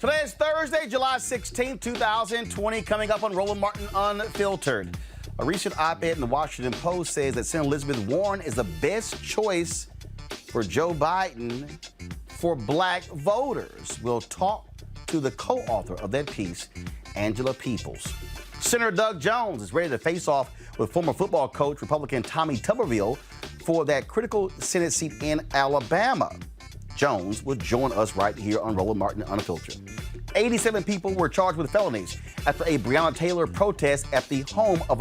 Today is Thursday, July 16, 2020, coming up on Roland Martin Unfiltered. A recent op-ed in the Washington Post says that Senator Elizabeth Warren is the best choice for Joe Biden for black voters. We'll talk to the co-author of that piece, Angela Peoples. Senator Doug Jones is ready to face off with former football coach, Republican Tommy Tuberville, for that critical Senate seat in Alabama. Jones will join us right here on Roland Martin Unfiltered. 87 people were charged with felonies after a Breonna Taylor protest at the home of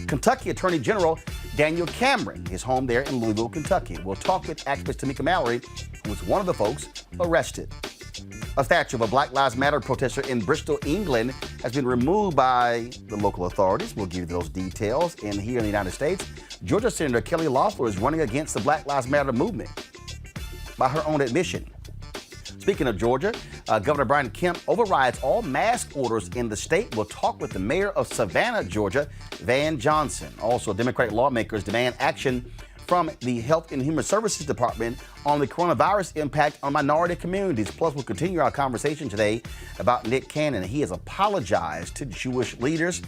Kentucky Attorney General Daniel Cameron, his home there in Louisville, Kentucky. We'll talk with activist Tamika Mallory, who was one of the folks arrested. A statue of a Black Lives Matter protester in Bristol, England, has been removed by the local authorities. We'll give you those details. And here in the United States, Georgia Senator Kelly Loeffler is running against the Black Lives Matter movement by her own admission. Speaking of Georgia, Governor Brian Kemp overrides all mask orders in the state. We'll talk with the mayor of Savannah, Georgia, Van Johnson. Also, Democratic lawmakers demand action from the Health and Human Services Department on the coronavirus impact on minority communities. Plus, we'll continue our conversation today about Nick Cannon. He has apologized to Jewish leaders,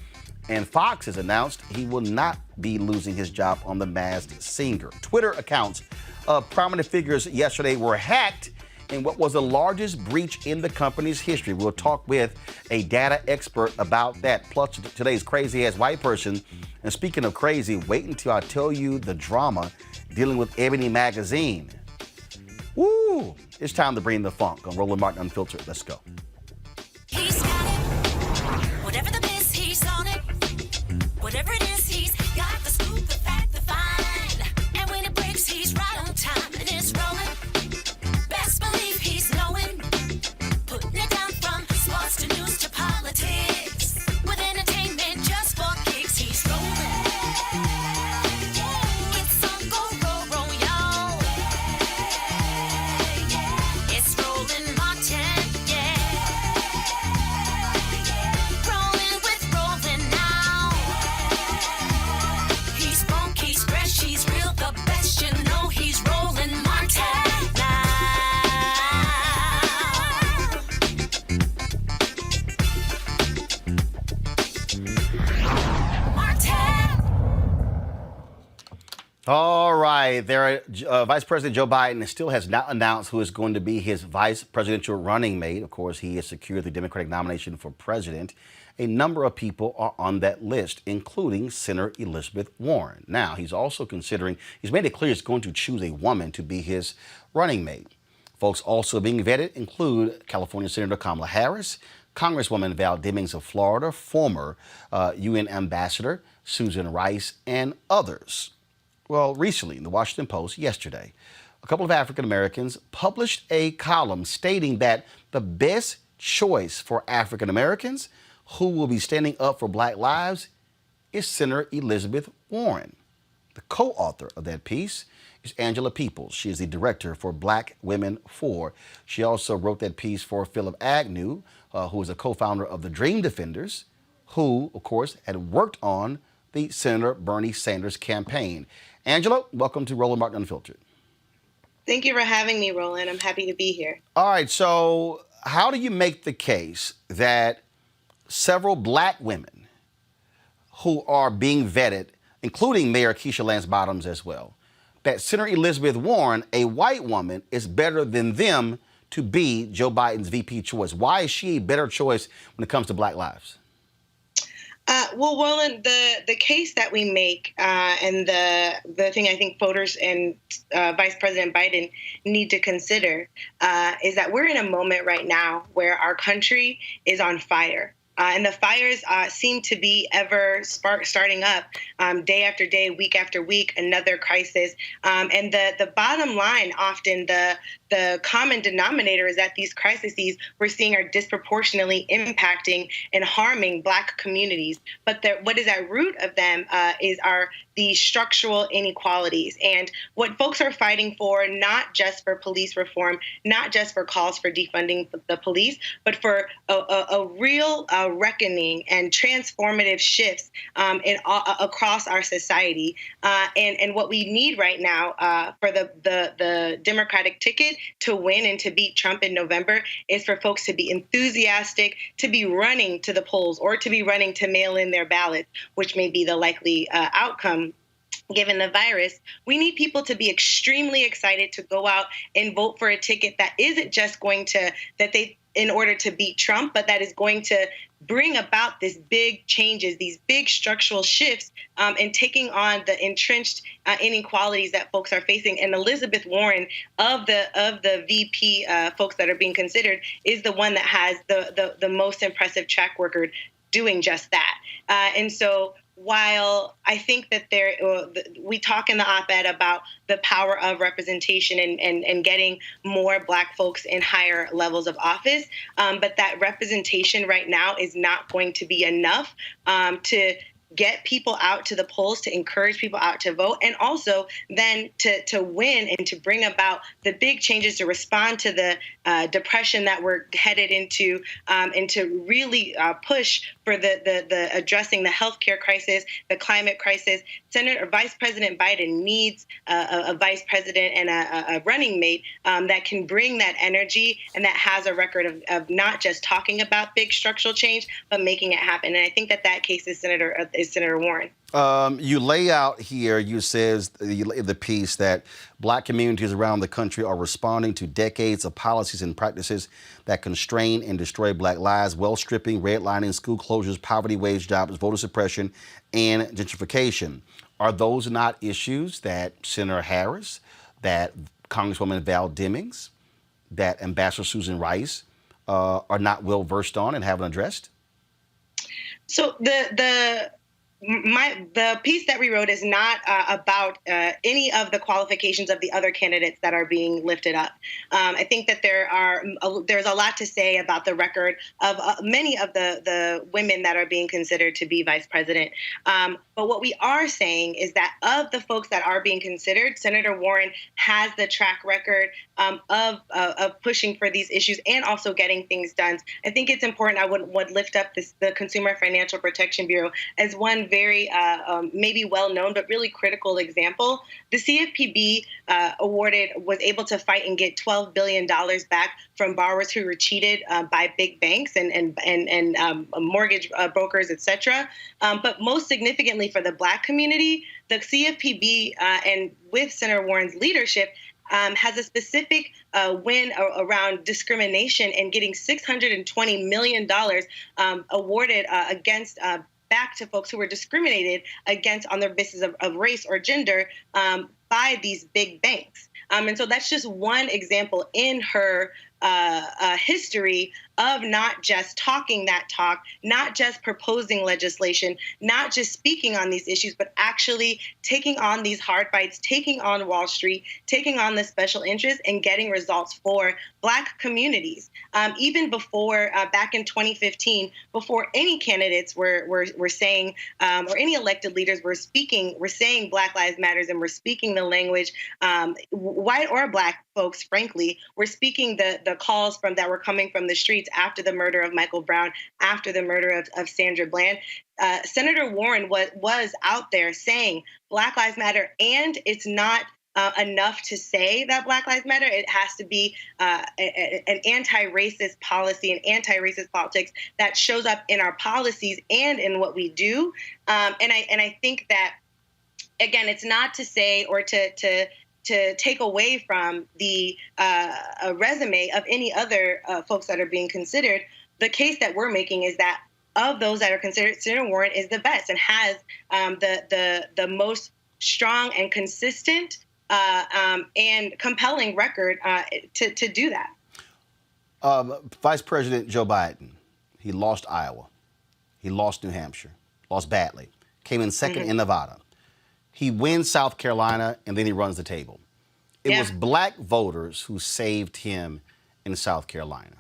and Fox has announced he will not be losing his job on The Masked Singer. Twitter accounts of prominent figures yesterday were hacked in what was the largest breach in the company's history. We'll talk with a data expert about that. Plus, today's crazy-ass white person. And speaking of crazy, wait until I tell you the drama dealing with Ebony Magazine. Woo! It's time to bring the funk on Roland Martin Unfiltered. Let's go. He's got it. Whatever the miss, he's on it. Whatever it is, he's got the scoop, the fact, the find. And when it breaks, he's right on time and it's rolling. Best believe he's knowing. Putting it down from sports to news to politics. With entertainment just for kicks, he's rolling. It's on go, roll, y'all. It's Roland Martin, yeah. Rolling with Roland now. He's funk, he's fresh, he's real, the best, you know he's Roland Martin now. Martin. All right, Vice President Joe Biden still has not announced who is going to be his vice presidential running mate. Of course, he has secured the Democratic nomination for president. A number of people are on that list, including Senator Elizabeth Warren. Now, he's made it clear he's going to choose a woman to be his running mate. Folks also being vetted include California Senator Kamala Harris, Congresswoman Val Demings of Florida, former UN Ambassador Susan Rice, and others. Well, recently in the Washington Post yesterday, a couple of African Americans published a column stating that the best choice for African Americans who will be standing up for Black lives is Senator Elizabeth Warren. The co-author of that piece is Angela Peoples. She is the director for Black Women For. She also wrote that piece for Philip Agnew, who is a co-founder of the Dream Defenders, who, of course, had worked on the Senator Bernie Sanders campaign. Angela, welcome to Roland Martin Unfiltered. Thank you for having me, Roland. I'm happy to be here. All right, so how do you make the case that several Black women who are being vetted, including Mayor Keisha Lance Bottoms as well, that Senator Elizabeth Warren, a white woman, is better than them to be Joe Biden's VP choice? Why is she a better choice when it comes to Black lives? Well, Roland, the case that we make and the thing I think voters and Vice President Biden need to consider is that we're in a moment right now where our country is on fire. And the fires seem to be ever starting up day after day, week after week, another crisis. And the bottom line, often the common denominator is that these crises we're seeing are disproportionately impacting and harming Black communities. But what is at root of them are the structural inequalities. And what folks are fighting for, not just for police reform, not just for calls for defunding the police, but for a real reckoning and transformative shifts across our society. And what we need right now for the Democratic ticket to win and to beat Trump in November is for folks to be enthusiastic, to be running to the polls, or to be running to mail in their ballots, which may be the likely outcome. Given the virus, we need people to be extremely excited to go out and vote for a ticket that isn't just going to, in order to beat Trump, but that is going to bring about these big changes, these big structural shifts, and taking on the entrenched inequalities that folks are facing. And Elizabeth Warren, of the VP folks that are being considered, is the one that has the most impressive track record doing just that. And so while I think that we talk in the op-ed about the power of representation and getting more Black folks in higher levels of office, but that representation right now is not going to be enough to get people out to the polls, to encourage people out to vote, and also then to win and to bring about the big changes to respond to the depression that we're headed into, and to really push for the addressing the healthcare crisis, the climate crisis. Vice President Biden needs a vice president and a running mate that can bring that energy and that has a record of not just talking about big structural change, but making it happen. And I think that case is Senator Warren. You lay out here, you says the piece that black communities around the country are responding to decades of policies and practices that constrain and destroy black lives: wealth stripping, redlining, school closures, poverty, wage jobs, voter suppression, and gentrification. Are those not issues that Senator Harris, that Congresswoman Val Demings, that Ambassador Susan Rice are not well versed on and haven't addressed? So the piece that we wrote is not about any of the qualifications of the other candidates that are being lifted up. I think that there's a lot to say about the record of many of the women that are being considered to be vice president. But what we are saying is that of the folks that are being considered, Senator Warren has the track record of pushing for these issues and also getting things done. I think it's important. I would lift up the Consumer Financial Protection Bureau as one very maybe well-known but really critical example. The CFPB was able to fight and get $12 billion back from borrowers who were cheated by big banks and mortgage brokers, et cetera. But most significantly for the Black community, the CFPB and with Senator Warren's leadership has a specific win around discrimination and getting $620 million awarded against back to folks who were discriminated against on the basis of race or gender by these big banks. And so that's just one example in her history of not just talking that talk, not just proposing legislation, not just speaking on these issues, but actually taking on these hard fights, taking on Wall Street, taking on the special interests, and getting results for Black communities. Even before, back in 2015, before any candidates were saying, or any elected leaders were saying Black Lives Matters, and were speaking the language, white or Black folks, frankly, were speaking the calls that were coming from the streets after the murder of Michael Brown, after the murder of Sandra Bland. Senator Warren was out there saying Black Lives Matter, and it's not enough to say that Black Lives Matter. It has to be an anti-racist policy and anti-racist politics that shows up in our policies and in what we do. And I think that, again, it's not to say or to take away from the resume of any other folks that are being considered. The case that we're making is that of those that are considered, Senator Warren is the best and has the most strong and consistent and compelling record to do that. Vice President Joe Biden, he lost Iowa. He lost New Hampshire, lost badly, came in second in Nevada. He wins South Carolina, and then he runs the table. It was Black voters who saved him in South Carolina.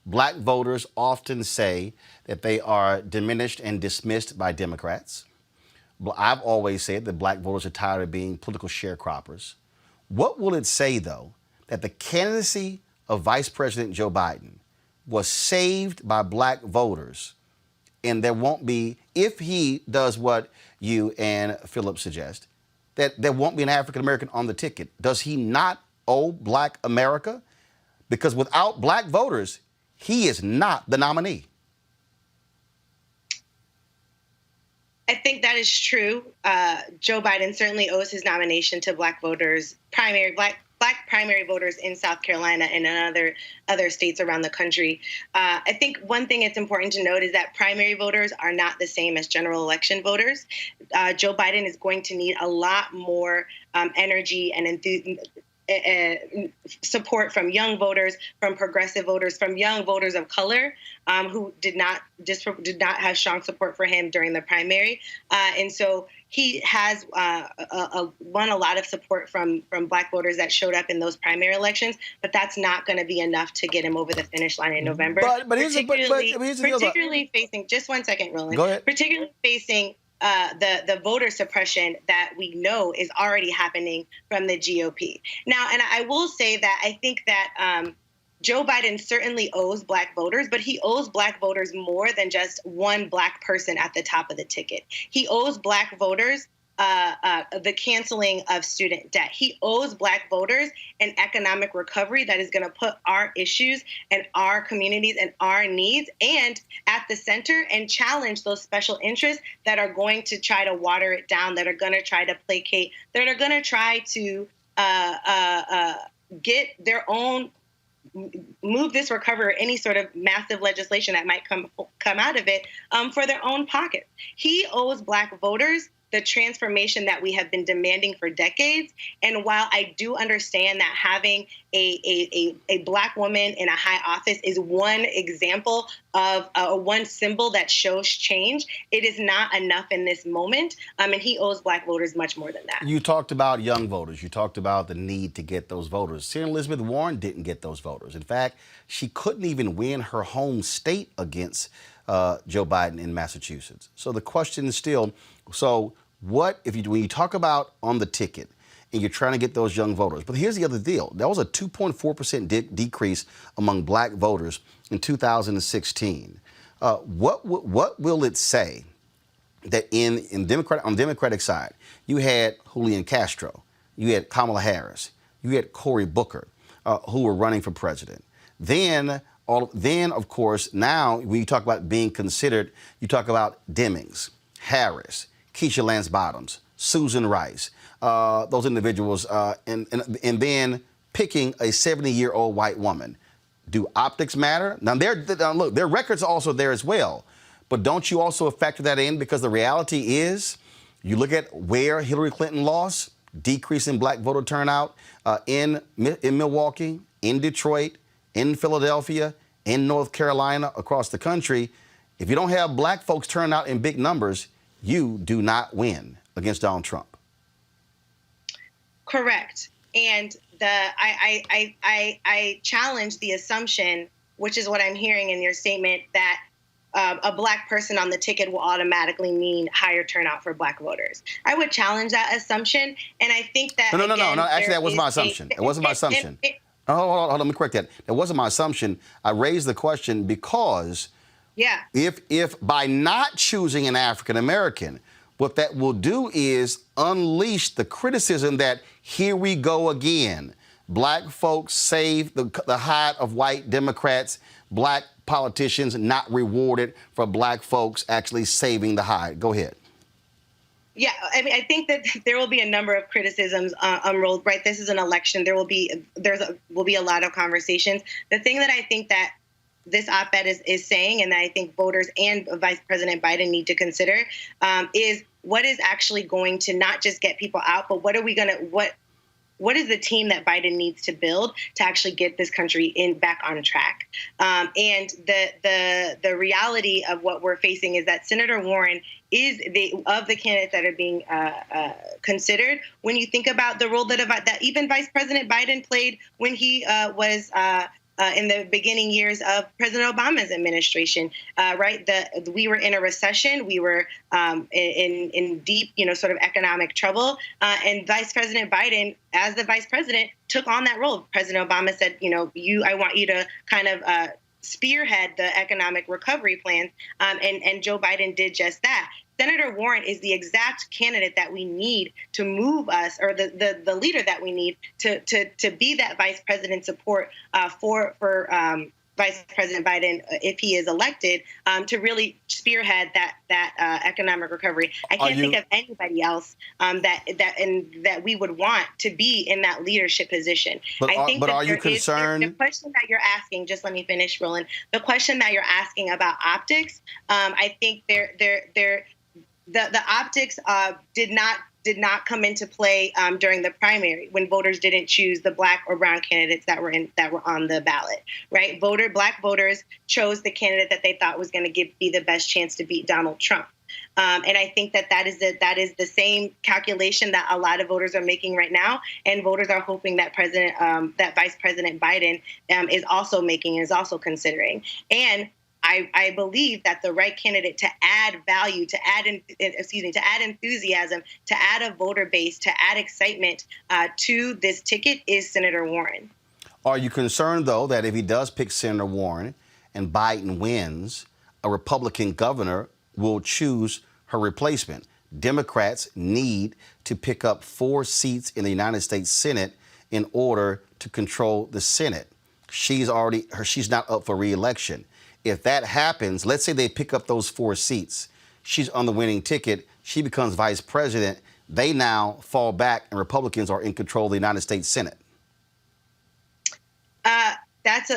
Black voters often say that they are diminished and dismissed by Democrats. I've always said that Black voters are tired of being political sharecroppers. What will it say, though, that the candidacy of Vice President Joe Biden was saved by Black voters, and there won't be, if he does what you and Philip suggest, that there won't be an African American on the ticket? Does he not owe Black America? Because without Black voters, he is not the nominee. I think that is true. Joe Biden certainly owes his nomination to Black voters, Black primary voters in South Carolina and in other states around the country. I think one thing it's important to note is that primary voters are not the same as general election voters. Joe Biden is going to need a lot more energy and support from young voters, from progressive voters, from young voters of color who did not have strong support for him during the primary, and so he has won a lot of support from Black voters that showed up in those primary elections, but that's not going to be enough to get him over the finish line in November. But here's the deal. Particularly facing, just 1 second, Roland. Go ahead. Particularly facing the voter suppression that we know is already happening from the GOP. Now, and I will say that I think that Joe Biden certainly owes Black voters, but he owes Black voters more than just one Black person at the top of the ticket. He owes Black voters the canceling of student debt. He owes Black voters an economic recovery that is going to put our issues and our communities and our needs and at the center and challenge those special interests that are going to try to water it down, that are going to try to placate, that are going to try to get their own, move this recovery or any sort of massive legislation that might come out of it for their own pockets. He owes Black voters the transformation that we have been demanding for decades. And while I do understand that having a Black woman in a high office is one example of one symbol that shows change, it is not enough in this moment. And he owes Black voters much more than that. You talked about young voters. You talked about the need to get those voters. Senator Elizabeth Warren didn't get those voters. In fact, she couldn't even win her home state against Joe Biden in Massachusetts. So the question is still, so what if when you talk about on the ticket and you're trying to get those young voters, but here's the other deal. There was a 2.4% decrease among Black voters in 2016. What will it say that on the Democratic side, you had Julian Castro, you had Kamala Harris, you had Cory Booker, who were running for president. Then, of course, now when you talk about being considered, you talk about Demings, Harris, Keisha Lance Bottoms, Susan Rice, those individuals, and then picking a 70-year-old white woman. Do optics matter? Now, look, their records are also there as well. But don't you also factor that in? Because the reality is, you look at where Hillary Clinton lost, decrease in Black voter turnout in Milwaukee, in Detroit, in Philadelphia, in North Carolina, across the country. If you don't have Black folks turn out in big numbers, you do not win against Donald Trump. Correct. And I challenge the assumption, which is what I'm hearing in your statement, that a Black person on the ticket will automatically mean higher turnout for Black voters. I would challenge that assumption, and I think that No. Actually, that wasn't my assumption. It wasn't my assumption. Hold on. Let me correct that. That wasn't my assumption. I raised the question because if by not choosing an African American, what that will do is unleash the criticism that here we go again. Black folks save the hide of white Democrats. Black politicians not rewarded for Black folks actually saving the hide. Go ahead. Yeah, I mean, I think that there will be a number of criticisms unrolled. Right, this is an election. There will be a lot of conversations. The thing that I think that this op-ed is saying, and that I think voters and Vice President Biden need to consider, is what is actually going to not just get people out, but what is the team that Biden needs to build to actually get this country back on track? And the reality of what we're facing is that Senator Warren is of the candidates that are being considered. When you think about the role that even Vice President Biden played when he was in the beginning years of President Obama's administration, right? We were in a recession. We were in deep, sort of economic trouble. And Vice President Biden, as the vice president, took on that role. President Obama said, I want you to kind of spearhead the economic recovery plans. And Joe Biden did just that. Senator Warren is the exact candidate that we need to move us, or the leader that we need to be that vice president support for Vice President Biden, if he is elected, to really spearhead that economic recovery. I can't think of anybody else that we would want to be in that leadership position. But are you concerned? The question that you're asking, just let me finish, Roland. The question that you're asking about optics, I think the optics did did not come into play during the primary, when voters didn't choose the Black or brown candidates that were on the ballot, right? Black voters chose the candidate that they thought was going to be the best chance to beat Donald Trump. And I think that is the same calculation that a lot of voters are making right now, and voters are hoping that Vice President Biden is also making, is also considering. And I believe that the right candidate to add value, to add enthusiasm, to add a voter base, to add excitement to this ticket is Senator Warren. Are you concerned, though, that if he does pick Senator Warren and Biden wins, a Republican governor will choose her replacement? Democrats need to pick up 4 seats in the United States Senate in order to control the Senate. She's not up for re-election. If that happens, let's say they pick up those 4 seats, she's on the winning ticket, she becomes vice president, they now fall back and Republicans are in control of the United States Senate. That's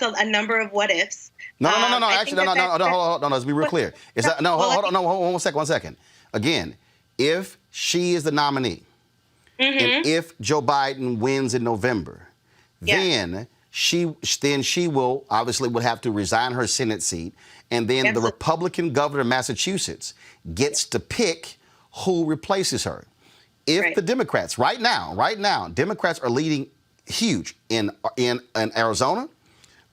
a number of what ifs. No. Actually, no. Let's be real clear. Hold on, one second. Again, if she is the nominee, and if Joe Biden wins in November, then she will obviously would have to resign her Senate seat, and then the Republican governor of Massachusetts gets to pick who replaces her. If the Democrats right now, Democrats are leading huge in Arizona,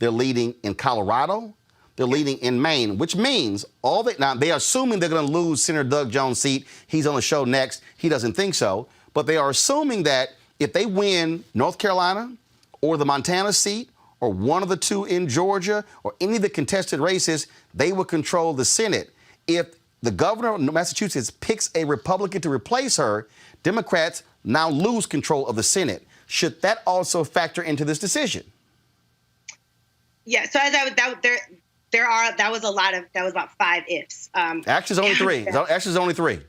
they're leading in Colorado, they're leading in Maine, which means now they're assuming they're going to lose Senator Doug Jones' seat. He's on the show next. He doesn't think so, but they are assuming that if they win North Carolina or the Montana seat or one of the 2 in Georgia or any of the contested races, they will control the Senate. If the governor of Massachusetts picks a Republican to replace her, Democrats now lose control of the Senate. Should that also factor into this decision? Yeah. So that was about 5 ifs. Actually, it's only 3.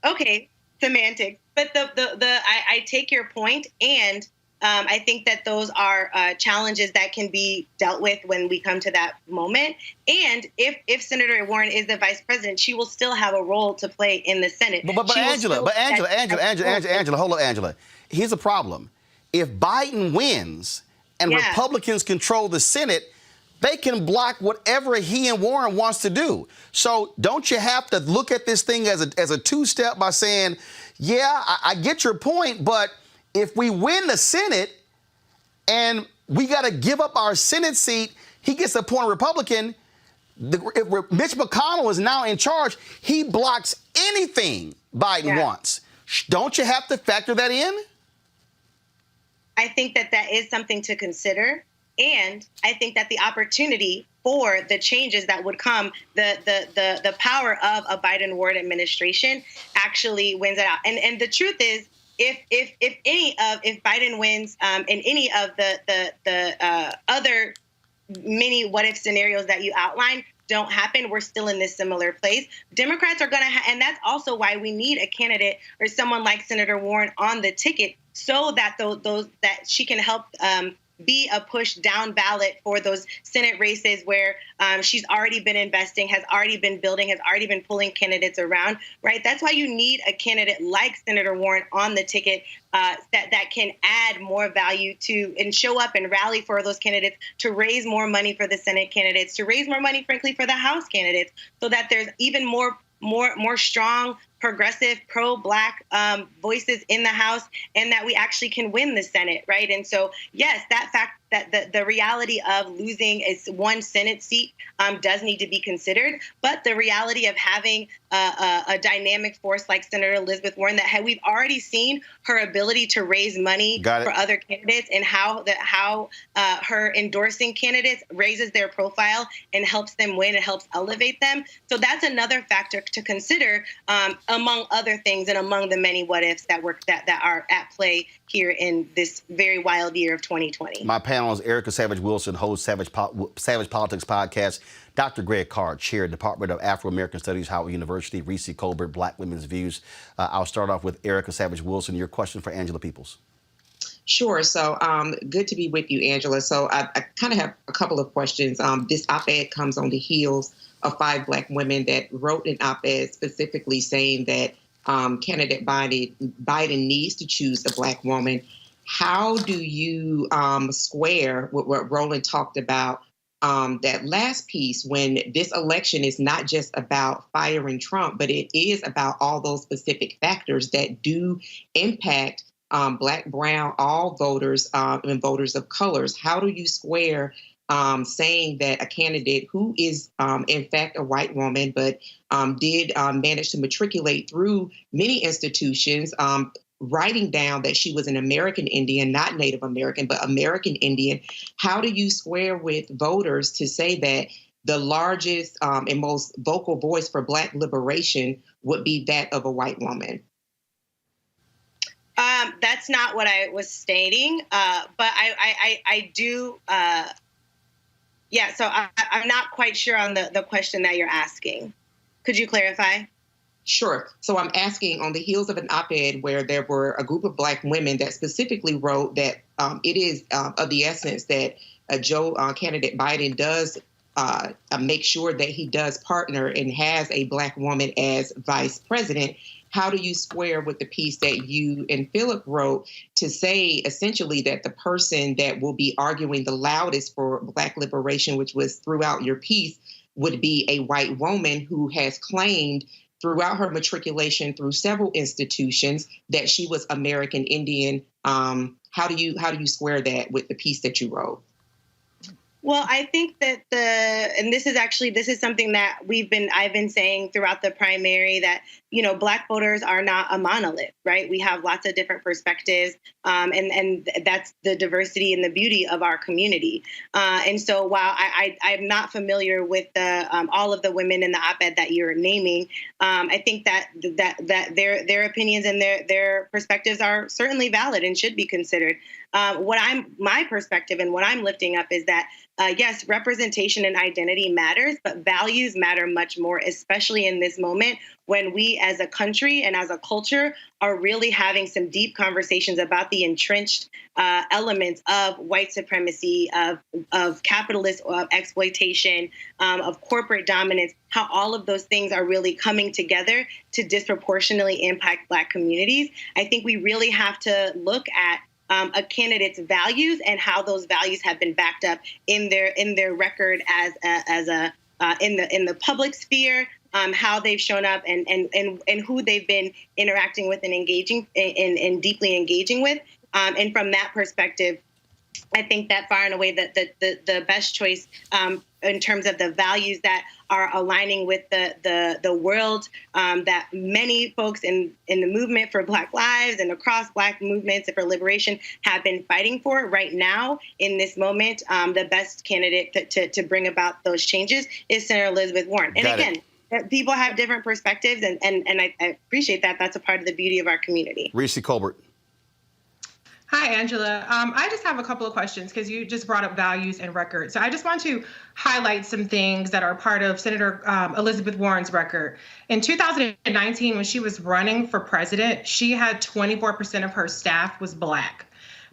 Okay, semantics. But I take your point, and I think that those are challenges that can be dealt with when we come to that moment. And if Senator Warren is the vice president, she will still have a role to play in the Senate. But Angela, hold up, Angela. Here's the problem. If Biden wins and Republicans control the Senate, they can block whatever he and Warren wants to do. So don't you have to look at this thing as a 2-step by saying, I get your point, but if we win the Senate and we got to give up our Senate seat, he gets to appoint a Republican. If Mitch McConnell is now in charge, he blocks anything Biden wants. Don't you have to factor that in? I think that is something to consider. And I think that the opportunity for the changes that would come, the power of a Biden-Warren administration actually wins it out. And the truth is, if Biden wins in any of the other many what-if scenarios that you outlined don't happen, we're still in this similar place. Democrats are going to and that's also why we need a candidate or someone like Senator Warren on the ticket, so that that she can help be a push down ballot for those Senate races where she's already been investing, has already been building, has already been pulling candidates around, right? That's why you need a candidate like Senator Warren on the ticket that can add more value to and show up and rally for those candidates, to raise more money for the Senate candidates, to raise more money, frankly, for the House candidates, so that there's even more strong, progressive, pro-Black voices in the House, and that we actually can win the Senate, right? And so, yes, that fact that the reality of losing one Senate seat does need to be considered, but the reality of having a dynamic force like Senator Elizabeth Warren, that we've already seen her ability to raise money for other candidates, and how her endorsing candidates raises their profile and helps them win and helps elevate them. So that's another factor to consider, among other things, and among the many what-ifs that are at play here in this very wild year of 2020. My panel is Erica Savage Wilson, host Savage Politics Podcast, Dr. Greg Carr, Chair, Department of Afro-American Studies, Howard University, Reese Colbert, Black Women's Views. I'll start off with Erica Savage Wilson. Your question for Angela Peoples. Sure. So good to be with you, Angela. So I kind of have a couple of questions. This op-ed comes on the heels of 5 Black women that wrote an op-ed specifically saying that candidate Biden needs to choose a Black woman. How do you square with what Roland talked about, that last piece, when this election is not just about firing Trump, but it is about all those specific factors that do impact Black, brown, all voters and voters of colors? How do you square saying that a candidate who is, in fact, a white woman, but did manage to matriculate through many institutions, writing down that she was an American Indian, not Native American, but American Indian? How do you square with voters to say that the largest and most vocal voice for Black liberation would be that of a white woman? That's not what I was stating, but I do. Yeah, so I'm not quite sure on the question that you're asking. Could you clarify? Sure. So I'm asking, on the heels of an op-ed where there were a group of Black women that specifically wrote that it is of the essence that candidate Biden does make sure that he does partner and has a Black woman as vice president. How do you square with the piece that you and Philip wrote to say essentially that the person that will be arguing the loudest for Black liberation, which was throughout your piece, would be a white woman who has claimed throughout her matriculation through several institutions that she was American Indian? How do you square that with the piece that you wrote? Well, I think that this is something that I've been saying throughout the primary, that, Black voters are not a monolith, right? We have lots of different perspectives, and that's the diversity and the beauty of our community. And so while I'm not familiar with all of the women in the op-ed that you're naming, I think that their opinions and their perspectives are certainly valid and should be considered. My perspective and what I'm lifting up is that, yes, representation and identity matters, but values matter much more, especially in this moment when we as a country and as a culture are really having some deep conversations about the entrenched elements of white supremacy, of capitalist exploitation, of corporate dominance, how all of those things are really coming together to disproportionately impact Black communities. I think we really have to look at a candidate's values and how those values have been backed up in their record in the public sphere, how they've shown up and who they've been interacting with and engaging and deeply engaging with. And from that perspective, I think that far and away the best choice in terms of the values that are aligning with the world that many folks in the movement for Black lives and across Black movements for liberation have been fighting for right now in this moment. The best candidate to bring about those changes is Senator Elizabeth Warren. And again, people have different perspectives, and I appreciate that. That's a part of the beauty of our community. Reese Colbert. Hi, Angela. I just have a couple of questions because you just brought up values and record. So I just want to highlight some things that are part of Senator Elizabeth Warren's record. In 2019, when she was running for president, she had 24% of her staff was Black.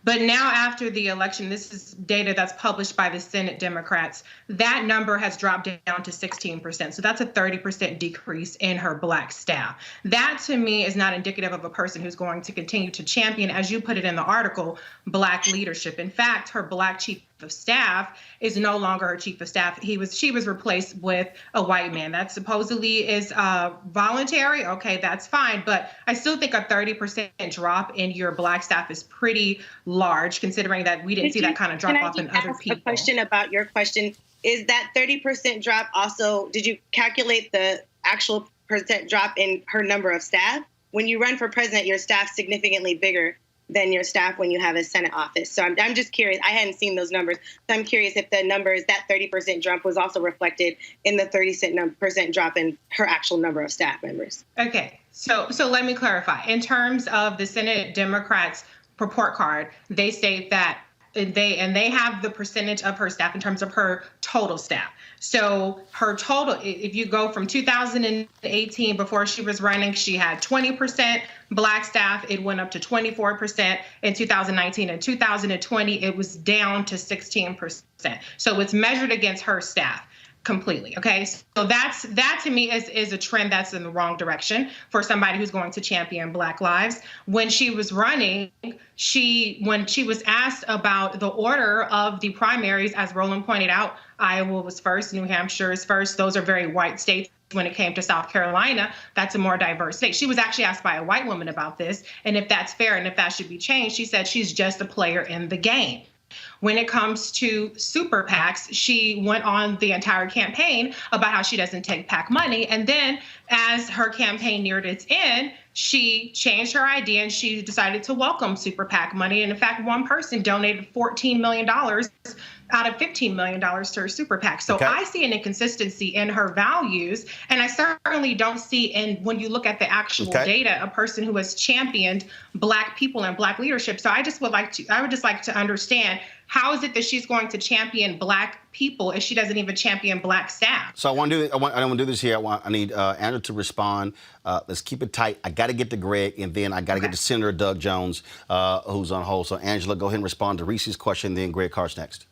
But now after the election, this is data that's published by the Senate Democrats, that number has dropped down to 16%. So that's a 30% decrease in her Black staff. That to me is not indicative of a person who's going to continue to champion, as you put it in the article, Black leadership. In fact, her Black chief of staff is no longer her chief of staff. She was replaced with a white man. That supposedly is voluntary. Okay, that's fine. But I still think a 30% drop in your Black staff is pretty large, considering that we didn't see that kind of drop off in other people. A question about your question. Is that 30% drop also, did you calculate the actual percent drop in her number of staff? When you run for president, your staff's significantly bigger than your staff when you have a Senate office. So I'm just curious. I hadn't seen those numbers. So I'm curious if the numbers, that 30% drop was also reflected in the 30% drop in her actual number of staff members. Okay. So let me clarify. In terms of the Senate Democrats' report card, they state that they have the percentage of her staff in terms of her total staff. So her total, if you go from 2018, before she was running, she had 20% Black staff. It went up to 24% in 2019. In 2020, it was down to 16%. So it's measured against her staff. completely. Okay. So that to me is a trend that's in the wrong direction for somebody who's going to champion Black lives. When she was running, when she was asked about the order of the primaries, as Roland pointed out, Iowa was first, New Hampshire is first. Those are very white states. When it came to South Carolina, that's a more diverse state. She was actually asked by a white woman about this, and if that's fair and if that should be changed. She said she's just a player in the game. When it comes to super PACs, she went on the entire campaign about how she doesn't take PAC money. And then as her campaign neared its end, she changed her idea and she decided to welcome super PAC money. And in fact, one person donated $14 million out of $15 million to her super PAC. So I see an inconsistency in her values. And I certainly don't see, when you look at the actual data, a person who has championed Black people and Black leadership. So I would just like to understand, how is it that she's going to champion Black people if she doesn't even champion Black staff? So I want to do this here. I need Andrew to respond. Let's keep it tight. I got to get to Greg, and then I got to get to Senator Doug Jones, who's on hold. So Angela, go ahead and respond to Reese's question, then Greg Carr's next.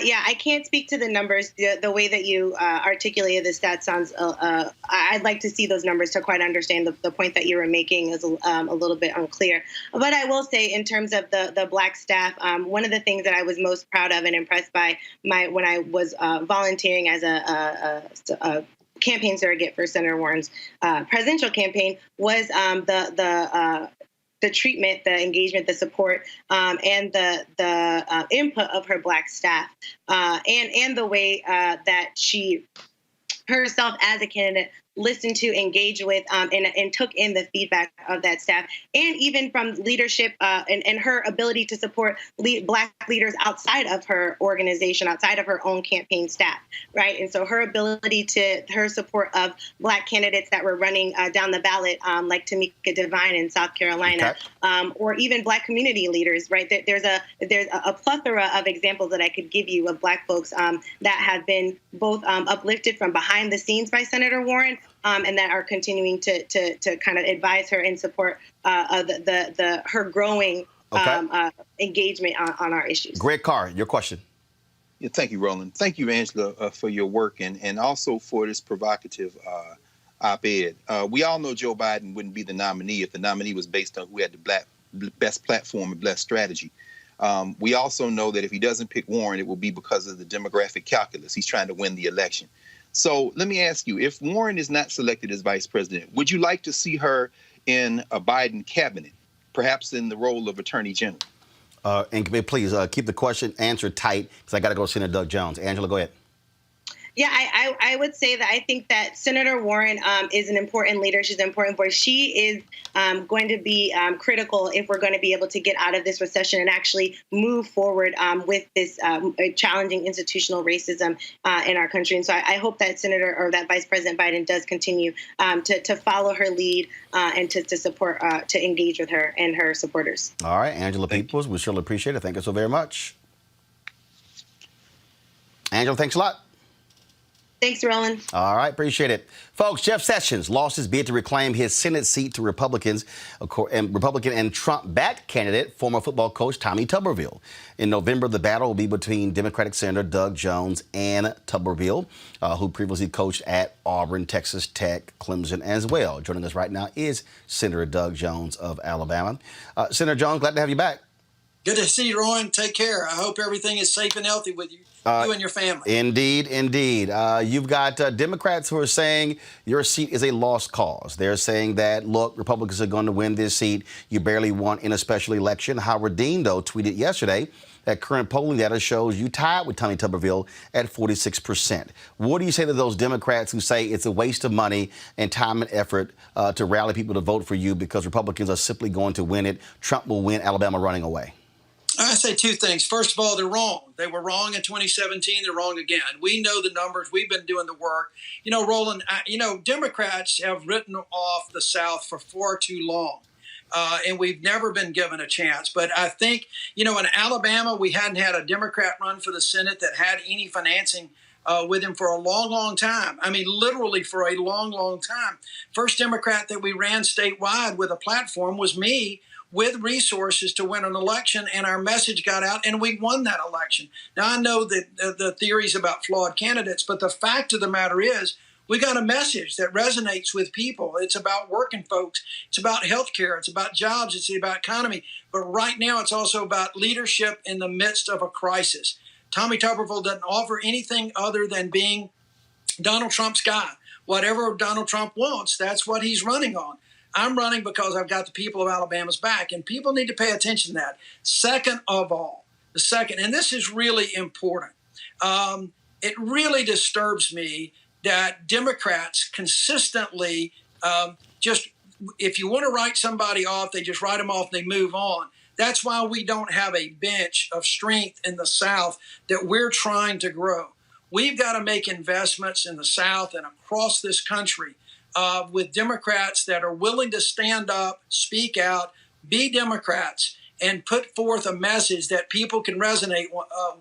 Yeah, I can't speak to the numbers. The way that you articulated the stats sounds, I'd like to see those numbers to quite understand the point that you were making is a little bit unclear. But I will say, in terms of the Black staff, one of the things that I was most proud of and impressed by when I was volunteering as a campaign surrogate for Senator Warren's presidential campaign was the treatment, the engagement, the support, and the input of her Black staff, and the way that she herself as a candidate listened to, engaged with, and took in the feedback of that staff, and even from leadership and her ability to support Black leaders outside of her organization, outside of her own campaign staff, right? And so her support of Black candidates that were running down the ballot, like Tamika Devine in South Carolina, or even Black community leaders, right? There's a plethora of examples that I could give you of Black folks that have been both uplifted from behind the scenes by Senator Warren, and that are continuing to kind of advise her and support her growing engagement on our issues. Greg Carr, your question. Yeah, thank you, Roland. Thank you, Angela, for your work and also for this provocative op-ed. We all know Joe Biden wouldn't be the nominee if the nominee was based on who had the best platform and best strategy. We also know that if he doesn't pick Warren, it will be because of the demographic calculus. He's trying to win the election. So let me ask you, if Warren is not selected as vice president, would you like to see her in a Biden cabinet, perhaps in the role of attorney general? And please keep the question answered tight, because I got to go to Senator Doug Jones. Angela, go ahead. Yeah, I would say that I think that Senator Warren is an important leader. She's an important voice. She is going to be critical if we're going to be able to get out of this recession and actually move forward with this challenging institutional racism in our country. And so I hope that that Vice President Biden does continue to follow her lead and to support, to engage with her and her supporters. All right, Angela Peoples, we surely appreciate it. Thank you so very much. Angela, thanks a lot. Thanks, Roland. All right, appreciate it. Folks, Jeff Sessions lost his bid to reclaim his Senate seat to Republican and Trump-backed candidate, former football coach Tommy Tuberville. In November, the battle will be between Democratic Senator Doug Jones and Tuberville, who previously coached at Auburn, Texas Tech, Clemson as well. Joining us right now is Senator Doug Jones of Alabama. Senator Jones, glad to have you back. Good to see you, Roland. Take care. I hope everything is safe and healthy with you, you and your family. Indeed, indeed. You've got Democrats who are saying your seat is a lost cause. They're saying that, look, Republicans are going to win this seat. You barely won in a special election. Howard Dean, though, tweeted yesterday that current polling data shows you tied with Tommy Tuberville at 46%. What do you say to those Democrats who say it's a waste of money and time and effort to rally people to vote for you because Republicans are simply going to win it? Trump will win, Alabama running away. I say two things. First of all, they're wrong. They were wrong in 2017. They're wrong again. We know the numbers. We've been doing the work. You know, Roland, Democrats have written off the South for far too long. And we've never been given a chance. But I think, in Alabama, we hadn't had a Democrat run for the Senate that had any financing with him for a long, long time. I mean, literally for a long, long time. First Democrat that we ran statewide with a platform was me with resources to win an election, and our message got out, and we won that election. Now, I know that the theories about flawed candidates, but the fact of the matter is we got a message that resonates with people. It's about working folks. It's about health care. It's about jobs. It's about economy. But right now, it's also about leadership in the midst of a crisis. Tommy Tuberville doesn't offer anything other than being Donald Trump's guy. Whatever Donald Trump wants, that's what he's running on. I'm running because I've got the people of Alabama's back, and people need to pay attention to that. Second of all, and this is really important, it really disturbs me that Democrats consistently if you want to write somebody off, they just write them off and they move on. That's why we don't have a bench of strength in the South that we're trying to grow. We've got to make investments in the South and across this country with Democrats that are willing to stand up, speak out, be Democrats, and put forth a message that people can resonate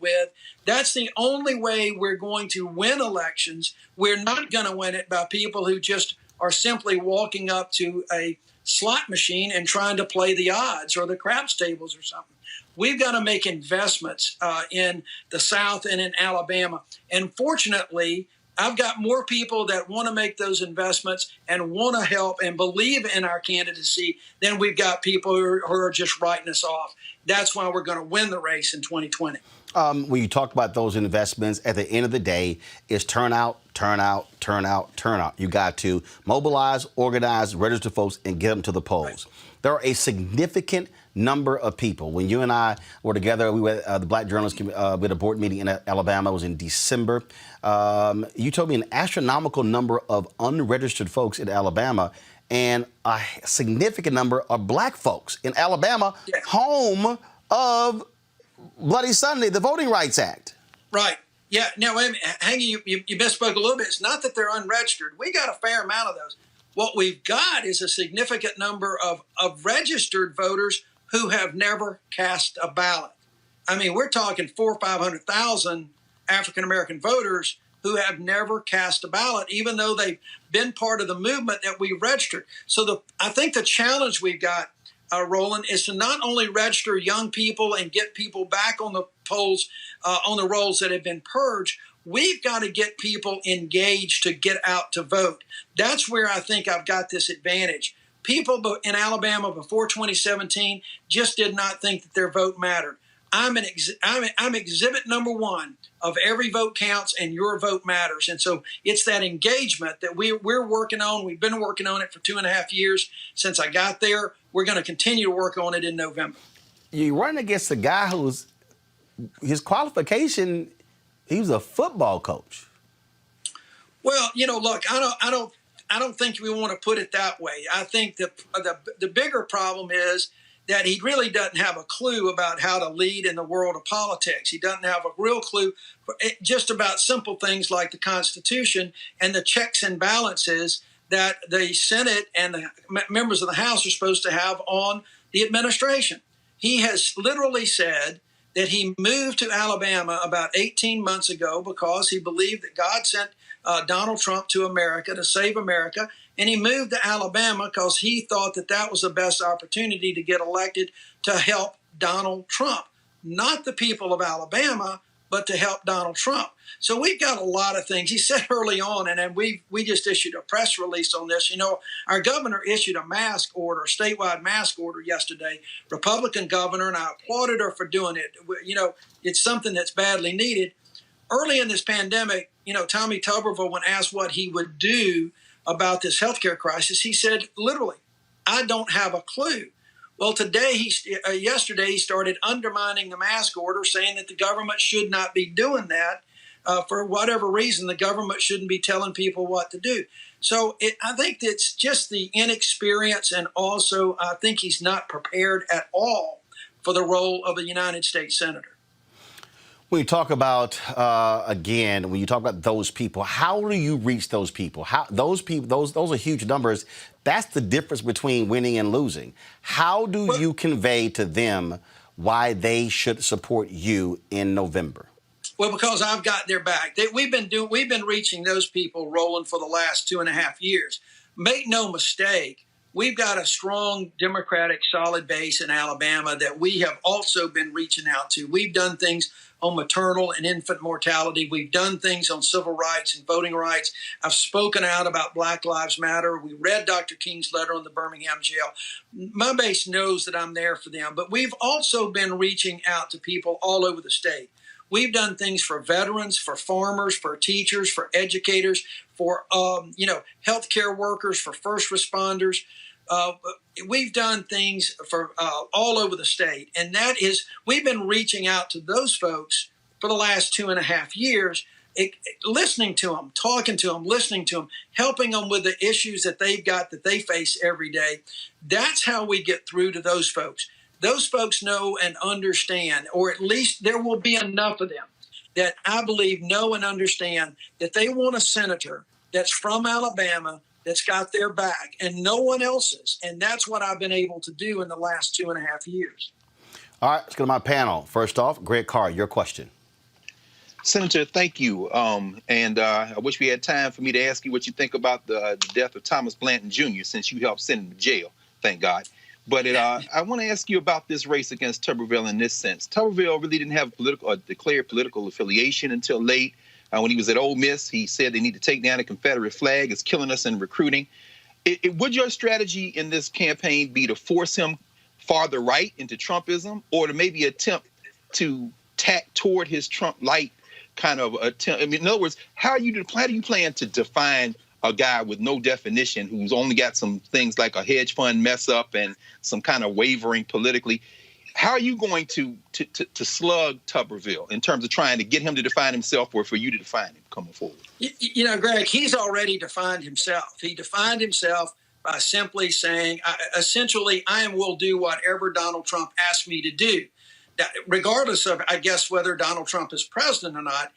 with. That's the only way we're going to win elections. We're not going to win it by people who just are simply walking up to a slot machine and trying to play the odds or the craps tables or something. We've got to make investments in the South and in Alabama. And fortunately, I've got more people that want to make those investments and want to help and believe in our candidacy than we've got people who are just writing us off. That's why we're going to win the race in 2020. When you talk about those investments, at the end of the day, it's turnout. You got to mobilize, organize, register folks, and get them to the polls. Right. There are a significant number of people. When you and I were together, we were the Black Journalists with a board meeting in Alabama. It was in December. You told me an astronomical number of unregistered folks in Alabama, and a significant number of black folks in Alabama, yeah, home of Bloody Sunday, the Voting Rights Act. Right. Yeah. Now, Hangy, you misspoke a little bit. It's not that they're unregistered. We got a fair amount of those. What we've got is a significant number of registered voters who have never cast a ballot. I mean, we're talking 400,000 or 500,000 African-American voters who have never cast a ballot, even though they've been part of the movement that we registered. So I think the challenge we've got, Roland, is to not only register young people and get people back on the polls, on the rolls that have been purged, we've got to get people engaged to get out to vote. That's where I think I've got this advantage. People in Alabama before 2017 just did not think that their vote mattered. I'm exhibit number one of every vote counts and your vote matters. And so it's that engagement that we're working on. We've been working on it for 2.5 years since I got there. We're going to continue to work on it in November. You're running against a guy who's, his qualification, he was a football coach. Well, look, I don't think we want to put it that way. I think the bigger problem is that he really doesn't have a clue about how to lead in the world of politics. He doesn't have a real clue just about simple things like the Constitution and the checks and balances that the Senate and the members of the House are supposed to have on the administration. He has literally said that he moved to Alabama about 18 months ago because he believed that God sent Donald Trump to America to save America. And he moved to Alabama because he thought that that was the best opportunity to get elected to help Donald Trump. Not the people of Alabama, but to help Donald Trump. So we've got a lot of things. He said early on, and then we just issued a press release on this. Our governor issued a mask order, a statewide mask order yesterday, Republican governor, and I applauded her for doing it. It's something that's badly needed. Early in this pandemic, Tommy Tuberville, when asked what he would do about this healthcare crisis, he said, literally, I don't have a clue. Well, yesterday, he started undermining the mask order, saying that the government should not be doing that. For whatever reason, the government shouldn't be telling people what to do. So I think it's just the inexperience, and also I think he's not prepared at all for the role of a United States Senator. When you talk about, when you talk about those people, how do you reach those people? Those are huge numbers. That's the difference between winning and losing. How do you convey to them why they should support you in November? Well, because I've got their back. We've been reaching those people, Roland, for the last 2.5 years. Make no mistake, we've got a strong Democratic solid base in Alabama that we have also been reaching out to. We've done things on maternal and infant mortality. We've done things on civil rights and voting rights. I've spoken out about Black Lives Matter. We read Dr. King's letter on the Birmingham jail. My base knows that I'm there for them, but we've also been reaching out to people all over the state. We've done things for veterans, for farmers, for teachers, for educators, for healthcare workers, for first responders. We've done things for all over the state, and that is, we've been reaching out to those folks for the last 2.5 years, listening to them, talking to them, listening to them, helping them with the issues that they've got that they face every day. That's how we get through to those folks. Those folks know and understand, or at least there will be enough of them that I believe know and understand that they want a senator that's from Alabama, that's got their back, and no one else's. And that's what I've been able to do in the last 2.5 years. All right, let's go to my panel. First off, Greg Carr, your question. Senator, thank you. I wish we had time for me to ask you what you think about the death of Thomas Blanton Jr., since you helped send him to jail, thank God. But I want to ask you about this race against Tuberville in this sense. Tuberville really didn't have declared political affiliation until late. When he was at Ole Miss, he said they need to take down the Confederate flag. It's killing us in recruiting. Would your strategy in this campaign be to force him farther right into Trumpism, or to maybe attempt to tack toward his Trump-light kind of attempt? I mean, in other words, how do you plan to define a guy with no definition who's only got some things like a hedge fund mess up and some kind of wavering politically? How are you going to slug Tuberville in terms of trying to get him to define himself, or for you to define him coming forward? Greg, he's already defined himself. He defined himself by simply saying, essentially, I will do whatever Donald Trump asked me to do. That, regardless of, I guess, whether Donald Trump is president or not,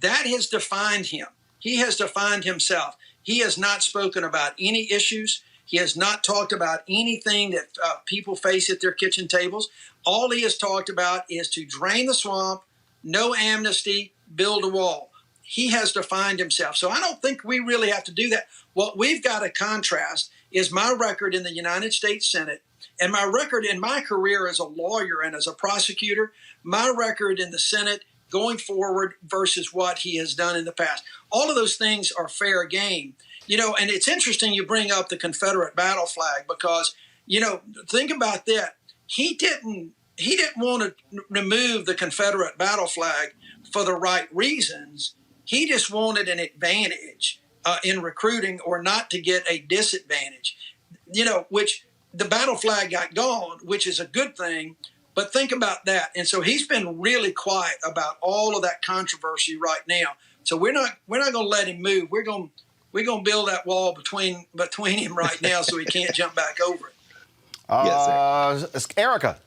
that has defined him. He has defined himself. He has not spoken about any issues. He has not talked about anything that people face at their kitchen tables. All he has talked about is to drain the swamp, no amnesty, build a wall. He has defined himself. So I don't think we really have to do that. What we've got to contrast is my record in the United States Senate and my record in my career as a lawyer and as a prosecutor, my record in the Senate going forward versus what he has done in the past. All of those things are fair game. And it's interesting you bring up the Confederate battle flag, because, think about that. He didn't want to remove the Confederate battle flag for the right reasons. He just wanted an advantage in recruiting, or not to get a disadvantage, which the battle flag got gone, which is a good thing. But think about that. And so he's been really quiet about all of that controversy right now. So we're not going to let him move. We're going to build that wall between him right now so he can't jump back over it. Yes, Erica.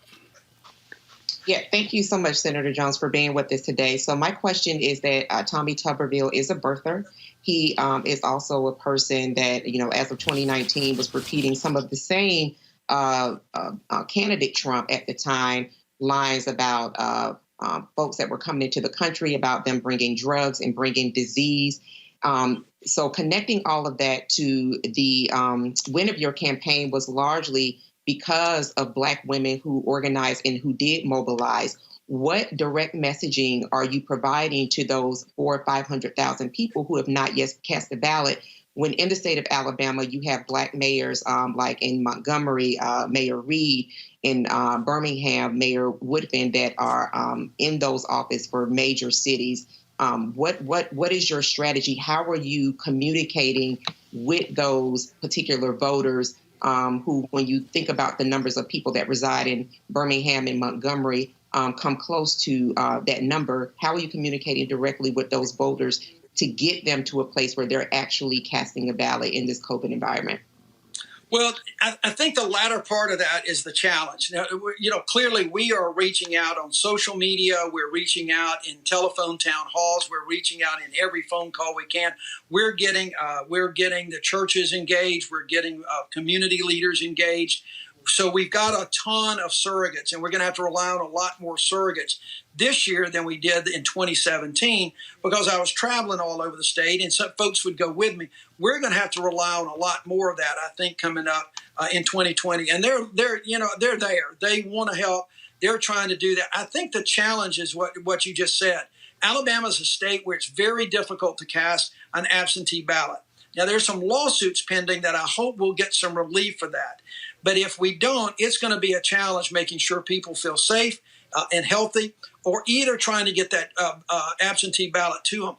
Yeah, thank you so much, Senator Jones, for being with us today. So my question is that Tommy Tuberville is a birther. He is also a person that, as of 2019, was repeating some of the same candidate Trump at the time lines about folks that were coming into the country, about them bringing drugs and bringing disease. So connecting all of that to the win of your campaign was largely because of Black women who organized and who did mobilize. What direct messaging are you providing to those 400,000 or 500,000 people who have not yet cast a ballot, when in the state of Alabama you have Black mayors like in Montgomery, Mayor Reed, in Birmingham, Mayor Woodfin, that are in those offices for major cities? What is your strategy? How are you communicating with those particular voters who, when you think about the numbers of people that reside in Birmingham and Montgomery, come close to that number? How are you communicating directly with those voters to get them to a place where they're actually casting a ballot in this COVID environment? Well, I think the latter part of that is the challenge. Now, clearly we are reaching out on social media. We're reaching out in telephone town halls. We're reaching out in every phone call we can. We're getting the churches engaged. We're getting community leaders engaged. So we've got a ton of surrogates, and we're going to have to rely on a lot more surrogates this year than we did in 2017 because I was traveling all over the state, and some folks would go with me. We're going to have to rely on a lot more of that, I think, coming up in 2020. And they're there. They want to help. They're trying to do that. I think the challenge is what you just said. Alabama is a state where it's very difficult to cast an absentee ballot. Now, there's some lawsuits pending that I hope will get some relief for that. But if we don't, it's going to be a challenge making sure people feel safe and healthy, or either trying to get that absentee ballot to them.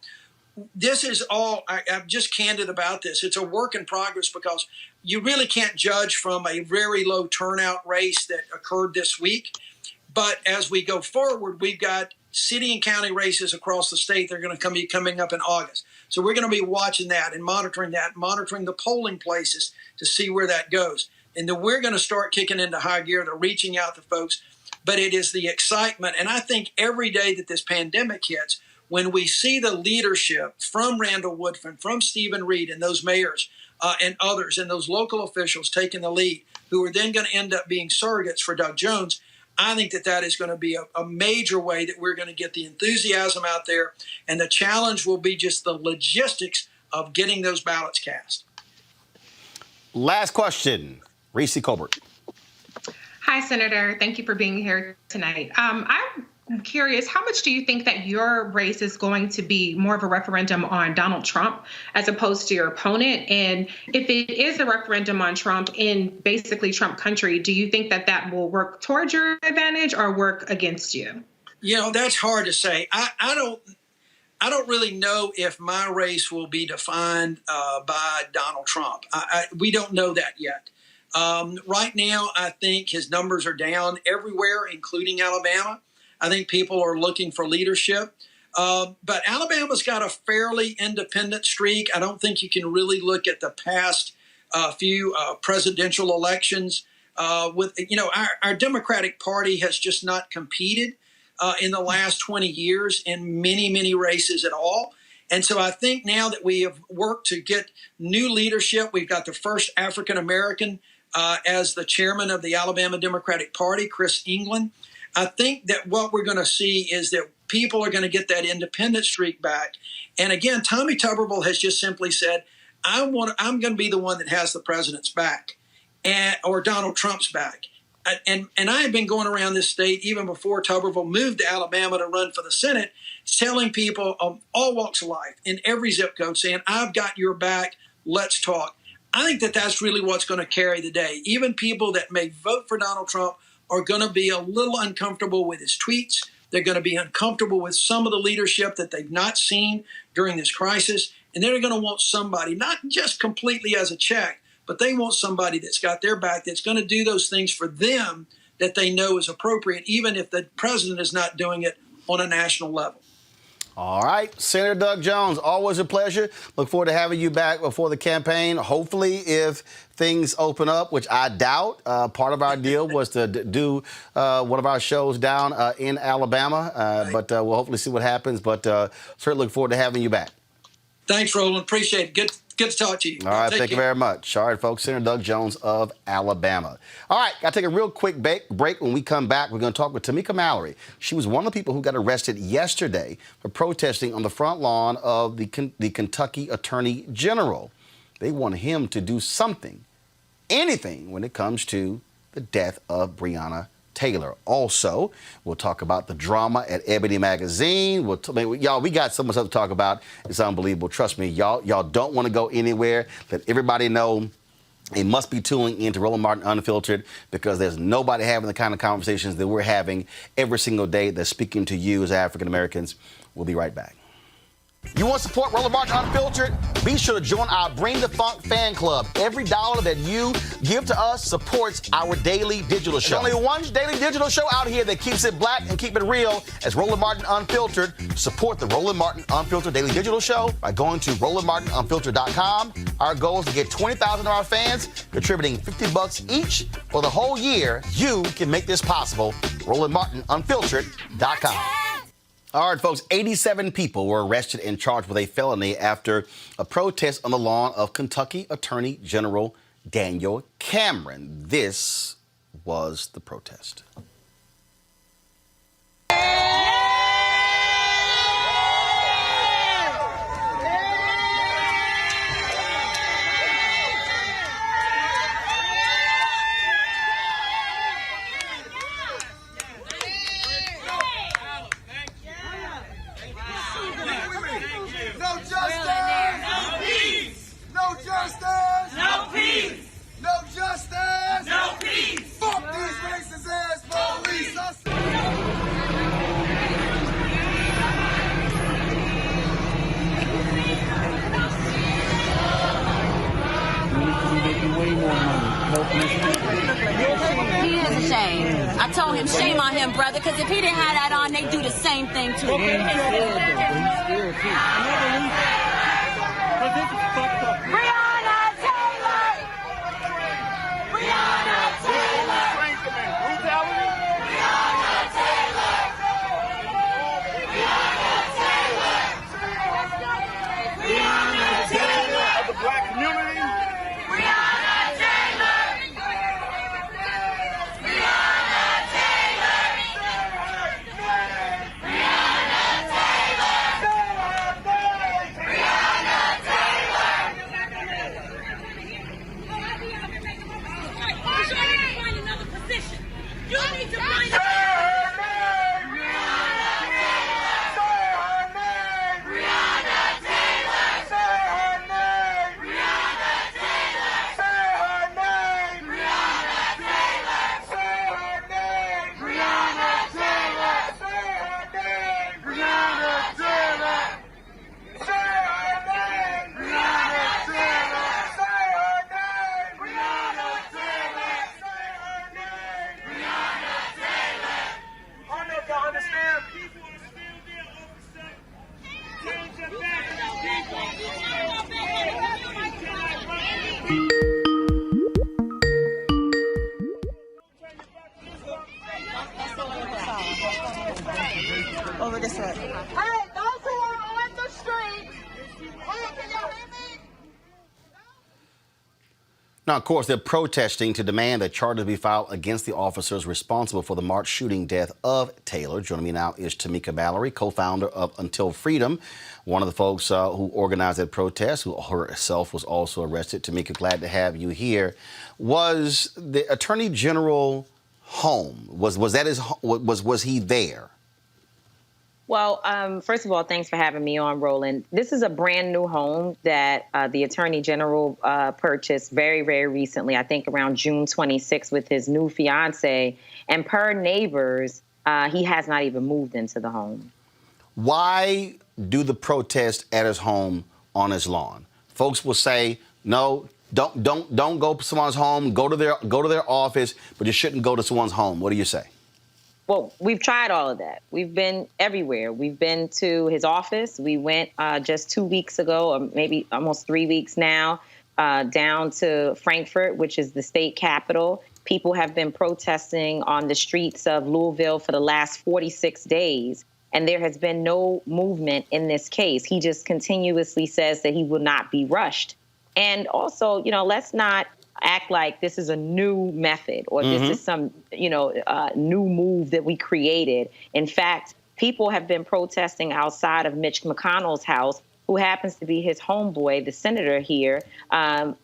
This is all, I'm just candid about this. It's a work in progress because you really can't judge from a very low turnout race that occurred this week. But as we go forward, we've got city and county races across the state. They're going to be coming up in August. So we're going to be watching that and monitoring the polling places to see where that goes. And then we're going to start kicking into high gear. They're reaching out to folks. But it is the excitement. And I think every day that this pandemic hits, when we see the leadership from Randall Woodfin, from Stephen Reed and those mayors and others and those local officials taking the lead, who are then going to end up being surrogates for Doug Jones, I think that is going to be a major way that we're going to get the enthusiasm out there. And the challenge will be just the logistics of getting those ballots cast. Last question, Reese Colbert. Hi, Senator. Thank you for being here tonight. I'm curious, how much do you think that your race is going to be more of a referendum on Donald Trump as opposed to your opponent? And if it is a referendum on Trump in basically Trump country, do you think that that will work towards your advantage or work against you? You know, that's hard to say. I don't really know if my race will be defined by Donald Trump. We don't know that yet. Right now, I think his numbers are down everywhere, including Alabama. I think people are looking for leadership. But Alabama's got a fairly independent streak. I don't think you can really look at the past few presidential elections. Our Democratic Party has just not competed in the last 20 years in many, many races at all. And so I think now that we have worked to get new leadership, we've got the first African-American as the chairman of the Alabama Democratic Party, Chris England. I think that what we're going to see is that people are going to get that independent streak back. And again, Tommy Tuberville has just simply said, I'm going to be the one that has the president's back or Donald Trump's back. And I have been going around this state even before Tuberville moved to Alabama to run for the Senate, telling people of all walks of life in every zip code saying, I've got your back. Let's talk. I think that that's really what's going to carry the day. Even people that may vote for Donald Trump are going to be a little uncomfortable with his tweets. They're going to be uncomfortable with some of the leadership that they've not seen during this crisis. And they're going to want somebody, not just completely as a check, but they want somebody that's got their back, that's going to do those things for them that they know is appropriate, even if the president is not doing it on a national level. All right, Senator Doug Jones, always a pleasure. Look forward to having you back before the campaign. Hopefully, if things open up, which I doubt, part of our deal was to do one of our shows down in Alabama, but we'll hopefully see what happens. But certainly look forward to having you back. Thanks, Roland. Appreciate it. Good to talk to you. All right, thank you very much. All right, folks, Senator Doug Jones of Alabama. All right, got to take a real quick break. When we come back, we're going to talk with Tamika Mallory. She was one of the people who got arrested yesterday for protesting on the front lawn of the Kentucky Attorney General. They want him to do something, anything, when it comes to the death of Breonna Taylor. Also, we'll talk about the drama at Ebony Magazine. Y'all, we got so much stuff to talk about. It's unbelievable. Trust me, y'all don't want to go anywhere. Let everybody know they must be tuning in to Roland Martin Unfiltered, because there's nobody having the kind of conversations that we're having every single day that's speaking to you as African Americans. We'll be right back. You want to support Roland Martin Unfiltered? Be sure to join our Bring the Funk fan club. Every dollar that you give to us supports our daily digital show. There's only one daily digital show out here that keeps it black and keep it real as Roland Martin Unfiltered. Support the Roland Martin Unfiltered daily digital show by going to RolandMartinUnfiltered.com. Our goal is to get 20,000 of our fans contributing $50 each for the whole year. You can make this possible. RolandMartinUnfiltered.com. All right, folks, 87 people were arrested and charged with a felony after a protest on the lawn of Kentucky Attorney General Daniel Cameron. This was the protest. He is ashamed. I told him, shame on him, brother, because if he didn't have that on, they do the same thing to him. Breonna Taylor! Breonna Taylor! Breonna Taylor! Breonna Taylor! Of the black community. Breonna Taylor! Breonna Taylor! Breonna Taylor! Breonna Taylor! You need to find a over this way. Hey, those who are on the street, hey, can y'all hear me? Now, of course, they're protesting to demand that charges be filed against the officers responsible for the March shooting death of Taylor. Joining me now is Tamika Mallory, co-founder of Until Freedom, one of the folks who organized that protest, who herself was also arrested. Tamika, glad to have you here. Was the Attorney General home? Was that his? Was he there? Well, first of all, thanks for having me on, Roland. This is a brand new home that the Attorney General purchased very, very recently, I think around June 26th with his new fiance. And per neighbors, he has not even moved into the home. Why do the protest at his home on his lawn? Folks will say, no, don't go to someone's home, go to their office, but you shouldn't go to someone's home. What do you say? Well, we've tried all of that. We've been everywhere. We've been to his office. We went just 2 weeks ago, or maybe almost 3 weeks now, down to Frankfurt, which is the state capital. People have been protesting on the streets of Louisville for the last 46 days, and there has been no movement in this case. He just continuously says that he will not be rushed. And also, let's not act like this is a new method or this is some, new move that we created. In fact, people have been protesting outside of Mitch McConnell's house, who happens to be his homeboy, the senator here,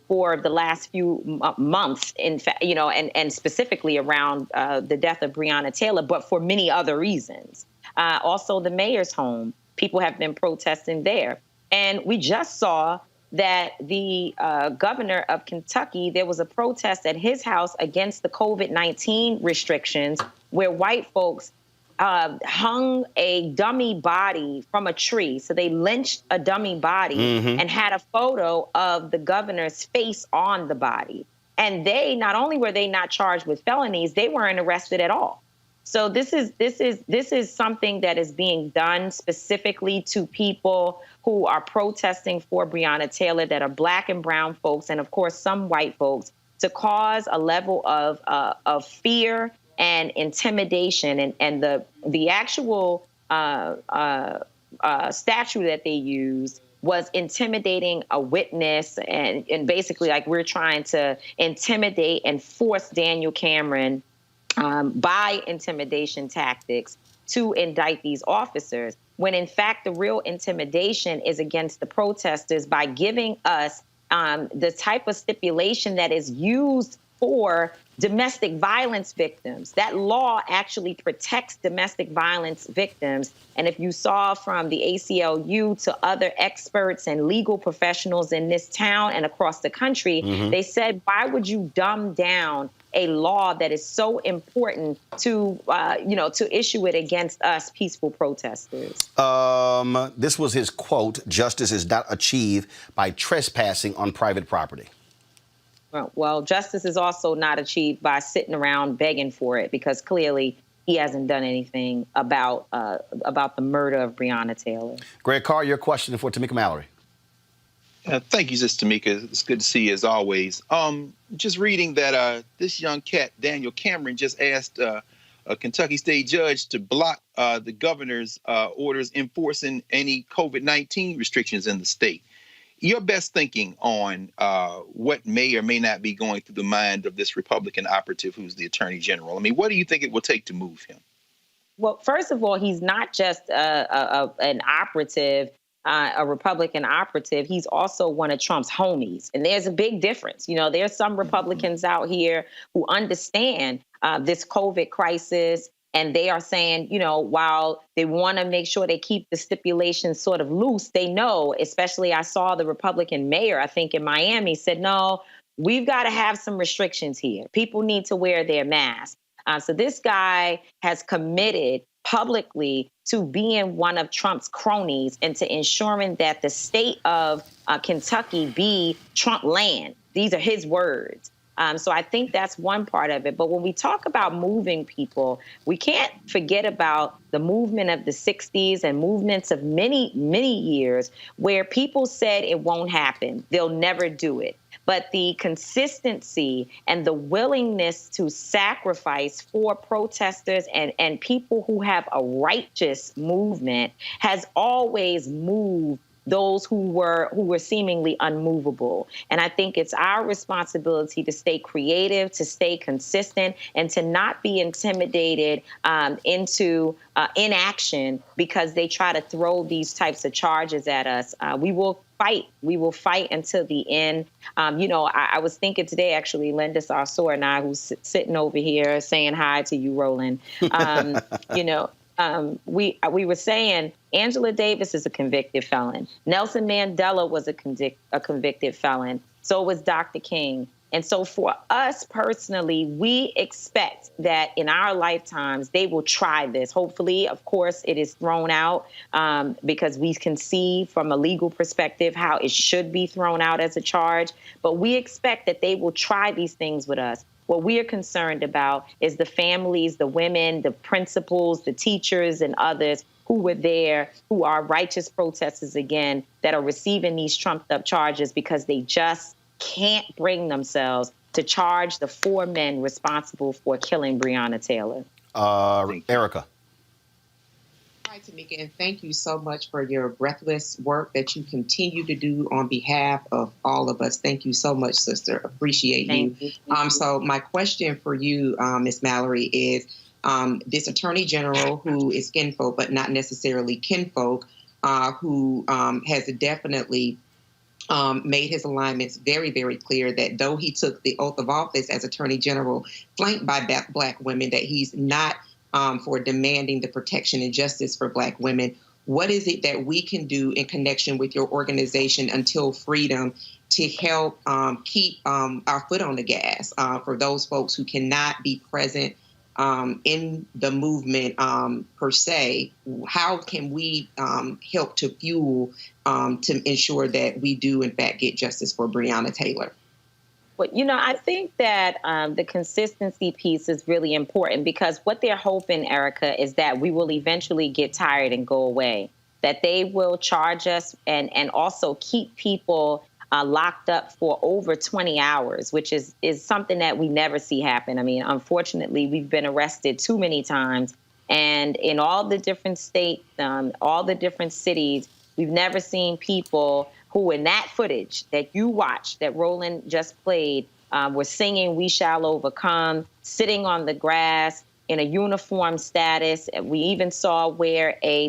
for the last few months, in fact, and specifically around the death of Breonna Taylor, but for many other reasons. Also, the mayor's home, people have been protesting there. And we just saw that the governor of Kentucky, there was a protest at his house against the COVID-19 restrictions where white folks hung a dummy body from a tree. So they lynched a dummy body and had a photo of the governor's face on the body. And they, not only were they not charged with felonies, they weren't arrested at all. So this is something that is being done specifically to people who are protesting for Breonna Taylor, that are black and brown folks, and of course some white folks, to cause a level of fear and intimidation. And the actual statute that they used was intimidating a witness and basically like we're trying to intimidate and force Daniel Cameron by intimidation tactics to indict these officers, when in fact the real intimidation is against the protesters by giving us the type of stipulation that is used for domestic violence victims. That law actually protects domestic violence victims. And if you saw from the ACLU to other experts and legal professionals in this town and across the country, they said, why would you dumb down a law that is so important to, to issue it against us peaceful protesters? This was his quote: "Justice is not achieved by trespassing on private property." Well, justice is also not achieved by sitting around begging for it, because clearly he hasn't done anything about the murder of Breonna Taylor. Greg Carr, your question for Tamika Mallory. Thank you, Sister Tamika. It's good to see you as always. Just reading that this young cat, Daniel Cameron, just asked a Kentucky state judge to block the governor's orders enforcing any COVID-19 restrictions in the state. Your best thinking on what may or may not be going through the mind of this Republican operative who's the Attorney General. I mean, what do you think it will take to move him? Well, first of all, he's not just an operative, a Republican operative. He's also one of Trump's homies. And there's a big difference. You know, there's some Republicans out here who understand this COVID crisis. And they are saying, you know, while they want to make sure they keep the stipulations sort of loose, they know, especially I saw the Republican mayor, I think in Miami, said, no, we've got to have some restrictions here. People need to wear their masks. So this guy has committed publicly to being one of Trump's cronies and to ensuring that the state of Kentucky be Trump land. These are his words. So I think that's one part of it. But when we talk about moving people, we can't forget about the movement of the 60s and movements of many, many years where people said it won't happen. They'll never do it. But the consistency and the willingness to sacrifice for protesters and people who have a righteous movement has always moved those who were seemingly unmovable. And I think it's our responsibility to stay creative, to stay consistent, and to not be intimidated into inaction because they try to throw these types of charges at us. We will fight. We will fight until the end. I was thinking today, actually, Linda Sarsour and I, who's sitting over here saying hi to you, Roland, we were saying Angela Davis is a convicted felon. Nelson Mandela was a convicted felon. So was Dr. King. And so for us personally, we expect that in our lifetimes, they will try this. Hopefully, of course, it is thrown out because we can see from a legal perspective how it should be thrown out as a charge. But we expect that they will try these things with us. What we are concerned about is the families, the women, the principals, the teachers, and others who were there, who are righteous protesters again, that are receiving these trumped-up charges because they just can't bring themselves to charge the 4 men responsible for killing Breonna Taylor. Erica. Hi, Tamika, and thank you so much for your breathless work that you continue to do on behalf of all of us. Thank you so much, sister. Appreciate you. So my question for you, Ms. Mallory, is this Attorney General who is kinfolk, but not necessarily kinfolk, who has definitely made his alignments very, very clear that though he took the oath of office as Attorney General, flanked by Black women, that he's not for demanding the protection and justice for Black women. What is it that we can do in connection with your organization Until Freedom to help keep our foot on the gas for those folks who cannot be present in the movement per se? How can we help to fuel to ensure that we do, in fact, get justice for Breonna Taylor? But, I think that the consistency piece is really important because what they're hoping, Erica, is that we will eventually get tired and go away, that they will charge us and also keep people locked up for over 20 hours, which is something that we never see happen. I mean, unfortunately, we've been arrested too many times. And in all the different states, all the different cities, We've never seen people who, in that footage that you watched, that Roland just played, were singing "We Shall Overcome," sitting on the grass in a uniform status. We even saw where a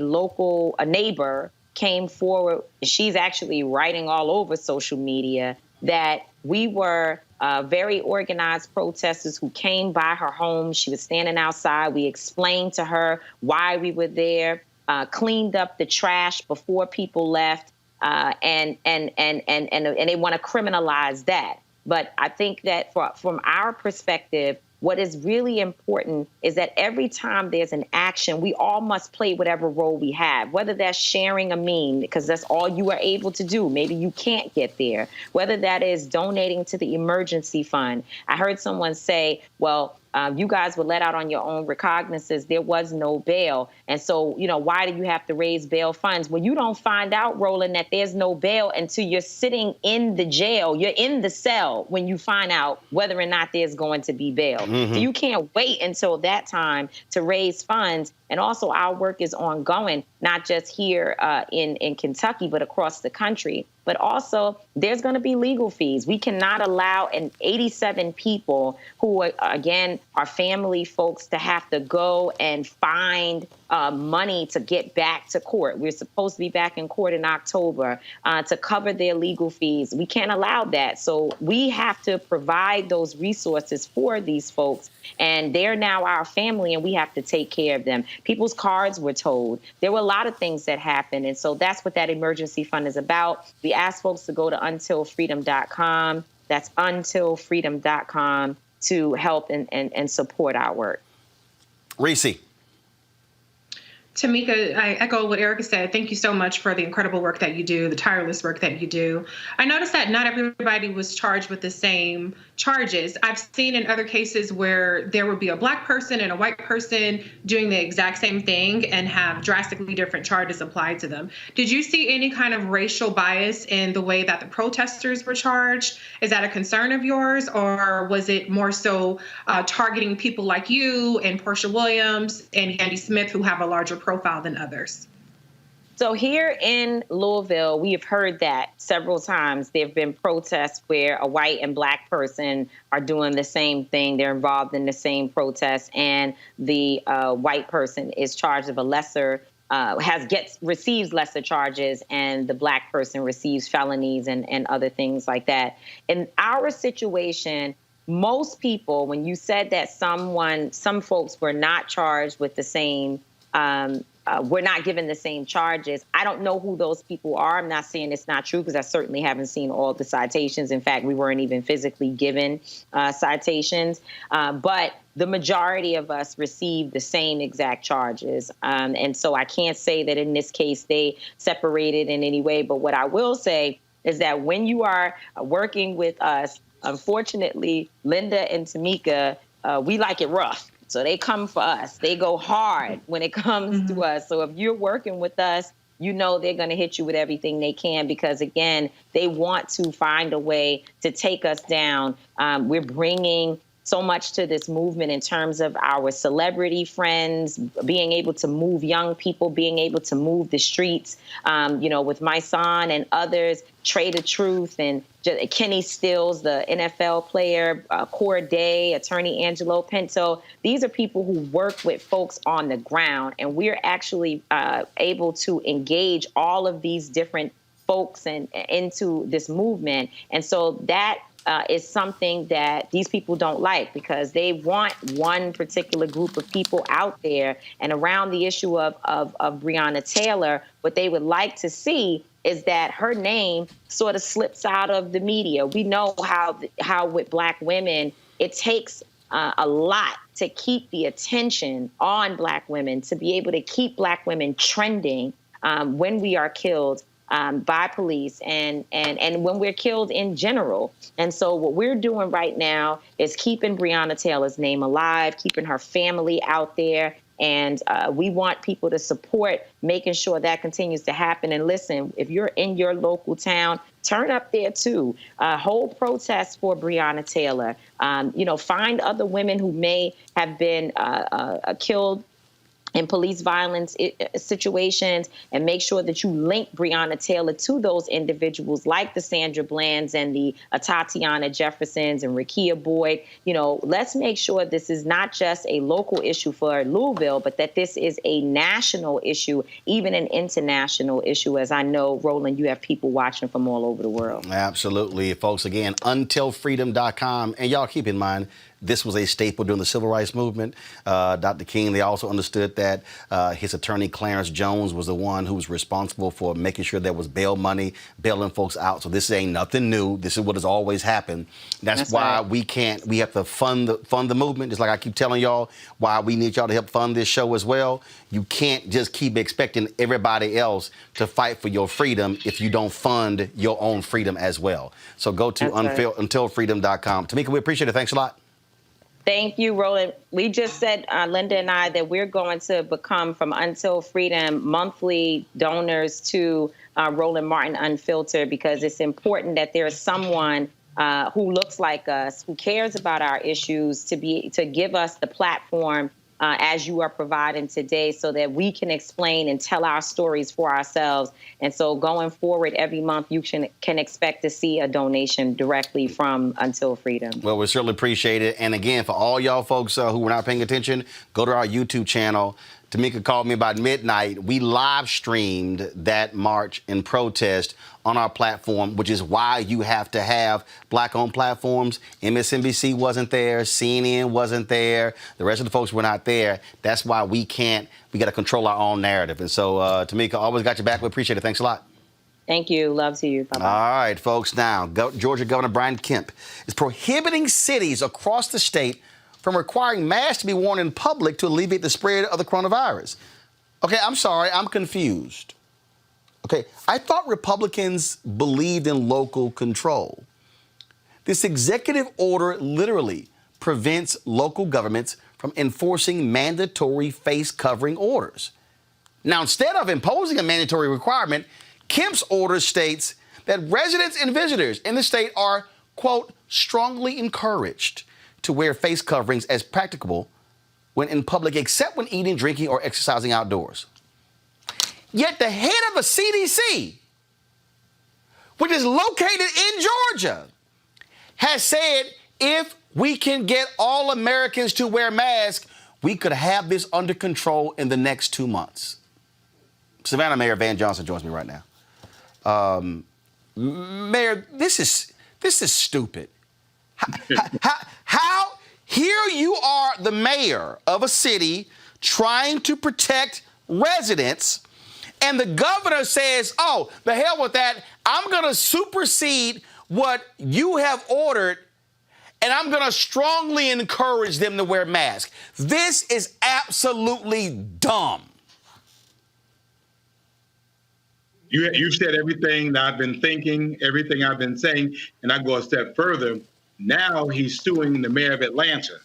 neighbor came forward. She's actually writing all over social media that we were very organized protesters who came by her home. She was standing outside. We explained to her why we were there, cleaned up the trash before people left, and they want to criminalize that. But I think that from our perspective, what is really important is that every time there's an action, we all must play whatever role we have, whether that's sharing a meme, because that's all you are able to do. Maybe you can't get there. Whether that is donating to the emergency fund. I heard someone say, well, you guys were let out on your own recognizances. There was no bail. And so, why do you have to raise bail funds? Well, you don't find out, Roland, that there's no bail until you're sitting in the jail. You're in the cell when you find out whether or not there's going to be bail. So you can't wait until that time to raise funds. And also our work is ongoing, not just here in Kentucky, but across the country. But also there's going to be legal fees. We cannot allow 87 people who, again, are family folks to have to go and find money to get back to court. We're supposed to be back in court in October to cover their legal fees. We can't allow that. So we have to provide those resources for these folks. And they're now our family, and we have to take care of them. People's cards were told. There were a lot of things that happened. And so that's what that emergency fund is about. We ask folks to go to untilfreedom.com. That's untilfreedom.com to help and support our work. Reese. Tamika, I echo what Erica said. Thank you so much for the incredible work that you do, the tireless work that you do. I noticed that not everybody was charged with the same charges. I've seen in other cases where there would be a Black person and a white person doing the exact same thing and have drastically different charges applied to them. Did you see any kind of racial bias in the way that the protesters were charged? Is that a concern of yours, or was it more so targeting people like you and Portia Williams and Andy Smith, who have a larger profile than others? So here in Louisville, we have heard that several times. There have been protests where a white and Black person are doing the same thing. They're involved in the same protest, and the white person is charged of a lesser, receives lesser charges, and the Black person receives felonies and other things like that. In our situation, most people, when you said that some folks were not charged with the same, we're not given the same charges. I don't know who those people are. I'm not saying it's not true, because I certainly haven't seen all the citations. In fact, we weren't even physically given citations. But the majority of us received the same exact charges. And so I can't say that in this case they separated in any way. But what I will say is that when you are working with us, unfortunately, Linda and Tamika, we like it rough. So they come for us. They go hard when it comes to us. So if you're working with us, they're going to hit you with everything they can, because, again, they want to find a way to take us down. We're bringing so much to this movement in terms of our celebrity friends, being able to move young people, being able to move the streets, with my son and others, Trey the Truth, and Kenny Stills, the NFL player, Corday, attorney Angelo Pinto. These are people who work with folks on the ground, and we're actually able to engage all of these different folks into this movement. And so that is something that these people don't like, because they want one particular group of people out there. And around the issue of Breonna Taylor, what they would like to see is that her name sort of slips out of the media. We know how with Black women, it takes a lot to keep the attention on Black women, to be able to keep Black women trending when we are killed by police and when we're killed in general. And so what we're doing right now is keeping Breonna Taylor's name alive, keeping her family out there. And we want people to support making sure that continues to happen. And listen, if you're in your local town, turn up there too. Hold protests for Breonna Taylor. Find other women who may have been killed in police violence situations, and make sure that you link Breonna Taylor to those individuals like the Sandra Blands and the Tatiana Jeffersons and Rekia Boyd. You know, let's make sure this is not just a local issue for Louisville, but that this is a national issue, even an international issue, as I know, Roland, you have people watching from all over the world. Absolutely. Folks, again, untilfreedom.com. And y'all keep in mind, this was a staple during the civil rights movement. Dr. King, they also understood that his attorney, Clarence Jones, was the one who was responsible for making sure there was bail money, bailing folks out. So this ain't nothing new. This is what has always happened. That's why right. we have to fund the movement. Just like I keep telling y'all, why we need y'all to help fund this show as well. You can't just keep expecting everybody else to fight for your freedom if you don't fund your own freedom as well. So go to untilfreedom.com. Tamika, we appreciate it. Thanks a lot. Thank you, Roland. We just said, Linda and I, that we're going to become, from Until Freedom, monthly donors to Roland Martin Unfiltered, because it's important that there is someone who looks like us, who cares about our issues, to give us the platform as you are providing today, so that we can explain and tell our stories for ourselves. And so going forward, every month you can expect to see a donation directly from Until Freedom. Well, we certainly appreciate it. And again, for all y'all folks who were not paying attention, go to our YouTube channel. Tamika called me about midnight. We live streamed that march in protest on our platform, which is why you have to have Black-owned platforms. MSNBC wasn't there. CNN wasn't there. The rest of the folks were not there. That's why we got to control our own narrative. And so, Tamika, always got your back. We appreciate it. Thanks a lot. Thank you. Love to you. Bye-bye. All right, folks. Now, Georgia Governor Brian Kemp is prohibiting cities across the state from requiring masks to be worn in public to alleviate the spread of the coronavirus. Okay, I'm sorry, I'm confused. Okay, I thought Republicans believed in local control. This executive order literally prevents local governments from enforcing mandatory face covering orders. Now, instead of imposing a mandatory requirement, Kemp's order states that residents and visitors in the state are, quote, strongly encouraged to wear face coverings as practicable when in public, except when eating, drinking, or exercising outdoors. Yet the head of the CDC, which is located in Georgia, has said if we can get all Americans to wear masks, we could have this under control in the next 2 months. Savannah Mayor Van Johnson joins me right now. Mayor, this is stupid. How here you are, the mayor of a city trying to protect residents, and the governor says, oh, the hell with that. I'm going to supersede what you have ordered, and I'm going to strongly encourage them to wear masks. This is absolutely dumb. You've said everything that I've been thinking, everything I've been saying, and I go a step further. Now he's suing the mayor of Atlanta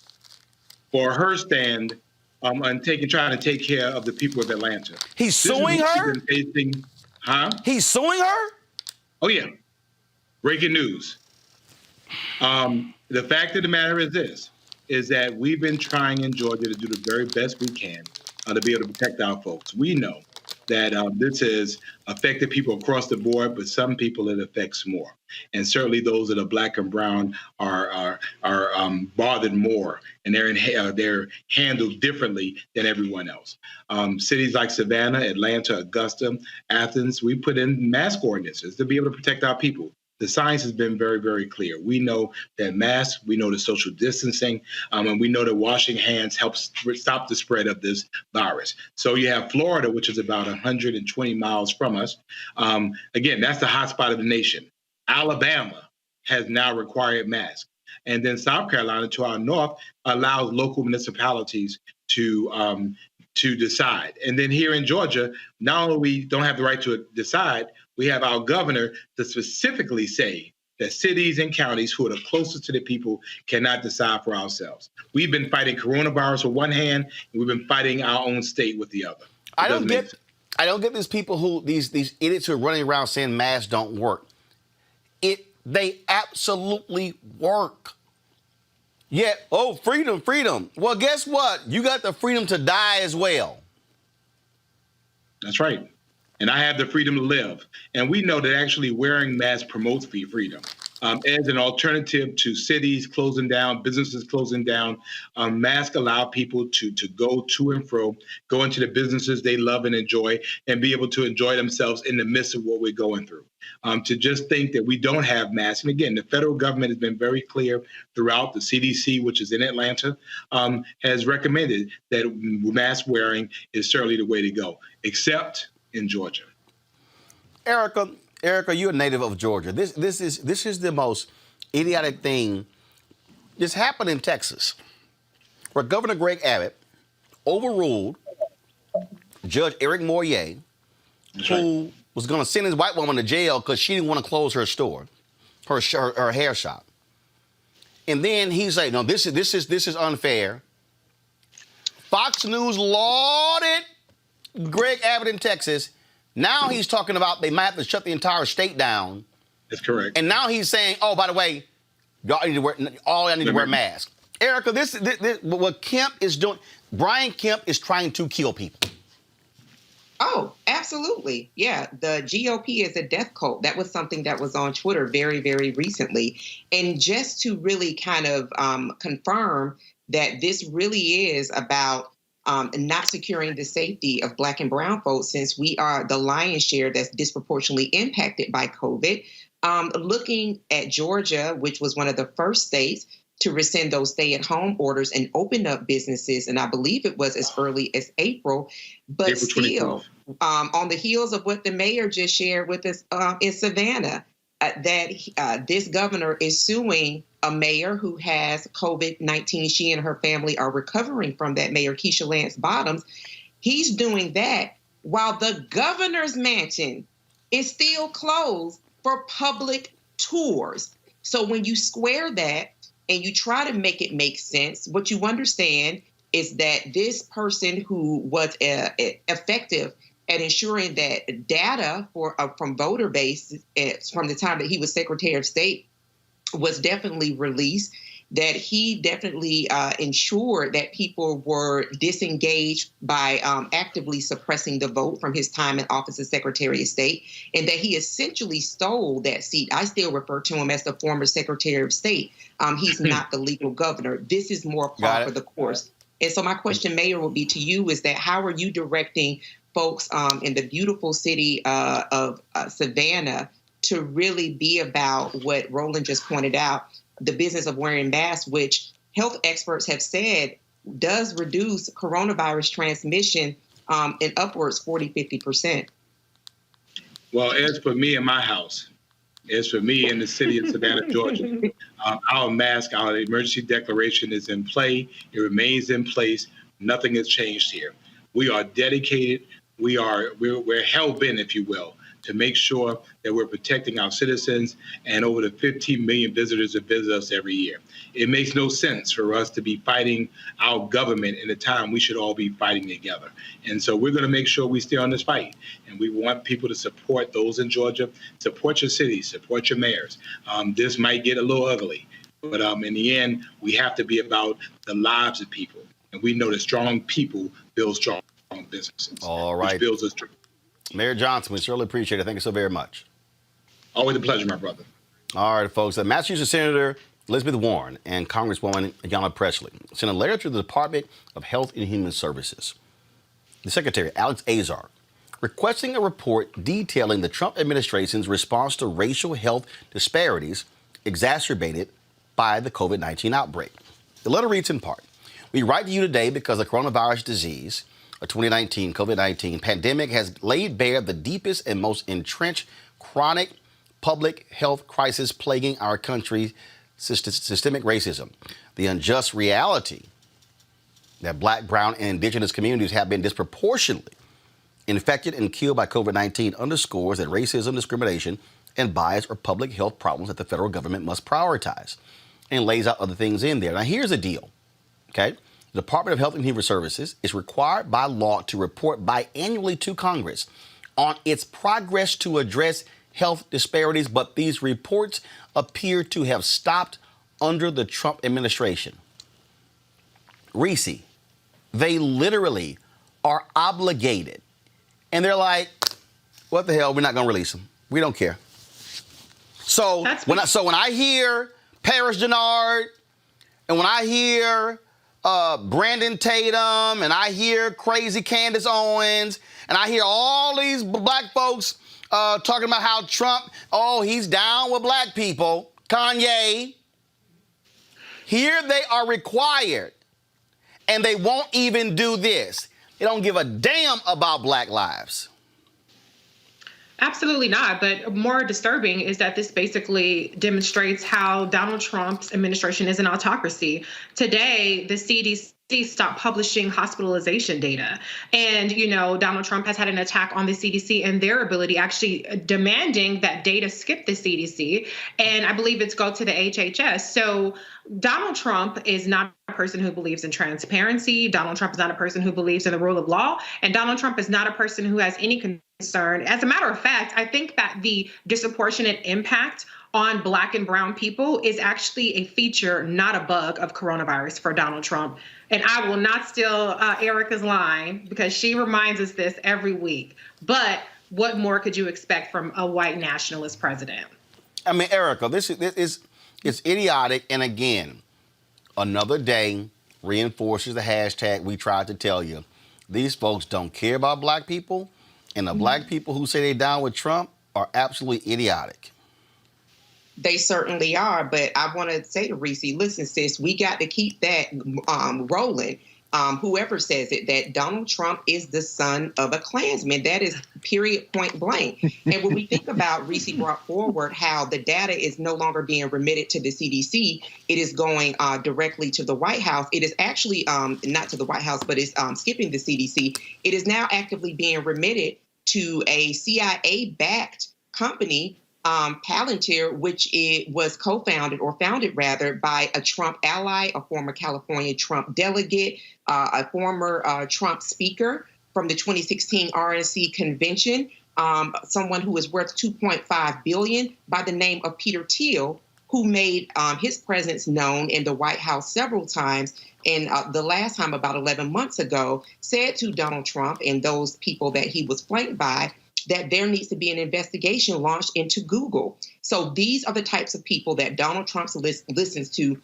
for her stand on trying to take care of the people of Atlanta. He's suing her? He's suing her? Oh, yeah. Breaking news. The fact of the matter is this, is that we've been trying in Georgia to do the very best we can to be able to protect our folks. We know that this has affected people across the board, but some people it affects more. And certainly those that are Black and brown are bothered more, and they're handled differently than everyone else. Cities like Savannah, Atlanta, Augusta, Athens, we put in mask ordinances to be able to protect our people. The science has been very, very clear. We know that masks, we know the social distancing, and we know that washing hands helps stop the spread of this virus. So you have Florida, which is about 120 miles from us. Again, that's the hotspot of the nation. Alabama has now required masks. And then South Carolina, to our north, allows local municipalities to decide. And then here in Georgia, not only we don't have the right to decide, we have our governor to specifically say that cities and counties who are the closest to the people cannot decide for ourselves. We've been fighting coronavirus with one hand, and we've been fighting our own state with the other. I don't get these people these idiots who are running around saying masks don't work. They absolutely work. Yet, freedom. Well, guess what? You got the freedom to die as well. That's right. And I have the freedom to live. And we know that actually wearing masks promotes freedom. As an alternative to cities closing down, businesses closing down, masks allow people to go to and fro, go into the businesses they love and enjoy, and be able to enjoy themselves in the midst of what we're going through. To just think that we don't have masks. And again, the federal government has been very clear throughout. The CDC, which is in Atlanta, has recommended that mask wearing is certainly the way to go, except in Georgia. Erica, you're a native of Georgia. This is the most idiotic thing. This happened in Texas, where Governor Greg Abbott overruled Judge Eric Moyer, who was going to send his white woman to jail because she didn't want to close her store, her hair shop. And then he said, "No, this is unfair." Fox News lauded Greg Abbott in Texas. Now he's talking about they might have to shut the entire state down. That's correct. And now he's saying, "Oh, by the way, y'all need to wear masks." Erica, this what Kemp is doing. Brian Kemp is trying to kill people. Oh, absolutely. Yeah, the GOP is a death cult. That was something that was on Twitter very, very recently. And just to really kind of confirm that this really is about not securing the safety of Black and brown folks, since we are the lion's share that's disproportionately impacted by COVID. Looking at Georgia, which was one of the first states to rescind those stay-at-home orders and open up businesses, and I believe it was as early as April. But April still, on the heels of what the mayor just shared with us in Savannah, that this governor is suing a mayor who has COVID-19. She and her family are recovering from that, Mayor Keisha Lance Bottoms. He's doing that while the governor's mansion is still closed for public tours. So when you square that and you try to make it make sense, what you understand is that this person who was effective at ensuring that data from voter base from the time that he was Secretary of State was definitely released, that he definitely ensured that people were disengaged by actively suppressing the vote from his time in office as Secretary of State, and that he essentially stole that seat. I still refer to him as the former Secretary of State. He's not the legal governor. This is more par for the course. And so my question, Mayor, would be to you is that how are you directing folks in the beautiful city of Savannah to really be about what Roland just pointed out, the business of wearing masks, which health experts have said does reduce coronavirus transmission in upwards 40-50%. Well, as for me in my house, as for me in the city of Savannah, Georgia, our mask, our emergency declaration is in play. It remains in place. Nothing has changed here. We are dedicated. We're hell-bent, if you will, to make sure that we're protecting our citizens and over the 15 million visitors that visit us every year. It makes no sense for us to be fighting our government in a time we should all be fighting together. And so we're going to make sure we stay on this fight. And we want people to support those in Georgia, support your cities, support your mayors. This might get a little ugly, but in the end, we have to be about the lives of people. And we know that strong people build strong businesses. All right. Which builds us. Mayor Johnson, we certainly appreciate it. Thank you so very much. Always a pleasure, my brother. All right, folks. Massachusetts Senator Elizabeth Warren and Congresswoman Ayanna Pressley sent a letter to the Department of Health and Human Services, the Secretary, Alex Azar, requesting a report detailing the Trump administration's response to racial health disparities exacerbated by the COVID-19 outbreak. The letter reads in part, "We write to you today because the coronavirus disease, a 2019 COVID-19 pandemic, has laid bare the deepest and most entrenched chronic public health crisis plaguing our country, systemic racism. The unjust reality that Black, brown, and indigenous communities have been disproportionately infected and killed by COVID-19 underscores that racism, discrimination, and bias are public health problems that the federal government must prioritize," and lays out other things in there. Now, here's the deal, okay? The Department of Health and Human Services is required by law to report biannually to Congress on its progress to address health disparities, but these reports appear to have stopped under the Trump administration. Reese, they literally are obligated and they're like, what the hell, we're not going to release him. We don't care. So when I hear Paris Jennard, and when I hear Brandon Tatum, and I hear crazy Candace Owens, and I hear all these black folks talking about how Trump, he's down with black people, Kanye, here they are required, and they won't even do this. They don't give a damn about black lives. Absolutely not. But more disturbing is that this basically demonstrates how Donald Trump's administration is an autocracy. Today, the CDC stopped publishing hospitalization data. And, Donald Trump has had an attack on the CDC and their ability, actually demanding that data skip the CDC. And I believe it's go to the HHS. So Donald Trump is not a person who believes in transparency. Donald Trump is not a person who believes in the rule of law. And Donald Trump is not a person who has any concern. As a matter of fact, I think that the disproportionate impact on Black and brown people is actually a feature, not a bug, of coronavirus for Donald Trump. And I will not steal Erica's line, because she reminds us this every week. But what more could you expect from a white nationalist president? I mean, Erica, this is idiotic. And again, another day reinforces the hashtag we tried to tell you. These folks don't care about black people, and the black people who say they're down with Trump are absolutely idiotic. They certainly are, but I want to say to Reese, listen, sis, we got to keep that rolling. Whoever says it, that Donald Trump is the son of a Klansman. That is period, point blank. And when we think about, Reese brought forward how the data is no longer being remitted to the CDC, it is going directly to the White House. It is actually not to the White House, but it's skipping the CDC. It is now actively being remitted to a CIA-backed company, Palantir, which it was co-founded, or founded rather, by a Trump ally, a former California Trump delegate, a former Trump speaker from the 2016 RNC convention, someone who is worth $2.5 billion, by the name of Peter Thiel, who made his presence known in the White House several times. And the last time, about 11 months ago, said to Donald Trump and those people that he was flanked by, that there needs to be an investigation launched into Google. So these are the types of people that Donald Trump listens to,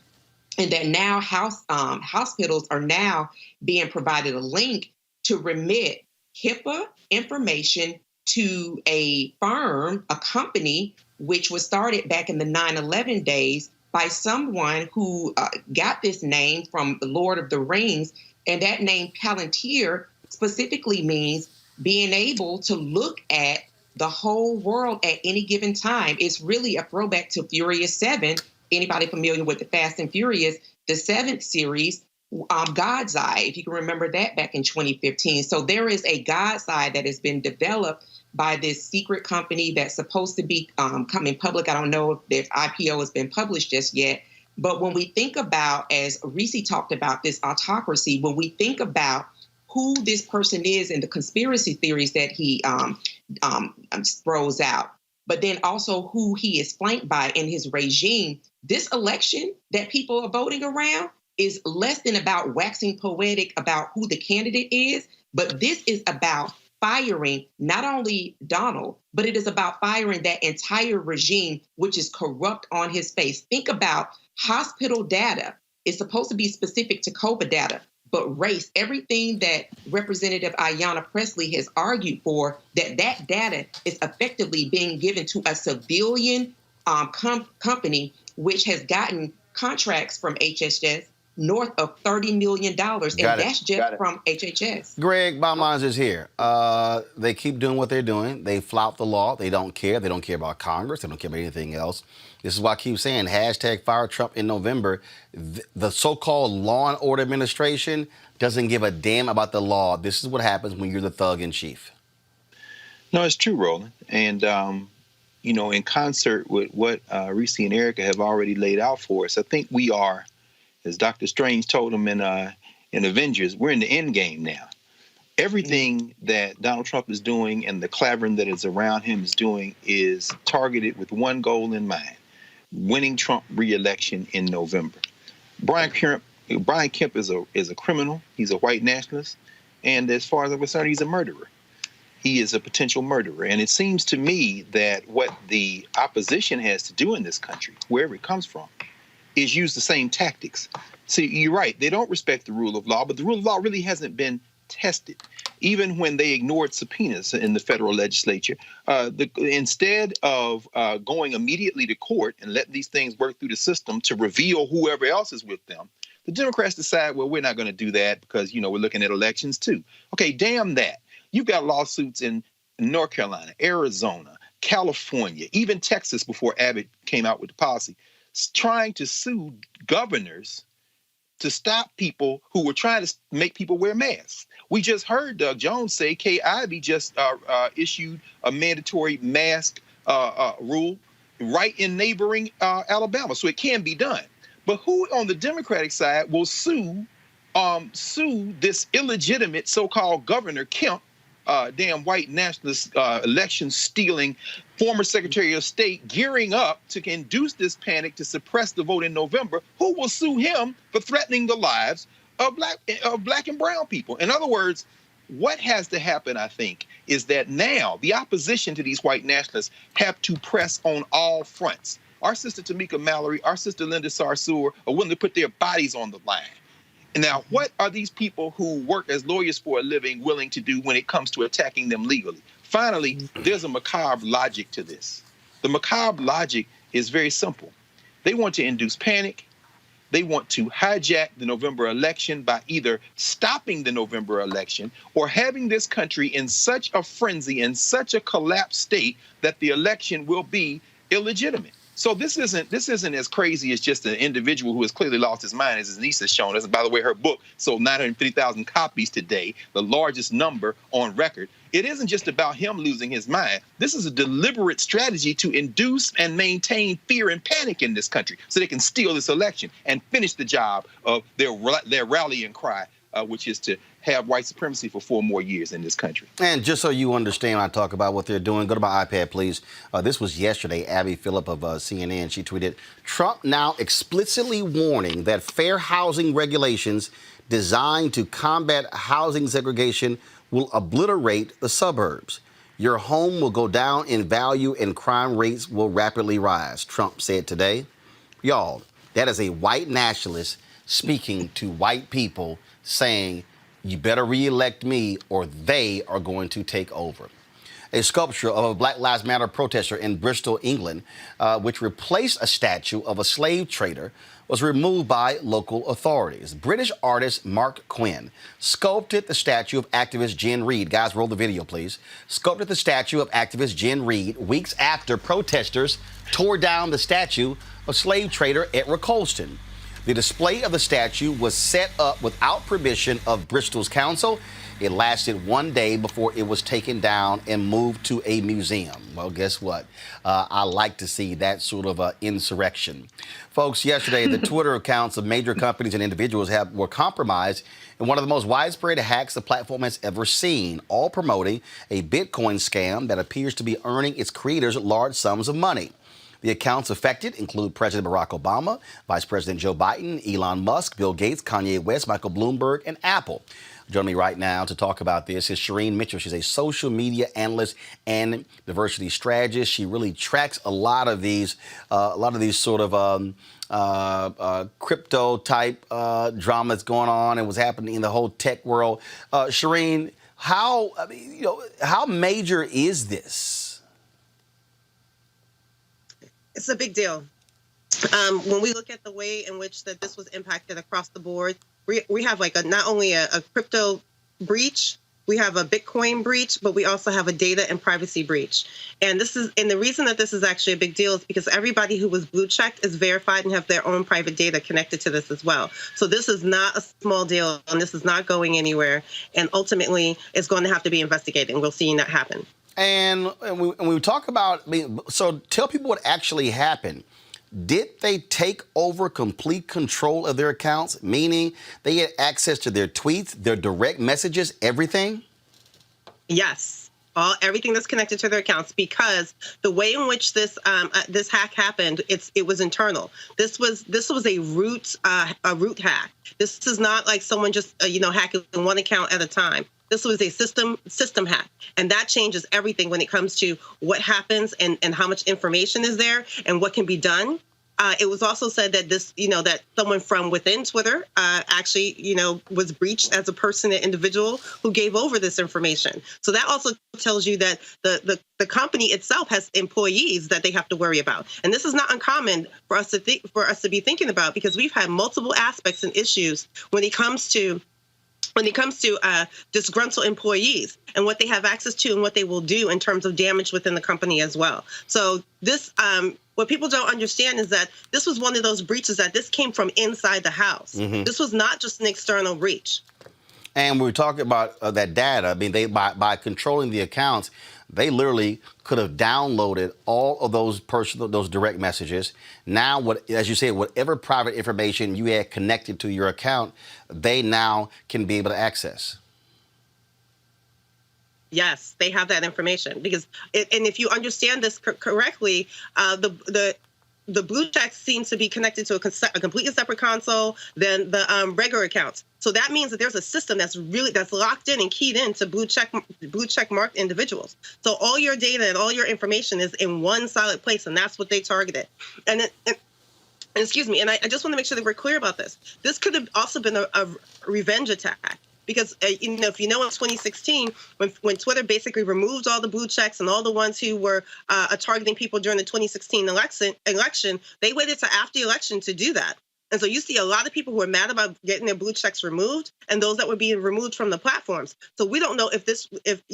and that now hospitals are now being provided a link to remit HIPAA information to a firm, a company, which was started back in the 9/11 days by someone who got this name from the Lord of the Rings. And that name, Palantir, specifically means being able to look at the whole world at any given time. It's really a throwback to Furious 7. Anybody familiar with the Fast and Furious, the 7th series, God's Eye, if you can remember that back in 2015. So there is a God's Eye that has been developed by this secret company that's supposed to be coming public. I don't know if IPO has been published just yet. But when we think about, as Reese talked about, this autocracy, when we think about who this person is and the conspiracy theories that he throws out, but then also who he is flanked by in his regime, this election that people are voting around is less than about waxing poetic about who the candidate is, but this is about firing not only Donald, but it is about firing that entire regime, which is corrupt on his face. Think about hospital data. It's supposed to be specific to COVID data, but race, everything that Representative Ayanna Pressley has argued for, that data is effectively being given to a civilian company, which has gotten contracts from HHS north of $30 million, and that's just from HHS. Greg, bottom line is here. They keep doing what they're doing. They flout the law. They don't care. They don't care about Congress. They don't care about anything else. This is why I keep saying hashtag fire Trump in November. The so-called law and order administration doesn't give a damn about the law. This is what happens when you're the thug in chief. No, it's true, Roland. And, in concert with what Reese and Erica have already laid out for us, I think we are, as Dr. Strange told them in Avengers, we're in the end game now. Everything that Donald Trump is doing and the clavering that is around him is doing is targeted with one goal in mind: winning Trump re-election in November. Brian Kemp is a criminal. He's a white nationalist. And as far as I'm concerned, he's a murderer. he is a potential murderer. And it seems to me that what the opposition has to do in this country, wherever it comes from, is use the same tactics. See, you're right. They don't respect the rule of law, but the rule of law really hasn't been tested. Even when they ignored subpoenas in the federal legislature, instead of going immediately to court and letting these things work through the system to reveal whoever else is with them, the Democrats decide, well, we're not going to do that because, we're looking at elections too. Okay, damn that. You've got lawsuits in North Carolina, Arizona, California, even Texas before Abbott came out with the policy, trying to sue governors to stop people who were trying to make people wear masks. We just heard Doug Jones say Kay Ivey just issued a mandatory mask rule right in neighboring Alabama, so it can be done. But who on the Democratic side will sue this illegitimate so-called Governor Kemp, damn white nationalist, election-stealing former Secretary of State, gearing up to induce this panic to suppress the vote in November? Who will sue him for threatening the lives of black and brown people? In other words, what has to happen, I think, is that now the opposition to these white nationalists have to press on all fronts. Our sister Tamika Mallory, our sister Linda Sarsour are willing to put their bodies on the line. Now, what are these people who work as lawyers for a living willing to do when it comes to attacking them legally? Finally, there's a macabre logic to this. The macabre logic is very simple. They want to induce panic. They want to hijack the November election by either stopping the November election or having this country in such a frenzy, in such a collapsed state that the election will be illegitimate. So this isn't as crazy as just an individual who has clearly lost his mind, as his niece has shown us. And by the way, her book sold 950,000 copies today, the largest number on record. It isn't just about him losing his mind. This is a deliberate strategy to induce and maintain fear and panic in this country so they can steal this election and finish the job of their rallying cry, which is to have white supremacy for 4 more years in this country. And just so you understand when I talk about what they're doing, go to my iPad, please. This was yesterday. Abby Phillip of CNN, she tweeted, Trump now explicitly warning that fair housing regulations designed to combat housing segregation will obliterate the suburbs. Your home will go down in value and crime rates will rapidly rise, Trump said today. Y'all, that is a white nationalist speaking to white people saying, you better re-elect me or they are going to take over. A sculpture of a Black Lives Matter protester in Bristol, England, which replaced a statue of a slave trader, was removed by local authorities. British artist Mark Quinn sculpted the statue of activist Jen Reid. Guys, roll the video, please. Sculpted the statue of activist Jen Reid weeks after protesters tore down the statue of slave trader Edward Colston. The display of the statue was set up without permission of Bristol's council. It lasted 1 day before it was taken down and moved to a museum. Well, guess what? I like to see that sort of insurrection. Folks, yesterday, the Twitter accounts of major companies and individuals were compromised in one of the most widespread hacks the platform has ever seen, all promoting a Bitcoin scam that appears to be earning its creators large sums of money. The accounts affected include President Barack Obama, Vice President Joe Biden, Elon Musk, Bill Gates, Kanye West, Michael Bloomberg, and Apple. Joining me right now to talk about this is Shireen Mitchell. She's a social media analyst and diversity strategist. She really tracks a lot of these sort of crypto type dramas going on and what's happening in the whole tech world. Shireen, how major is this? It's a big deal. When we look at the way in which that this was impacted across the board, we have like not only a crypto breach, we have a Bitcoin breach, but we also have a data and privacy breach. And the reason that this is actually a big deal is because everybody who was blue checked is verified and have their own private data connected to this as well. So this is not a small deal, and this is not going anywhere. And ultimately, it's going to have to be investigated, and we'll see that happen. And we talk about, so tell people what actually happened. Did they take over complete control of their accounts, meaning they had access to their tweets, their direct messages, everything? Yes, everything that's connected to their accounts, because the way in which this hack happened, it was internal. This was a root hack. This is not like someone just hacking one account at a time. This was a system hack, and that changes everything when it comes to what happens and how much information is there and what can be done. It was also said that this, that someone from within Twitter actually, was breached as a person, an individual who gave over this information. So that also tells you that the company itself has employees that they have to worry about. And this is not uncommon for us to be thinking about, because we've had multiple aspects and issues when it comes to disgruntled employees and what they have access to and what they will do in terms of damage within the company as well. So this, what people don't understand is that this was one of those breaches that this came from inside the house. Mm-hmm. This was not just an external breach. And we were talking about that data. I mean, by controlling the accounts, they literally could have downloaded all of those direct messages. Now, as you said, whatever private information you had connected to your account, they now can be able to access. Yes, they have that information because, and if you understand this correctly, the blue checks seem to be connected to a completely separate console than the regular accounts. So that means that there's a system that's locked in and keyed in to blue check marked individuals. So all your data and all your information is in one solid place, and that's what they targeted. And excuse me, and I just want to make sure that we're clear about this. This could have also been a revenge attack. Because, if in 2016, when Twitter basically removed all the blue checks and all the ones who were targeting people during the 2016 election, they waited to after the election to do that. And so you see a lot of people who are mad about getting their blue checks removed and those that were being removed from the platforms. So we don't know if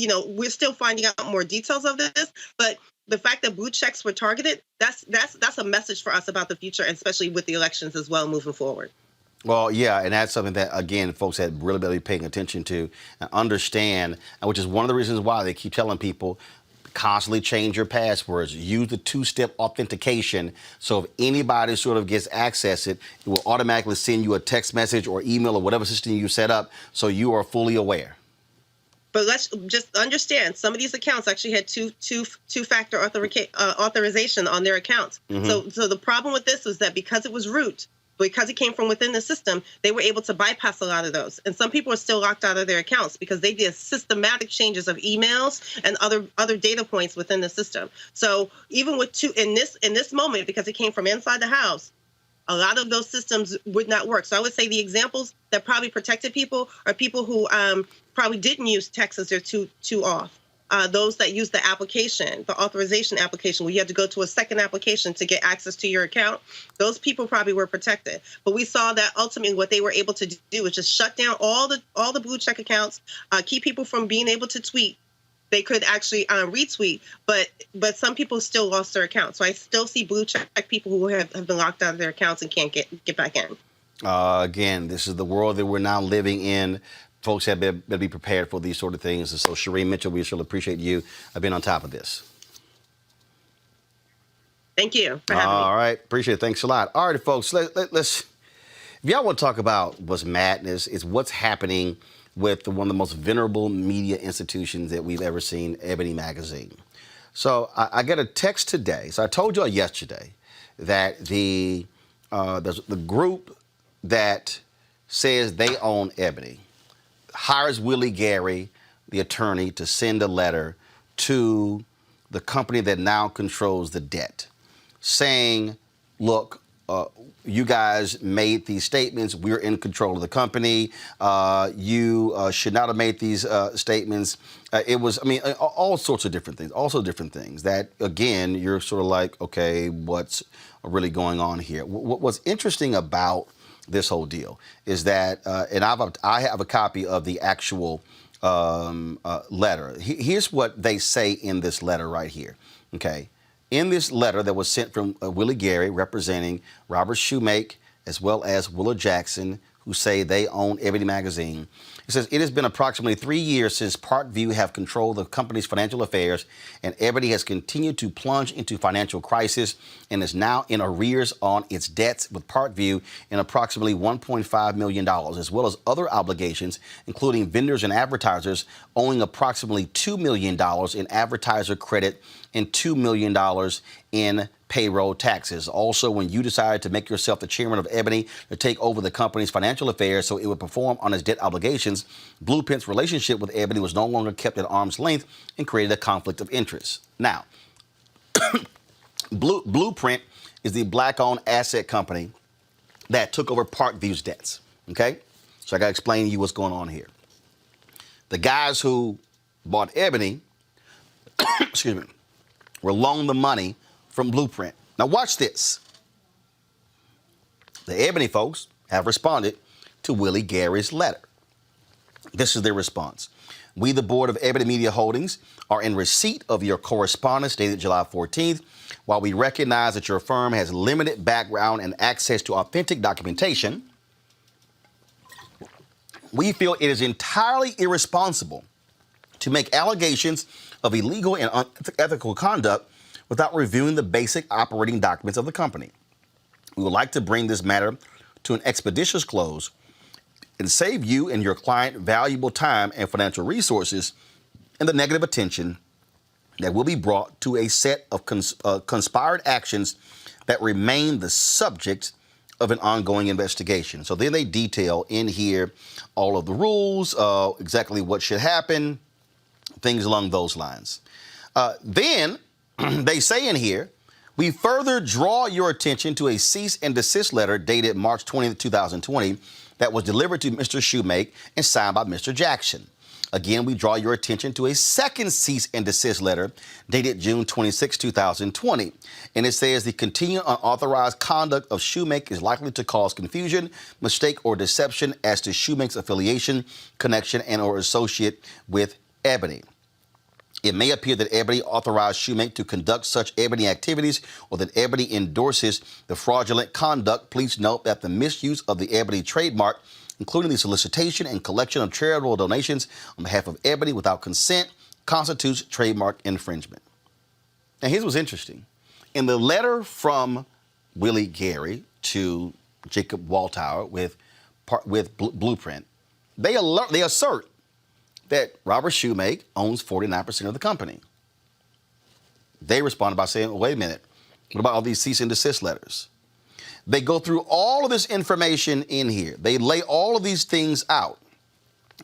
we're still finding out more details of this, but the fact that blue checks were targeted, that's a message for us about the future, especially with the elections as well moving forward. Well, yeah, and that's something that, again, folks had really been paying attention to and understand, which is one of the reasons why they keep telling people constantly change your passwords, use the two-step authentication, so if anybody sort of gets access, it will automatically send you a text message or email or whatever system you set up, so you are fully aware. But let's just understand, some of these accounts actually had two-factor authorization on their accounts. Mm-hmm. So the problem with this was that because it was root, because it came from within the system, they were able to bypass a lot of those. And some people are still locked out of their accounts because they did systematic changes of emails and other data points within the system. So even with in this moment, because it came from inside the house, a lot of those systems would not work. So I would say the examples that probably protected people are people who probably didn't use text as they're too off. Those that use the application, the authorization application, where you had to go to a second application to get access to your account, those people probably were protected. But we saw that ultimately what they were able to do was just shut down all the blue check accounts, keep people from being able to tweet. They could actually retweet, but some people still lost their accounts. So I still see blue check people who have been locked out of their accounts and can't get back in. Again, this is the world that we're now living in. Folks have better be prepared for these sort of things. And so, Shireen Mitchell, we really appreciate you being on top of this. Thank you for having me. All right. Appreciate it. Thanks a lot. All right, folks, let's, if y'all want to talk about what's madness, is what's happening with one of the most venerable media institutions that we've ever seen, Ebony Magazine. So I got a text today. So I told y'all yesterday that the group that says they own Ebony hires Willie Gary, the attorney, to send a letter to the company that now controls the debt, saying, look, you guys made these statements. We're in control of the company. You should not have made these statements. It was, all sorts of different things, also different things that, again, you're sort of like, okay, what's really going on here? What's interesting about this whole deal is that, and I have a copy of the actual letter. Here's what they say in this letter right here, okay? In this letter that was sent from Willie Gary, representing Robert Shoemake, as well as Willa Jackson, who say they own Ebony Magazine. It says, it has been approximately 3 years since Parkview have controlled the company's financial affairs, and Ebony has continued to plunge into financial crisis and is now in arrears on its debts, with Parkview in approximately $1.5 million, as well as other obligations, including vendors and advertisers owing approximately $2 million in advertiser credit and $2 million in payroll taxes. Also, when you decided to make yourself the chairman of Ebony to take over the company's financial affairs so it would perform on its debt obligations, Blueprint's relationship with Ebony was no longer kept at arm's length and created a conflict of interest. Now, Blueprint is the black-owned asset company that took over Parkview's debts, okay? So I got to explain to you what's going on here. The guys who bought Ebony, excuse me, were loaned the money from Blueprint. Now watch this. The Ebony folks have responded to Willie Gary's letter. This is their response. We, the board of Ebony Media Holdings, are in receipt of your correspondence dated July 14th. While we recognize that your firm has limited background and access to authentic documentation, we feel it is entirely irresponsible to make allegations of illegal and unethical conduct without reviewing the basic operating documents of the company. We would like to bring this matter to an expeditious close and save you and your client valuable time and financial resources and the negative attention that will be brought to a set of conspired actions that remain the subject of an ongoing investigation. So then they detail in here all of the rules, exactly what should happen, things along those lines. Then they say in here, we further draw your attention to a cease and desist letter dated March 20th, 2020 that was delivered to Mr. Shoemake and signed by Mr. Jackson. Again, we draw your attention to a second cease and desist letter dated June 26, 2020. And it says the continued unauthorized conduct of Shoemake is likely to cause confusion, mistake, or deception as to Shoemake's affiliation, connection, and or associate with Ebony. It may appear that Ebony authorized Shoemake to conduct such Ebony activities or that Ebony endorses the fraudulent conduct. Please note that the misuse of the Ebony trademark, including the solicitation and collection of charitable donations on behalf of Ebony without consent, constitutes trademark infringement. Now, here's what's interesting. In the letter from Willie Gary to Jacob Waltauer with Blueprint, they assert that Robert Shoemake owns 49% of the company. They responded by saying, well, wait a minute, what about all these cease and desist letters? They go through all of this information in here. They lay all of these things out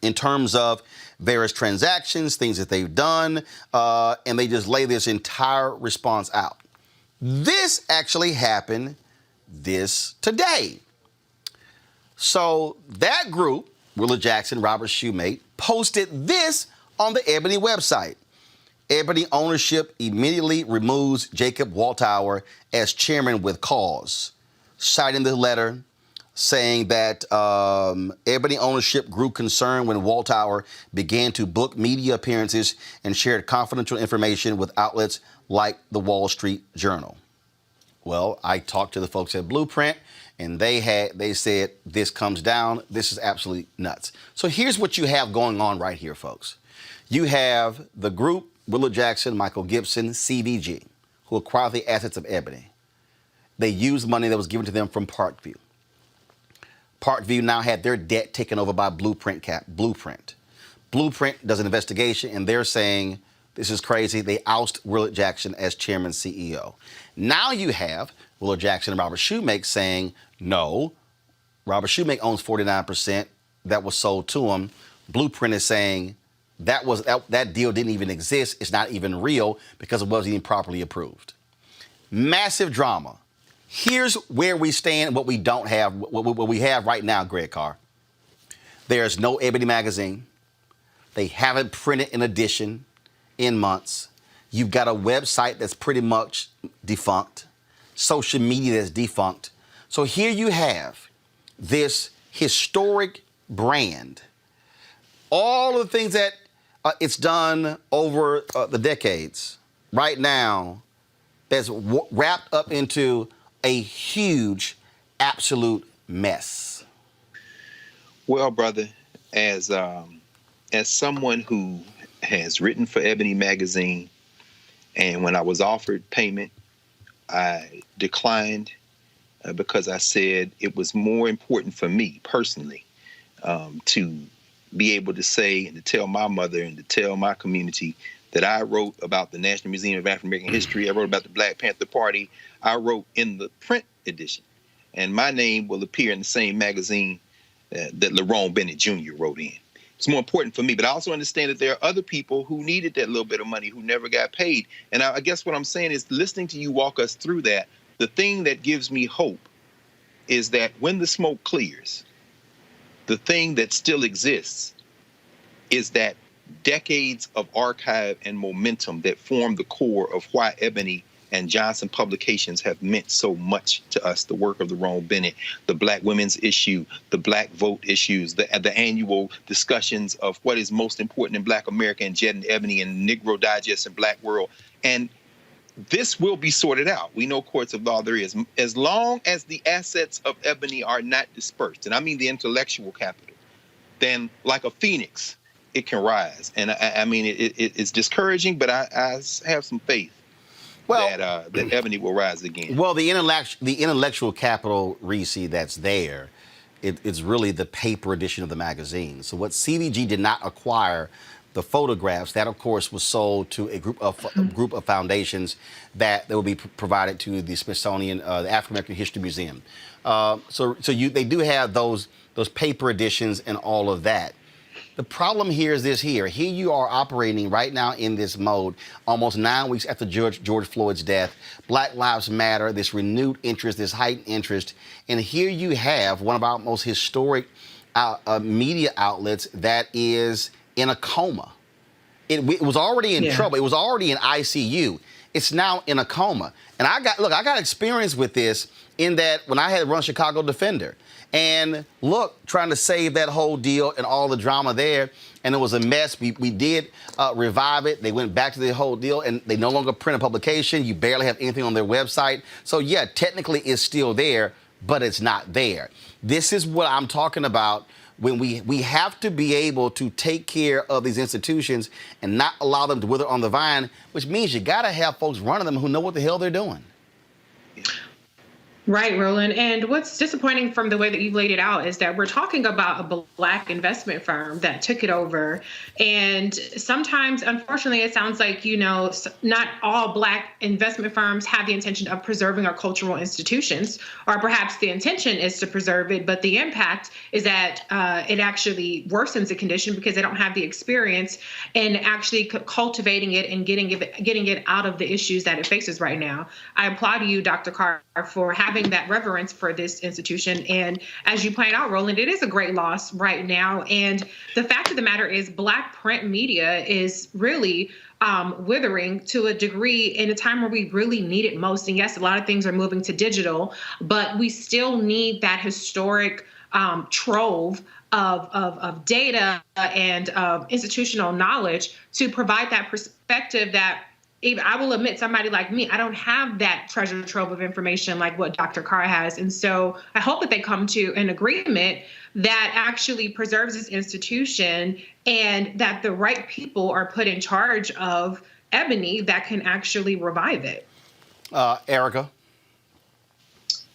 in terms of various transactions, things that they've done, and they just lay this entire response out. This actually happened today. So that group, Willie Jackson, Robert Shoemake, posted this on the Ebony website. Ebony ownership immediately removes Jacob Waltauer as chairman with cause, citing the letter saying that Ebony ownership grew concerned when Waltauer began to book media appearances and shared confidential information with outlets like the Wall Street Journal. Well, I talked to the folks at Blueprint, and they said this comes down. This is absolutely nuts. So here's what you have going on right here, folks. You have the group, Willie Jackson, Michael Gibson, CVG, who acquired the assets of Ebony. They used money that was given to them from Parkview. Parkview now had their debt taken over by Blueprint. Blueprint does an investigation, and they're saying, this is crazy. They oust Willie Jackson as chairman CEO. Now you have Willie Jackson and Robert Shoemake saying, no, Robert Shoemake owns 49%. That was sold to him. Blueprint is saying that deal didn't even exist. It's not even real because it wasn't even properly approved. Massive drama. Here's where we stand, what we don't have, what we have right now, Greg Carr. There's no Ebony magazine. They haven't printed an edition in months. You've got a website that's pretty much defunct, social media that's defunct. So here you have this historic brand, all of the things that it's done over the decades. Right now, that's wrapped up into a huge, absolute mess. Well, brother, as someone who has written for Ebony magazine, and when I was offered payment, I declined because I said it was more important for me personally to be able to say and to tell my mother and to tell my community that I wrote about the National Museum of African American History. I wrote about the Black Panther Party. I wrote in the print edition. And my name will appear in the same magazine that Lerone Bennett Jr. wrote in. It's more important for me, but I also understand that there are other people who needed that little bit of money who never got paid. And I guess what I'm saying is, listening to you walk us through that, the thing that gives me hope is that when the smoke clears, the thing that still exists is that decades of archive and momentum that form the core of why Ebony and Johnson Publications have meant so much to us. The work of the Lerone Bennett, the Black women's issue, the Black vote issues, the annual discussions of what is most important in Black America, and Jet and Ebony and Negro Digest and Black World. And this will be sorted out. We know courts of law there is. As long as the assets of Ebony are not dispersed, and I mean the intellectual capital, then like a phoenix, it can rise. And I mean, it's discouraging, but I have some faith that Ebony will rise again. Well, the intellectual capital, Reese, that's there, it's really the paper edition of the magazine. So what CBG did not acquire, the photographs, that of course was sold to a group of foundations that will be provided to the Smithsonian, the African American History Museum. They do have those paper editions and all of that. The problem here is this here. Here you are operating right now in this mode, almost 9 weeks after George Floyd's death. Black Lives Matter, this renewed interest, this heightened interest. And here you have one of our most historic media outlets that is in a coma. It was already in trouble. It was already in ICU. It's now in a coma. And I got experience with this in that when I had run Chicago Defender. And look, trying to save that whole deal and all the drama there, and it was a mess. We did revive it. They went back to the whole deal, and they no longer print a publication. You barely have anything on their website. So yeah, technically it's still there, but it's not there. This is what I'm talking about when we have to be able to take care of these institutions and not allow them to wither on the vine, which means you got to have folks running them who know what the hell they're doing. Right, Roland. And what's disappointing from the way that you've laid it out is that we're talking about a Black investment firm that took it over. And sometimes, unfortunately, it sounds like, not all Black investment firms have the intention of preserving our cultural institutions, or perhaps the intention is to preserve it, but the impact is that it actually worsens the condition because they don't have the experience in actually cultivating it and getting it out of the issues that it faces right now. I applaud you, Dr. Carr, for having that reverence for this institution. And as you point out, Roland, it is a great loss right now. And the fact of the matter is Black print media is really withering to a degree in a time where we really need it most. And yes, a lot of things are moving to digital, but we still need that historic trove of data and institutional knowledge to provide that perspective that even I will admit, somebody like me, I don't have that treasure trove of information like what Dr. Carr has. And so I hope that they come to an agreement that actually preserves this institution and that the right people are put in charge of Ebony that can actually revive it. Erica?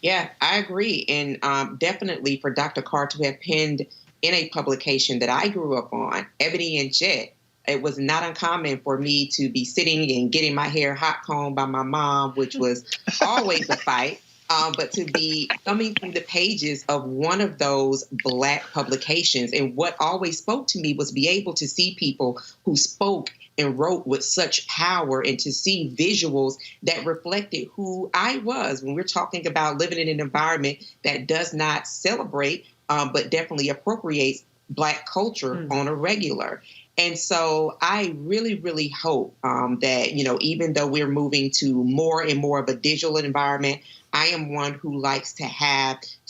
Yeah, I agree. And definitely for Dr. Carr to have penned in a publication that I grew up on, Ebony and Jet, it was not uncommon for me to be sitting and getting my hair hot combed by my mom, which was always a fight, but to be thumbing through the pages of one of those Black publications. And what always spoke to me was be able to see people who spoke and wrote with such power and to see visuals that reflected who I was when we're talking about living in an environment that does not celebrate, but definitely appropriates Black culture on a regular. And so I really, really hope that, even though we're moving to more and more of a digital environment, I am one who likes to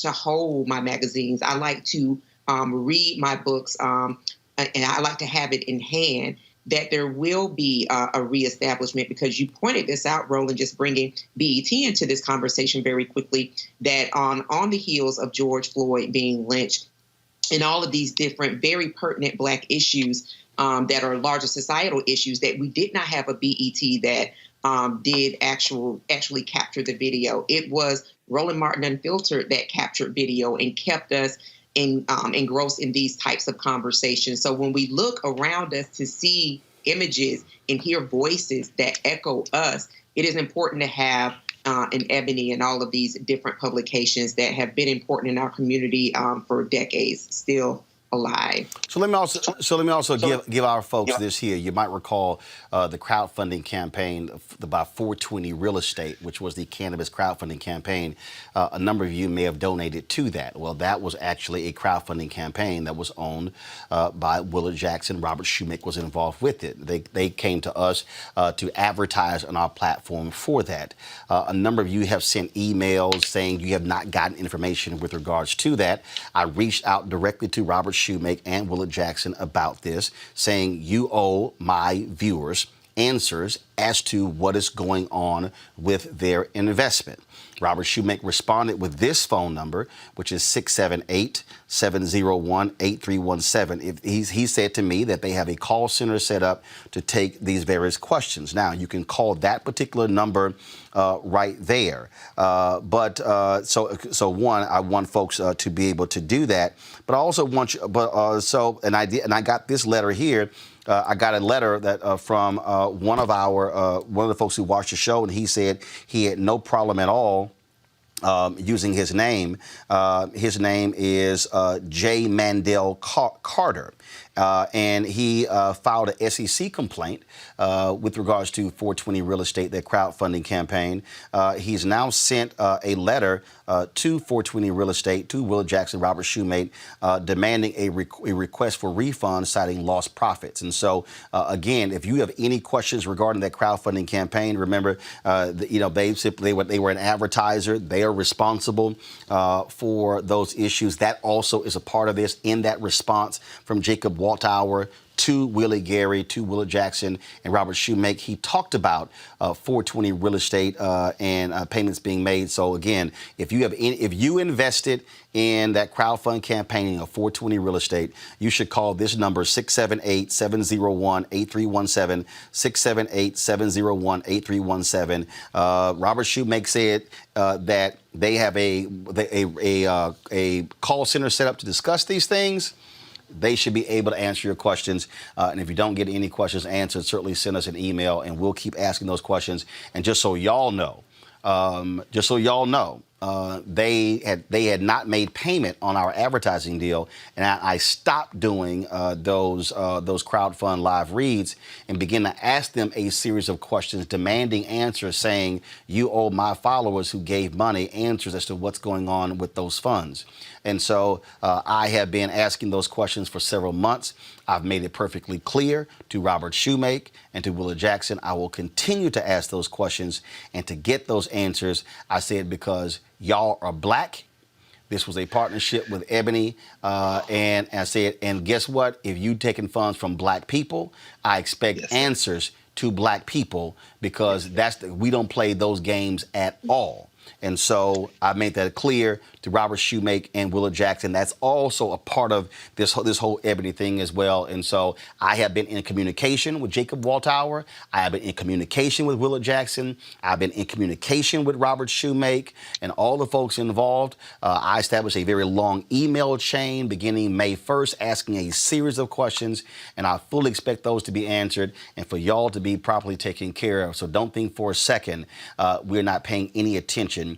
hold my magazines. I like to read my books, and I like to have it in hand, that there will be a reestablishment, because you pointed this out, Roland, just bringing BET into this conversation very quickly, that on the heels of George Floyd being lynched and all of these different very pertinent Black issues that are larger societal issues, that we did not have a BET that did actually capture the video. It was Roland Martin Unfiltered that captured video and kept us engrossed in these types of conversations. So when we look around us to see images and hear voices that echo us, it is important to have in Ebony and all of these different publications that have been important in our community for decades still alive. So let me also give our folks this here. You might recall the crowdfunding campaign by 420 Real Estate, which was the cannabis crowdfunding campaign. A number of you may have donated to that. Well, that was actually a crowdfunding campaign that was owned by Willard Jackson. Robert Shoemaker was involved with it. They came to us to advertise on our platform for that. A number of you have sent emails saying you have not gotten information with regards to that. I reached out directly to Robert Shoemaker and Willard Jackson about this, saying you owe my viewers answers as to what is going on with their investment. Robert Shoemaker responded with this phone number, which is 678-701-8317. He said to me that they have a call center set up to take these various questions. Now, you can call that particular number right there. So one, I want folks to be able to do that, but I also want you. And I got this letter here. I got a letter that from one of the folks who watched the show, and he said he had no problem at all using his name. His name is J. Mandel Carter. And he filed an SEC complaint with regards to 420 Real Estate, their crowdfunding campaign. He's now sent a letter to 420 Real Estate, to Willard Jackson, Robert Shoemaker, demanding a request for refund, citing lost profits. And so, again, if you have any questions regarding that crowdfunding campaign, remember, they were an advertiser. They are responsible for those issues. That also is a part of this. In that response from Jacob Walthour to Willie Gary, to Willard Jackson and Robert Shoemaker, he talked about 420 Real Estate and payments being made. So again, if you invested in that crowdfund campaigning of 420 Real Estate, you should call this number 678-701-8317, 678-701-8317. Robert Shoemaker said that they have a call center set up to discuss these things. They should be able to answer your questions. And if you don't get any questions answered, certainly send us an email and we'll keep asking those questions. And just so y'all know, they had not made payment on our advertising deal, and I stopped doing those crowdfund live reads and began to ask them a series of questions, demanding answers, saying you owe my followers who gave money answers as to what's going on with those funds. And so I have been asking those questions for several months. I've made it perfectly clear to Robert Shoemaker and to Willard Jackson. I will continue to ask those questions and to get those answers. I said because y'all are black. This was a partnership with Ebony. And I said, and guess what? If you taking funds from black people, I expect answers to black people, because we don't play those games at all. And so I made that clear to Robert Shoemaker and Willard Jackson. That's also a part of this whole Ebony thing as well. And so I have been in communication with Jacob Walthour. I have been in communication with Willard Jackson. I've been in communication with Robert Shoemaker and all the folks involved. I established a very long email chain beginning May 1st, asking a series of questions, and I fully expect those to be answered and for y'all to be properly taken care of. So don't think for a second we're not paying any attention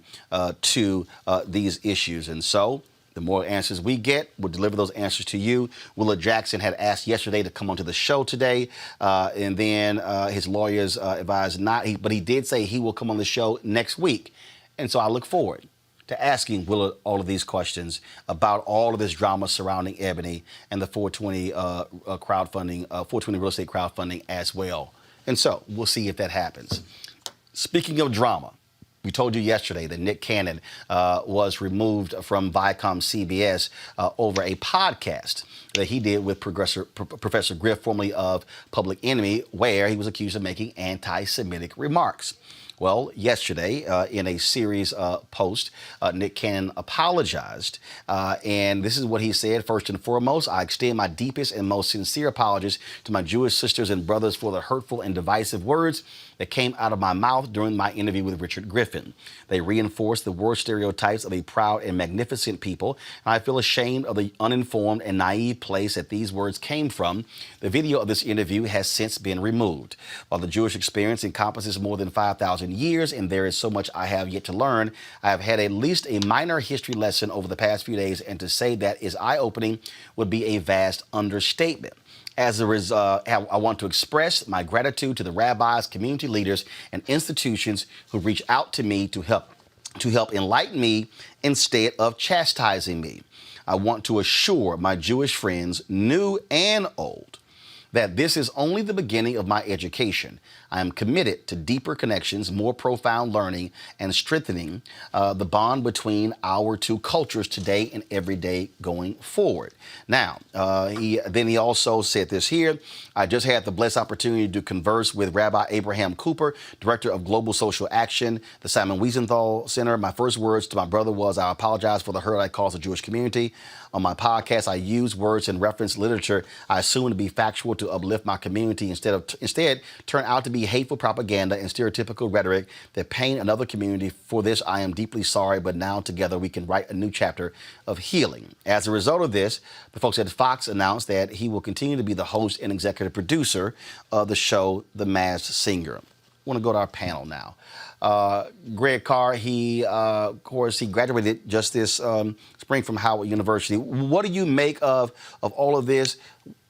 to these issues. And so the more answers we get, we'll deliver those answers to you. Willard Jackson had asked yesterday to come onto the show today, and then his lawyers advised not, but he did say he will come on the show next week. And so I look forward to asking Willard all of these questions about all of this drama surrounding Ebony and the 420 crowdfunding, 420 real estate crowdfunding as well. And so we'll see if that happens. Speaking of drama, we told you yesterday that Nick Cannon was removed from Viacom CBS over a podcast that he did with Professor Griff, formerly of Public Enemy, where he was accused of making anti-Semitic remarks. Well, yesterday, in a series post, Nick Cannon apologized. And this is what he said. First and foremost, I extend my deepest and most sincere apologies to my Jewish sisters and brothers for the hurtful and divisive words that came out of my mouth during my interview with Richard Griffin. They reinforced the worst stereotypes of a proud and magnificent people, and I feel ashamed of the uninformed and naive place that these words came from. The video of this interview has since been removed. While the Jewish experience encompasses more than 5,000 years and there is so much I have yet to learn, I have had at least a minor history lesson over the past few days, and to say that is eye-opening would be a vast understatement. As a result, I want to express my gratitude to the rabbis, community leaders, and institutions who reach out to me to help enlighten me instead of chastising me. I want to assure my Jewish friends, new and old, that this is only the beginning of my education. I am committed to deeper connections, more profound learning, and strengthening the bond between our two cultures today and every day going forward. Now, he also said this here. I just had the blessed opportunity to converse with Rabbi Abraham Cooper, Director of Global Social Action, the Simon Wiesenthal Center. My first words to my brother was, I apologize for the hurt I caused the Jewish community. On my podcast, I use words and reference literature I assume to be factual to uplift my community instead turn out to be hateful propaganda and stereotypical rhetoric that pain another community. For this, I am deeply sorry, but now together we can write a new chapter of healing. As a result of this, the folks at Fox announced that he will continue to be the host and executive producer of the show The Masked Singer. I want to go to our panel now. Greg Carr, of course, he graduated just this spring from Howard University. What do you make of all of this?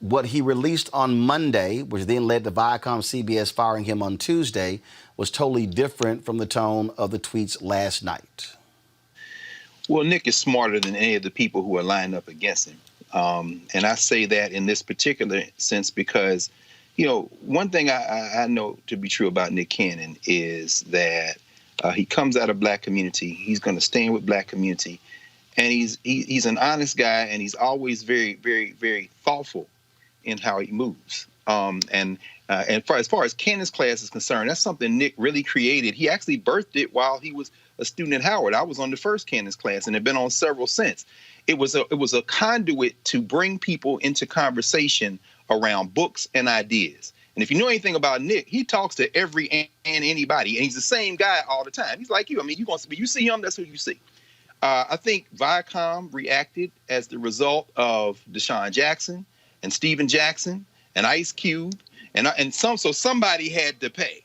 What he released on Monday, which then led to Viacom-CBS firing him on Tuesday, was totally different from the tone of the tweets last night. Well, Nick is smarter than any of the people who are lined up against him. And I say that in this particular sense because, you know, one thing I know to be true about Nick Cannon is that he comes out of black community. He's going to stand with black community. And he's an honest guy, and he's always very, very, very thoughtful in how he moves. And as far as Cannon's class is concerned, that's something Nick really created. He actually birthed it while he was a student at Howard. I was on the first Cannon's class and have been on several since. It was a conduit to bring people into conversation around books and ideas. And if you know anything about Nick, he talks to every and anybody, and he's the same guy all the time. He's like you. I mean, you see him, that's who you see. I think Viacom reacted as the result of Deshaun Jackson and Steven Jackson and Ice Cube, so somebody had to pay.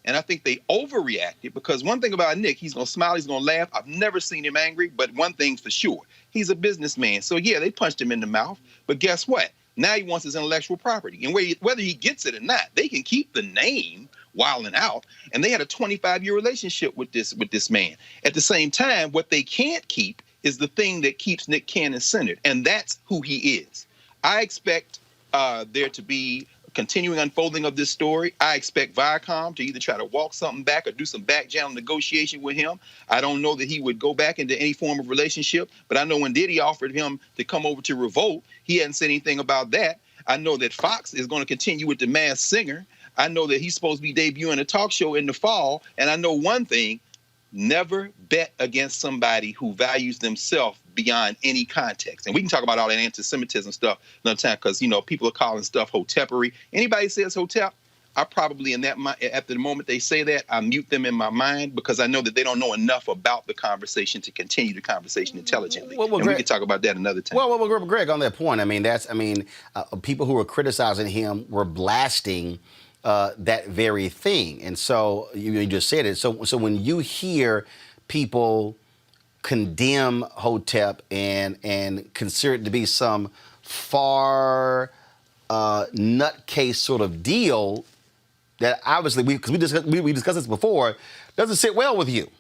And I think they overreacted because one thing about Nick, he's going to smile, he's going to laugh. I've never seen him angry, but one thing's for sure. He's a businessman. So, yeah, they punched him in the mouth. But guess what? Now he wants his intellectual property. And whether he gets it or not, they can keep the name wilding out. And they had a 25-year relationship with this man. At the same time, what they can't keep is the thing that keeps Nick Cannon centered. And that's who he is. I expect there to be continuing unfolding of this story. I expect Viacom to either try to walk something back or do some back channel negotiation with him. I don't know that he would go back into any form of relationship, but I know when Diddy offered him to come over to Revolt, he hadn't said anything about that. I know that Fox is going to continue with The Masked Singer. I know that he's supposed to be debuting a talk show in the fall. And I know one thing, never bet against somebody who values themselves beyond any context. And we can talk about all that anti-Semitism stuff another time because, you know, people are calling stuff hotepery. Anybody says hotep, I probably after the moment they say that, I mute them in my mind because I know that they don't know enough about the conversation to continue the conversation intelligently. And Greg, we can talk about that another time. Well, Greg, on that point, people who were criticizing him were blasting that very thing. And so you just said it. So when you hear people condemn Hotep and consider it to be some far nutcase sort of deal that obviously we discussed this before, doesn't sit well with you.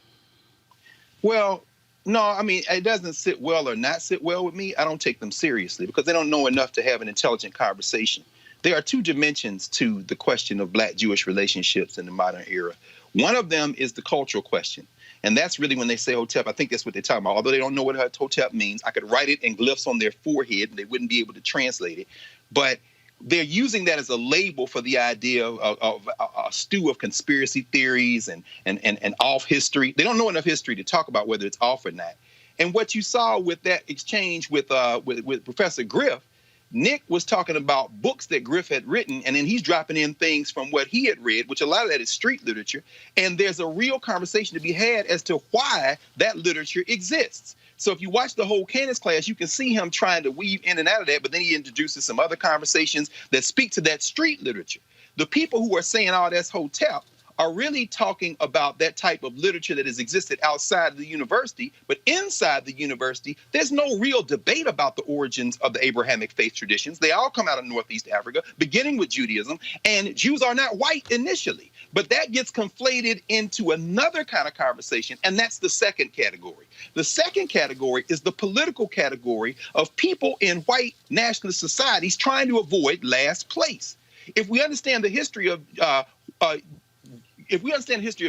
Well, no, I mean, it doesn't sit well or not sit well with me. I don't take them seriously because they don't know enough to have an intelligent conversation. There are two dimensions to the question of Black-Jewish relationships in the modern era. One of them is the cultural question. And that's really when they say Hotep, I think that's what they're talking about. Although they don't know what Hotep means, I could write it in glyphs on their forehead and they wouldn't be able to translate it. But they're using that as a label for the idea of a stew of conspiracy theories and off history. They don't know enough history to talk about whether it's off or not. And what you saw with that exchange with Professor Griff, Nick was talking about books that Griff had written, and then he's dropping in things from what he had read, which a lot of that is street literature. And there's a real conversation to be had as to why that literature exists. So if you watch the whole Candace class, you can see him trying to weave in and out of that, but then he introduces some other conversations that speak to that street literature. The people who are saying, oh, that's hotel, are really talking about that type of literature that has existed outside of the university, but inside the university, there's no real debate about the origins of the Abrahamic faith traditions. They all come out of Northeast Africa, beginning with Judaism, and Jews are not white initially. But that gets conflated into another kind of conversation, and that's the second category. The second category is the political category of people in white nationalist societies trying to avoid last place. If we understand the history of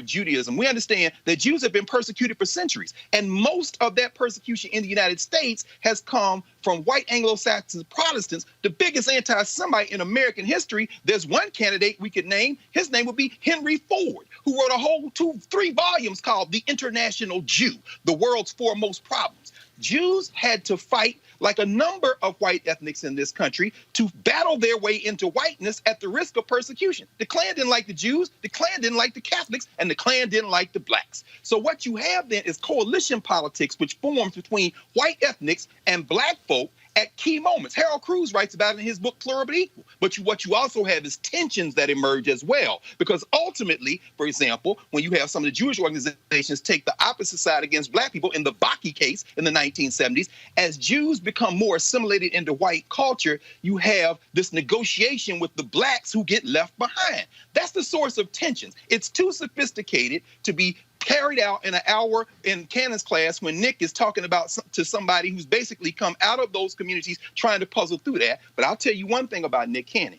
Judaism, we understand that Jews have been persecuted for centuries. And most of that persecution in the United States has come from white Anglo-Saxon Protestants, the biggest anti-Semite in American history. There's one candidate we could name. His name would be Henry Ford, who wrote a whole 3 volumes called The International Jew, the World's Foremost Problems. Jews had to fight like a number of white ethnics in this country to battle their way into whiteness at the risk of persecution. The Klan didn't like the Jews, the Klan didn't like the Catholics, and the Klan didn't like the blacks. So what you have then is coalition politics, which forms between white ethnics and black folk at key moments. Harold Cruz writes about it in his book, Plural but Equal. But what you also have is tensions that emerge as well. Because ultimately, for example, when you have some of the Jewish organizations take the opposite side against black people in the Baki case in the 1970s, as Jews become more assimilated into white culture, you have this negotiation with the blacks who get left behind. That's the source of tensions. It's too sophisticated to be carried out in an hour in Cannon's class when Nick is talking about to somebody who's basically come out of those communities trying to puzzle through that. But I'll tell you one thing about Nick Cannon.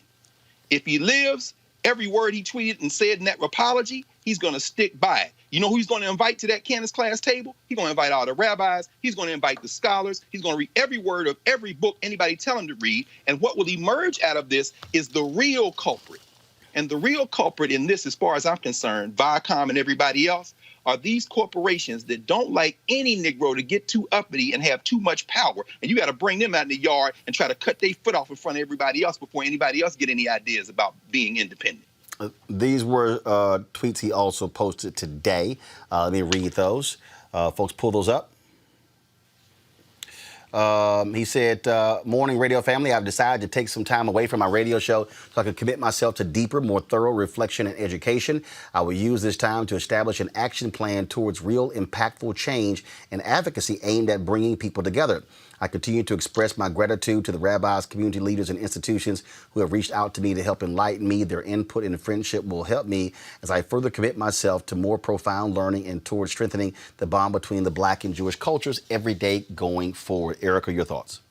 If he lives, every word he tweeted and said in that apology, he's going to stick by it. You know who he's going to invite to that Cannon's class table? He's going to invite all the rabbis. He's going to invite the scholars. He's going to read every word of every book anybody tell him to read. And what will emerge out of this is the real culprit. And the real culprit in this, as far as I'm concerned, Viacom and everybody else, are these corporations that don't like any Negro to get too uppity and have too much power. And you got to bring them out in the yard and try to cut their foot off in front of everybody else before anybody else get any ideas about being independent. These were tweets he also posted today. Let me read those. Folks, pull those up. He said, morning radio family, I've decided to take some time away from my radio show so I can commit myself to deeper, more thorough reflection and education. I will use this time to establish an action plan towards real impactful change and advocacy aimed at bringing people together. I continue to express my gratitude to the rabbis, community leaders, and institutions who have reached out to me to help enlighten me. Their input and friendship will help me as I further commit myself to more profound learning and towards strengthening the bond between the Black and Jewish cultures every day going forward. Erica, your thoughts?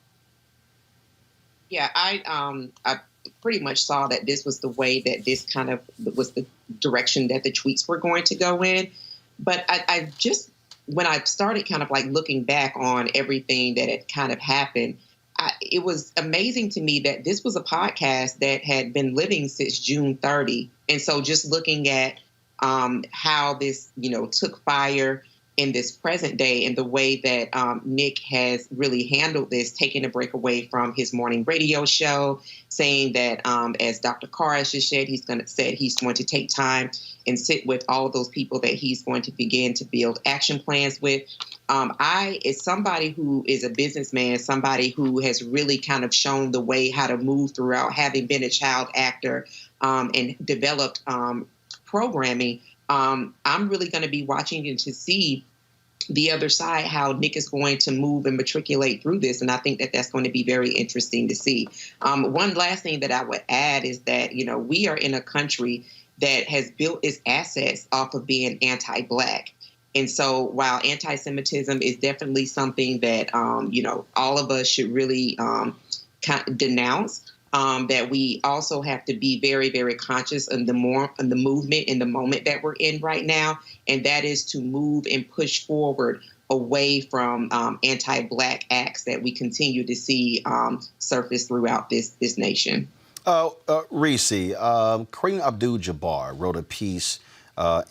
Yeah, I pretty much saw that this was the way that this kind of was the direction that the tweets were going to go in. But I just, when I started kind of like looking back on everything that had kind of happened, it was amazing to me that this was a podcast that had been living since June 30. And so just looking at how this, took fire in this present day and the way that Nick has really handled this, taking a break away from his morning radio show, saying that, as Dr. Carr has just said, he's going to take time and sit with all of those people that he's going to begin to build action plans with. As somebody who is a businessman, somebody who has really kind of shown the way how to move throughout, having been a child actor and developed programming, I'm really going to be watching and to see the other side, how Nick is going to move and matriculate through this. And I think that that's going to be very interesting to see. One last thing that I would add is that, we are in a country that has built its assets off of being anti-Black. And so while anti-Semitism is definitely something that, all of us should really denounce, that we also have to be very, very conscious of the movement in the moment that we're in right now. And that is to move and push forward away from anti-Black acts that we continue to see surface throughout this nation. Reese, Kareem Abdul-Jabbar wrote a piece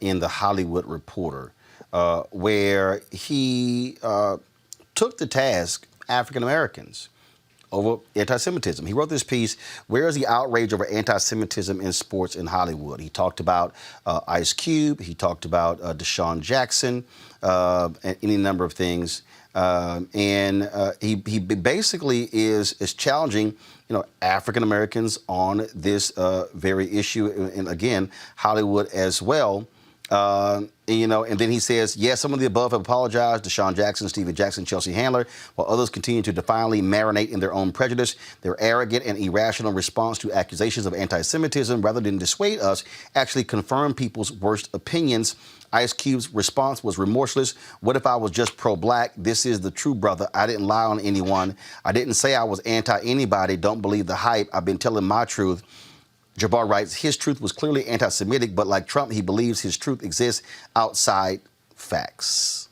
in the Hollywood Reporter where he took to task African Americans over anti-Semitism. He wrote this piece, "Where is the outrage over anti-Semitism in sports in Hollywood?" He talked about Ice Cube. He talked about Deshaun Jackson, and any number of things. He basically is challenging, African Americans on this very issue, and again, Hollywood as well. And then he says, yes, some of the above have apologized. Deshaun Jackson, Steven Jackson, Chelsea Handler, while others continue to defiantly marinate in their own prejudice. Their arrogant and irrational response to accusations of anti-Semitism, rather than dissuade us, actually confirm people's worst opinions. Ice Cube's response was remorseless. What if I was just pro-black? This is the true brother. I didn't lie on anyone. I didn't say I was anti-anybody. Don't believe the hype. I've been telling my truth. Jabbar writes, his truth was clearly anti-Semitic, but like Trump, he believes his truth exists outside facts.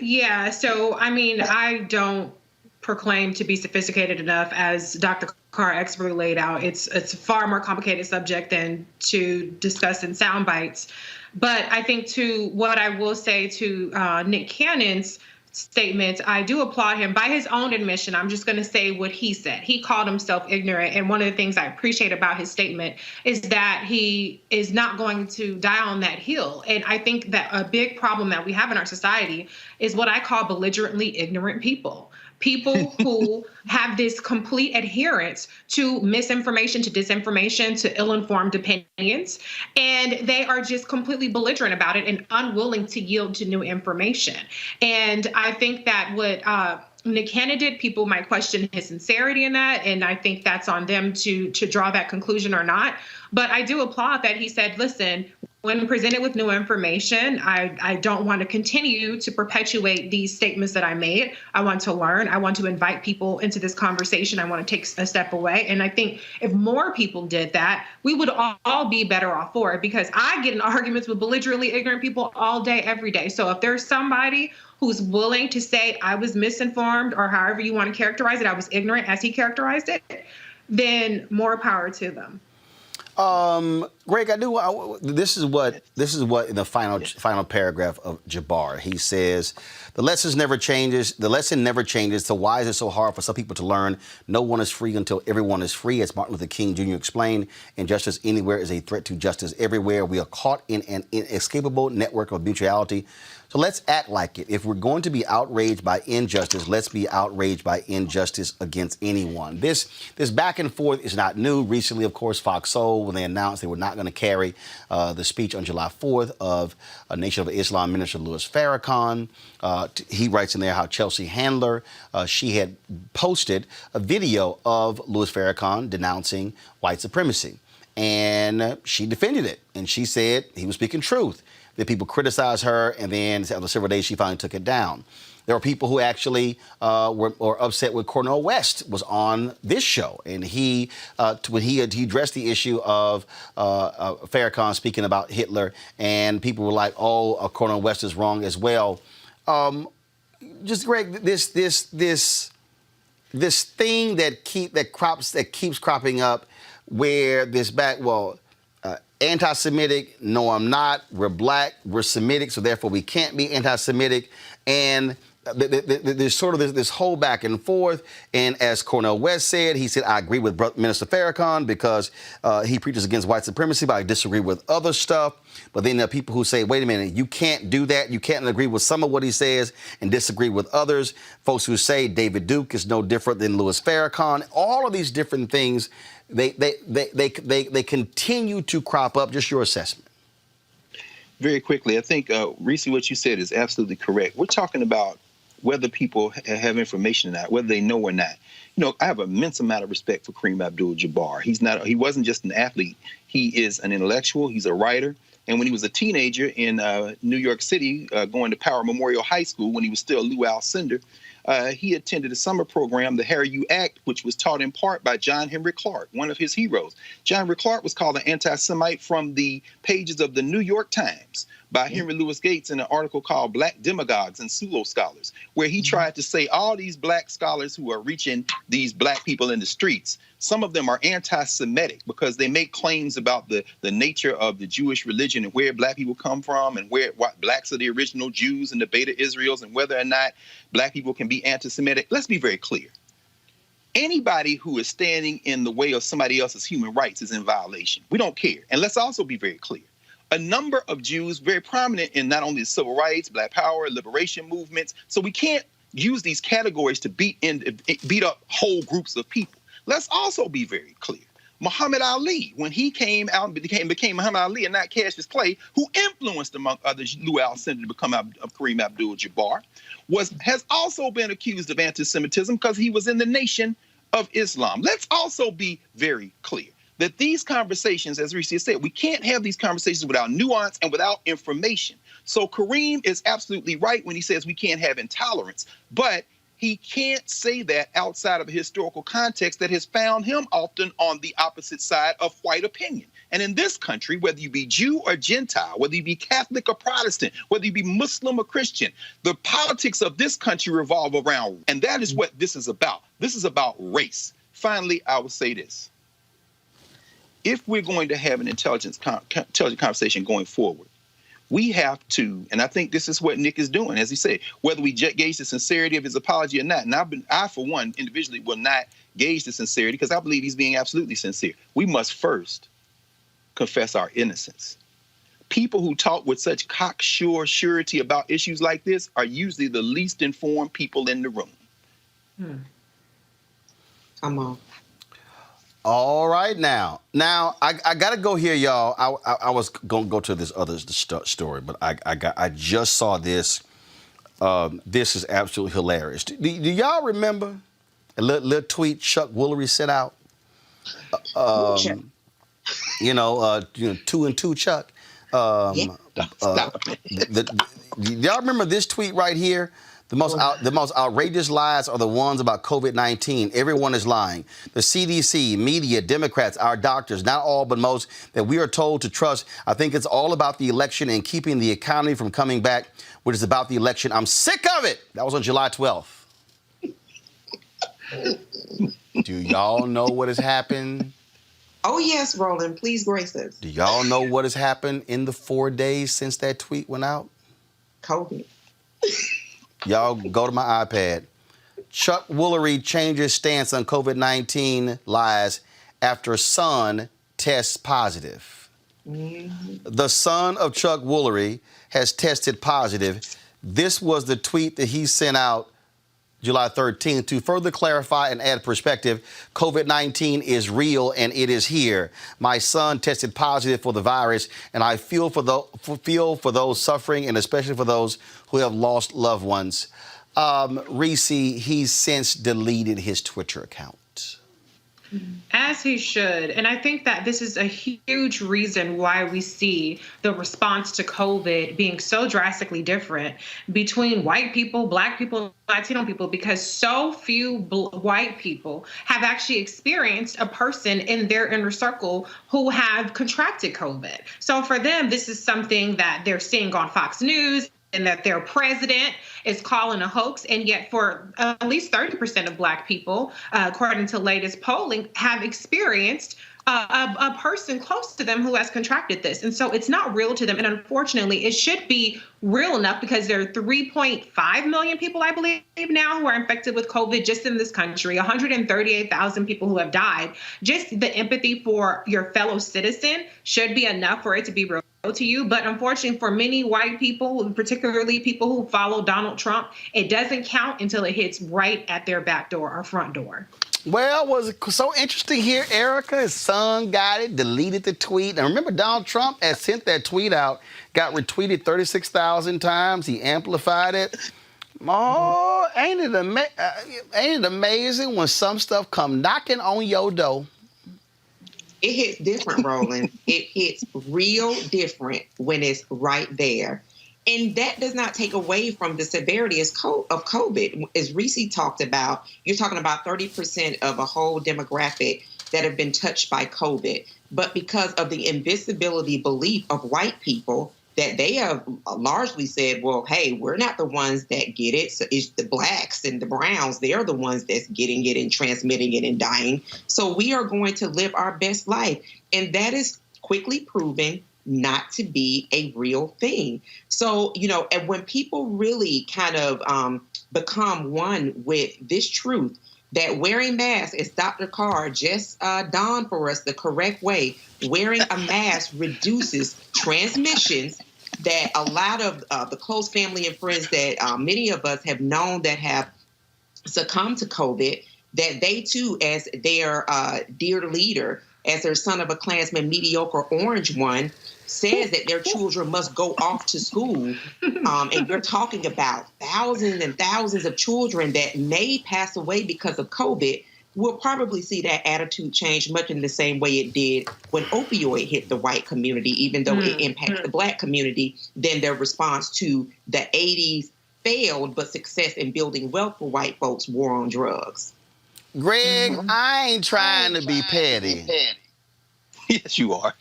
Yeah, so, I don't proclaim to be sophisticated enough, as Dr. Carr expertly laid out. It's a far more complicated subject than to discuss in sound bites. But I think what I will say to Nick Cannon's statements, I do applaud him. By his own admission, I'm just going to say what he said. He called himself ignorant. And one of the things I appreciate about his statement is that he is not going to die on that hill. And I think that a big problem that we have in our society is what I call belligerently ignorant people. People who have this complete adherence to misinformation, to disinformation, to ill-informed opinions, and they are just completely belligerent about it and unwilling to yield to new information. And I think that what Nick Cannon did, people might question his sincerity in that, and I think that's on them to draw that conclusion or not. But I do applaud that he said, listen, when presented with new information, I don't want to continue to perpetuate these statements that I made. I want to learn. I want to invite people into this conversation. I want to take a step away. And I think if more people did that, we would all be better off for it, because I get in arguments with belligerently ignorant people all day, every day. So if there's somebody who's willing to say I was misinformed, or however you want to characterize it, I was ignorant as he characterized it, then more power to them. Greg, this is what in the final paragraph of Jabbar, he says, the lesson never changes. So why is it so hard for some people to learn? No one is free until everyone is free. As Martin Luther King Jr. explained, injustice anywhere is a threat to justice everywhere. We are caught in an inescapable network of mutuality. So let's act like it. If we're going to be outraged by injustice, let's be outraged by injustice against anyone. This back and forth is not new. Recently, of course, Fox Soul, when they announced they were not going to carry the speech on July 4th of Nation of Islam Minister Louis Farrakhan, he writes in there how Chelsea Handler, she had posted a video of Louis Farrakhan denouncing white supremacy. And she defended it. And she said he was speaking truth. That people criticized her, and then after several days, she finally took it down. There were people who actually were upset with Cornel West was on this show, and when he addressed the issue of Farrakhan speaking about Hitler, and people were like, "Oh, Cornel West is wrong as well." Just Greg, this thing that keeps cropping up, where anti-Semitic, no, I'm not. We're black, we're Semitic, so therefore we can't be anti-Semitic. And there's sort of this whole back and forth. And as Cornel West said, he said, I agree with Minister Farrakhan because he preaches against white supremacy, but I disagree with other stuff. But then there are people who say, wait a minute, you can't do that. You can't agree with some of what he says and disagree with others. Folks who say David Duke is no different than Louis Farrakhan. All of these different things, they continue to crop up. Just your assessment. Very quickly, I think, Reese, what you said is absolutely correct. We're talking about whether people have information or not, whether they know or not. I have an immense amount of respect for Kareem Abdul-Jabbar. He wasn't just an athlete. He is an intellectual. He's a writer. And when he was a teenager in New York City, going to Power Memorial High School, when he was still Lou Alcindor, he attended a summer program, the Harry U Act, which was taught in part by John Henry Clark, one of his heroes. John Henry Clark was called an anti-Semite from the pages of the New York Times by Henry Louis Gates in an article called Black Demagogues and Pseudo Scholars, where he tried to say all these black scholars who are reaching these black people in the streets, some of them are anti-Semitic because they make claims about the nature of the Jewish religion and where black people come from and what blacks are the original Jews and the Beta Israels and whether or not black people can be anti-Semitic. Let's be very clear. Anybody who is standing in the way of somebody else's human rights is in violation. We don't care. And let's also be very clear. A number of Jews very prominent in not only the civil rights, black power, liberation movements. So we can't use these categories to beat up whole groups of people. Let's also be very clear. Muhammad Ali, when he came out and became Muhammad Ali and not Cassius Clay, who influenced, among others, Lew Alcindor to become Kareem Abdul-Jabbar, has also been accused of anti-Semitism because he was in the Nation of Islam. Let's also be very clear that these conversations, as Reese said, we can't have these conversations without nuance and without information. So Kareem is absolutely right when he says we can't have intolerance, but he can't say that outside of a historical context that has found him often on the opposite side of white opinion. And in this country, whether you be Jew or Gentile, whether you be Catholic or Protestant, whether you be Muslim or Christian, the politics of this country revolve around, and that is what this is about. This is about race. Finally, I will say this. If we're going to have an intelligent conversation going forward, we have to, and I think this is what Nick is doing, as he said, whether we gauge the sincerity of his apology or not. And I, for one, individually will not gauge the sincerity because I believe he's being absolutely sincere. We must first confess our innocence. People who talk with such cocksure surety about issues like this are usually the least informed people in the room. Come on. All right, now I gotta go here, y'all. I was gonna go to this other story, but I just saw this. This is absolutely hilarious. Do y'all remember a little tweet Chuck Woolery sent out? 2 and 2 Chuck. Y'all remember this tweet right here? The most outrageous lies are the ones about COVID-19. Everyone is lying. The CDC, media, Democrats, our doctors, not all but most, that we are told to trust. I think it's all about the election and keeping the economy from coming back, which is about the election. I'm sick of it. That was on July 12th. Do y'all know what has happened? Oh, yes, Roland. Please grace us. Do y'all know what has happened in the 4 days since that tweet went out? COVID. Y'all go to my iPad. Chuck Woolery changes stance on COVID-19 lies after son tests positive. The son of Chuck Woolery has tested positive. This was the tweet that he sent out July 13th to further clarify and add perspective. COVID-19 is real and it is here. My son tested positive for the virus, and I feel for those suffering and especially for those who have lost loved ones. Reese, he's since deleted his Twitter account. As he should. And I think that this is a huge reason why we see the response to COVID being so drastically different between white people, black people, Latino people, because so few white people have actually experienced a person in their inner circle who have contracted COVID. So for them, this is something that they're seeing on Fox News, and that their president is calling a hoax. And yet for at least 30% of black people, according to latest polling, have experienced a person close to them who has contracted this. And so it's not real to them. And unfortunately, it should be real enough because there are 3.5 million people, I believe, now who are infected with COVID just in this country, 138,000 people who have died. Just the empathy for your fellow citizen should be enough for it to be real to you. But unfortunately, for many white people, particularly people who follow Donald Trump, it doesn't count until it hits right at their back door or front door. Well, was it so interesting here, Erica? His son got it, deleted the tweet. And remember, Donald Trump had sent that tweet out, got retweeted 36,000 times. He amplified it. Oh, ain't it amazing when some stuff come knocking on your door? It hits different, Roland. It hits real different when it's right there. And that does not take away from the severity of COVID. As Reese talked about, you're talking about 30% of a whole demographic that have been touched by COVID. But because of the invisibility belief of white people, that they have largely said, well, hey, we're not the ones that get it. So it's the blacks and the browns. They're the ones that's getting it and transmitting it and dying. So we are going to live our best life. And that is quickly proven not to be a real thing. So, you know, and when people really kind of become one with this truth, that wearing masks, as Dr. Carr just dawned for us the correct way, wearing a mask reduces transmissions, that a lot of the close family and friends that many of us have known that have succumbed to COVID, that they too, as their dear leader, as their son of a Klansman, mediocre orange one, says that their children must go off to school. And you're talking about thousands and thousands of children that may pass away because of COVID. We'll probably see that attitude change much in the same way it did when opioid hit the white community, even though it impacts the black community. Then their response to the 80s failed, but success in building wealth for white folks, war on drugs. Greg, I ain't trying to be petty. Yes, you are.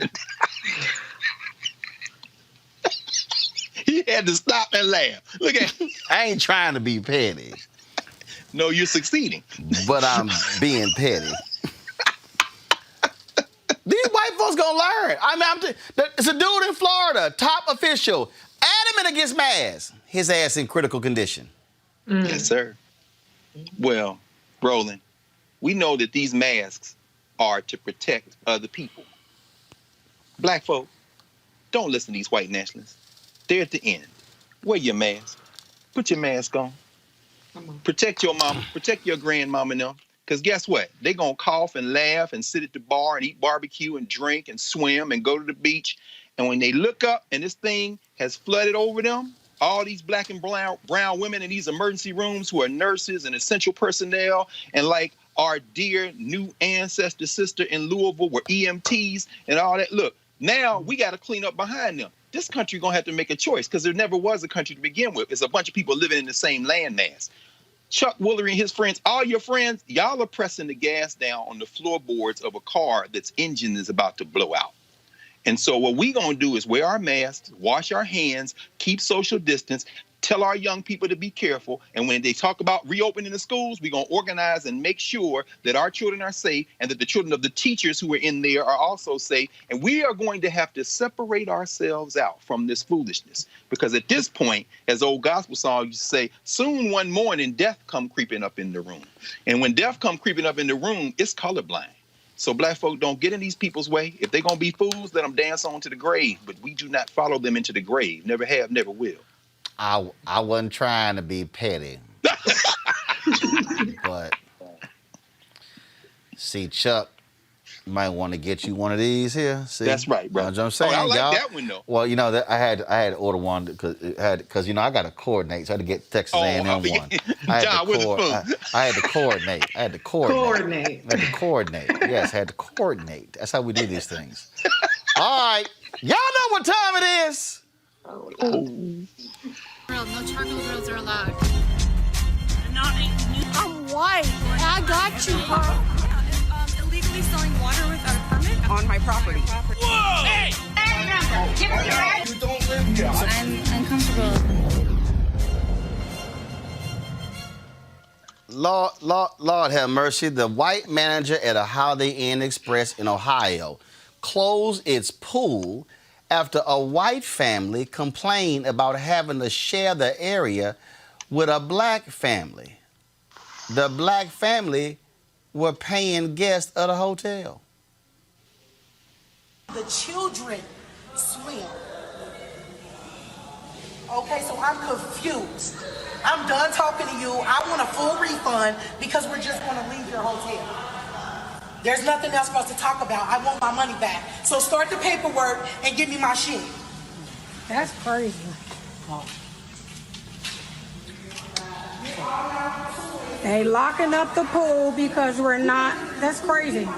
He had to stop and laugh. Look at him. I ain't trying to be petty. No, you're succeeding. But I'm being petty. These white folks gonna learn. I mean, it's a dude in Florida, top official, adamant against masks. His ass in critical condition. Yes, sir. Well, Roland, we know that these masks are to protect other people. Black folk, don't listen to these white nationalists. They're at the end. Wear your mask. Put your mask on. Protect your mama. Protect your grandmama and them. Because guess what? They're going to cough and laugh and sit at the bar and eat barbecue and drink and swim and go to the beach. And when they look up and this thing has flooded over them, all these black and brown women in these emergency rooms who are nurses and essential personnel, and like our dear new ancestor sister in Louisville were EMTs and all that. Look, now we got to clean up behind them. This country going to have to make a choice because there never was a country to begin with. It's a bunch of people living in the same landmass. Chuck Woolery and his friends, all your friends, y'all are pressing the gas down on the floorboards of a car that's engine is about to blow out. And so what we going to do is wear our masks, wash our hands, keep social distance, tell our young people to be careful. And when they talk about reopening the schools, we're going to organize and make sure that our children are safe and that the children of the teachers who are in there are also safe. And we are going to have to separate ourselves out from this foolishness. Because at this point, as old gospel song used to say, soon one morning, death come creeping up in the room. And when death come creeping up in the room, it's colorblind. So black folk don't get in these people's way. If they're going to be fools, let them dance on to the grave. But we do not follow them into the grave. Never have, never will. I wasn't trying to be petty. But, see, Chuck might want to get you one of these here. See? That's right, bro. You know what I'm saying, I like y'all? that one, though. Well, you know, I had to order one because you know, I got to coordinate. So I had to get Texas A&M one. John Witherspoon. I had to coordinate. Yes, I had to coordinate. That's how we do these things. All right. Y'all know what time it is. No charcoal grills are allowed. I'm white. I got you, bro. Illegally selling water without a permit on my property. Whoa! Hey! You don't live here. I'm uncomfortable. Lord have mercy. The white manager at a Holiday Inn Express in Ohio closed its pool after a white family complained about having to share the area with a black family. The black family were paying guests at a hotel. The children swim. Okay, so I'm confused. I'm done talking to you. I want a full refund because we're just going to leave your hotel. There's nothing else for us to talk about. I want my money back. So start the paperwork and give me my shit. That's crazy. They locking up the pool because we're not. That's crazy.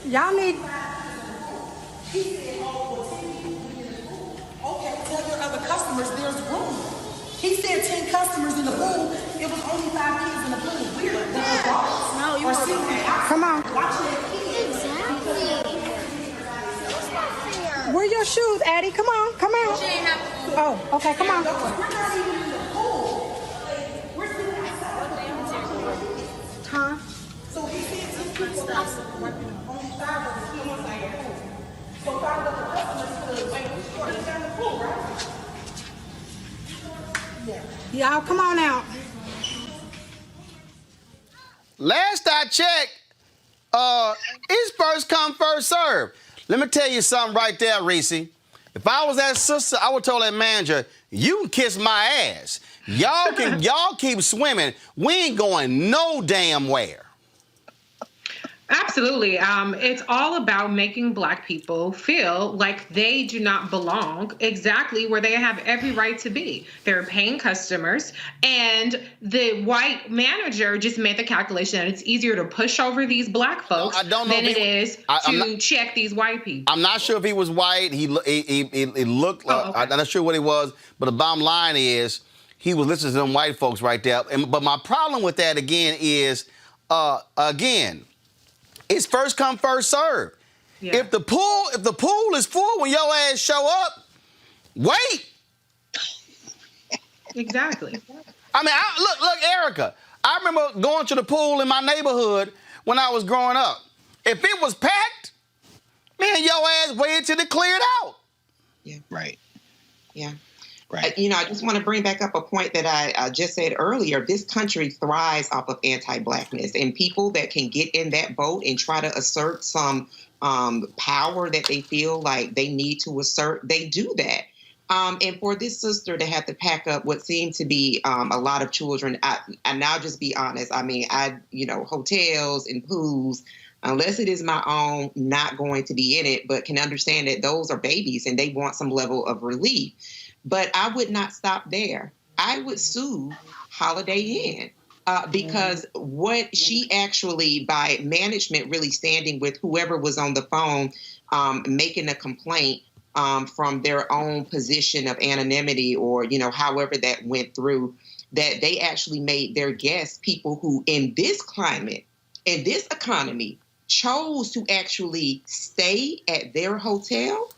Y'all need. Okay, tell your other customers customers in the pool, it was only 5 kids in the pool. We're the adults. No, you are were sitting there Come on. watching their kids. Where your shoes, Addie? Come on, come out. Oh, okay, come on. We're not even in the pool. We're sitting outside. Huh? So he said 10 people only 5 of the kids inside the pool. So 5 of the customers could wait for them down the pool, right? Y'all, come on out. Last I checked, it's first come, first serve. Let me tell you something right there, Reese. If I was that sister, I would tell that manager, you can kiss my ass. Y'all keep swimming. We ain't going no damn where. Absolutely. It's all about making Black people feel like they do not belong exactly where they have every right to be. They're paying customers, and the white manager just made the calculation that it's easier to push over these Black folks than it is to check these white people. I'm not sure if he was white. He looked like, okay. I'm not sure what he was, but the bottom line is he was listening to them white folks right there. But my problem with that, again, is, it's first come, first serve. Yeah. If the pool is full when your ass show up, wait. Exactly. I mean, look, Erica. I remember going to the pool in my neighborhood when I was growing up. If it was packed, man, your ass waited till it cleared out. Yeah. Right. Yeah. Right. I just want to bring back up a point that I just said earlier. This country thrives off of anti-Blackness, and people that can get in that boat and try to assert some power that they feel like they need to assert, they do that. And for this sister to have to pack up what seemed to be a lot of children, and I'll just be honest. I mean, hotels and pools, unless it is my own, not going to be in it, but can understand that those are babies and they want some level of relief. But I would not stop there. I would sue Holiday Inn because what she actually, by management really standing with whoever was on the phone, making a complaint from their own position of anonymity or, however that went through, that they actually made their guests people who in this climate, in this economy, chose to actually stay at their hotel.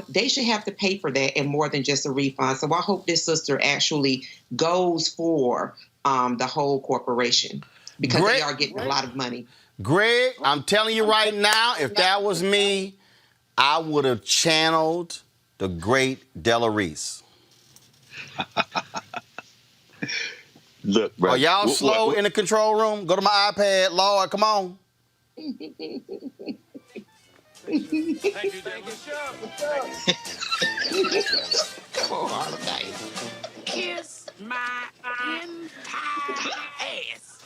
They should have to pay for that and more than just a refund. So I hope this sister actually goes for the whole corporation because they are getting a lot of money. Greg, I'm telling you right now, if that was me, I would have channeled the great Della Reese. Look, bro. Are y'all slow in the control room? Go to my iPad, Lord, come on. Thank you, Come on, Holiday. Kiss my entire ass.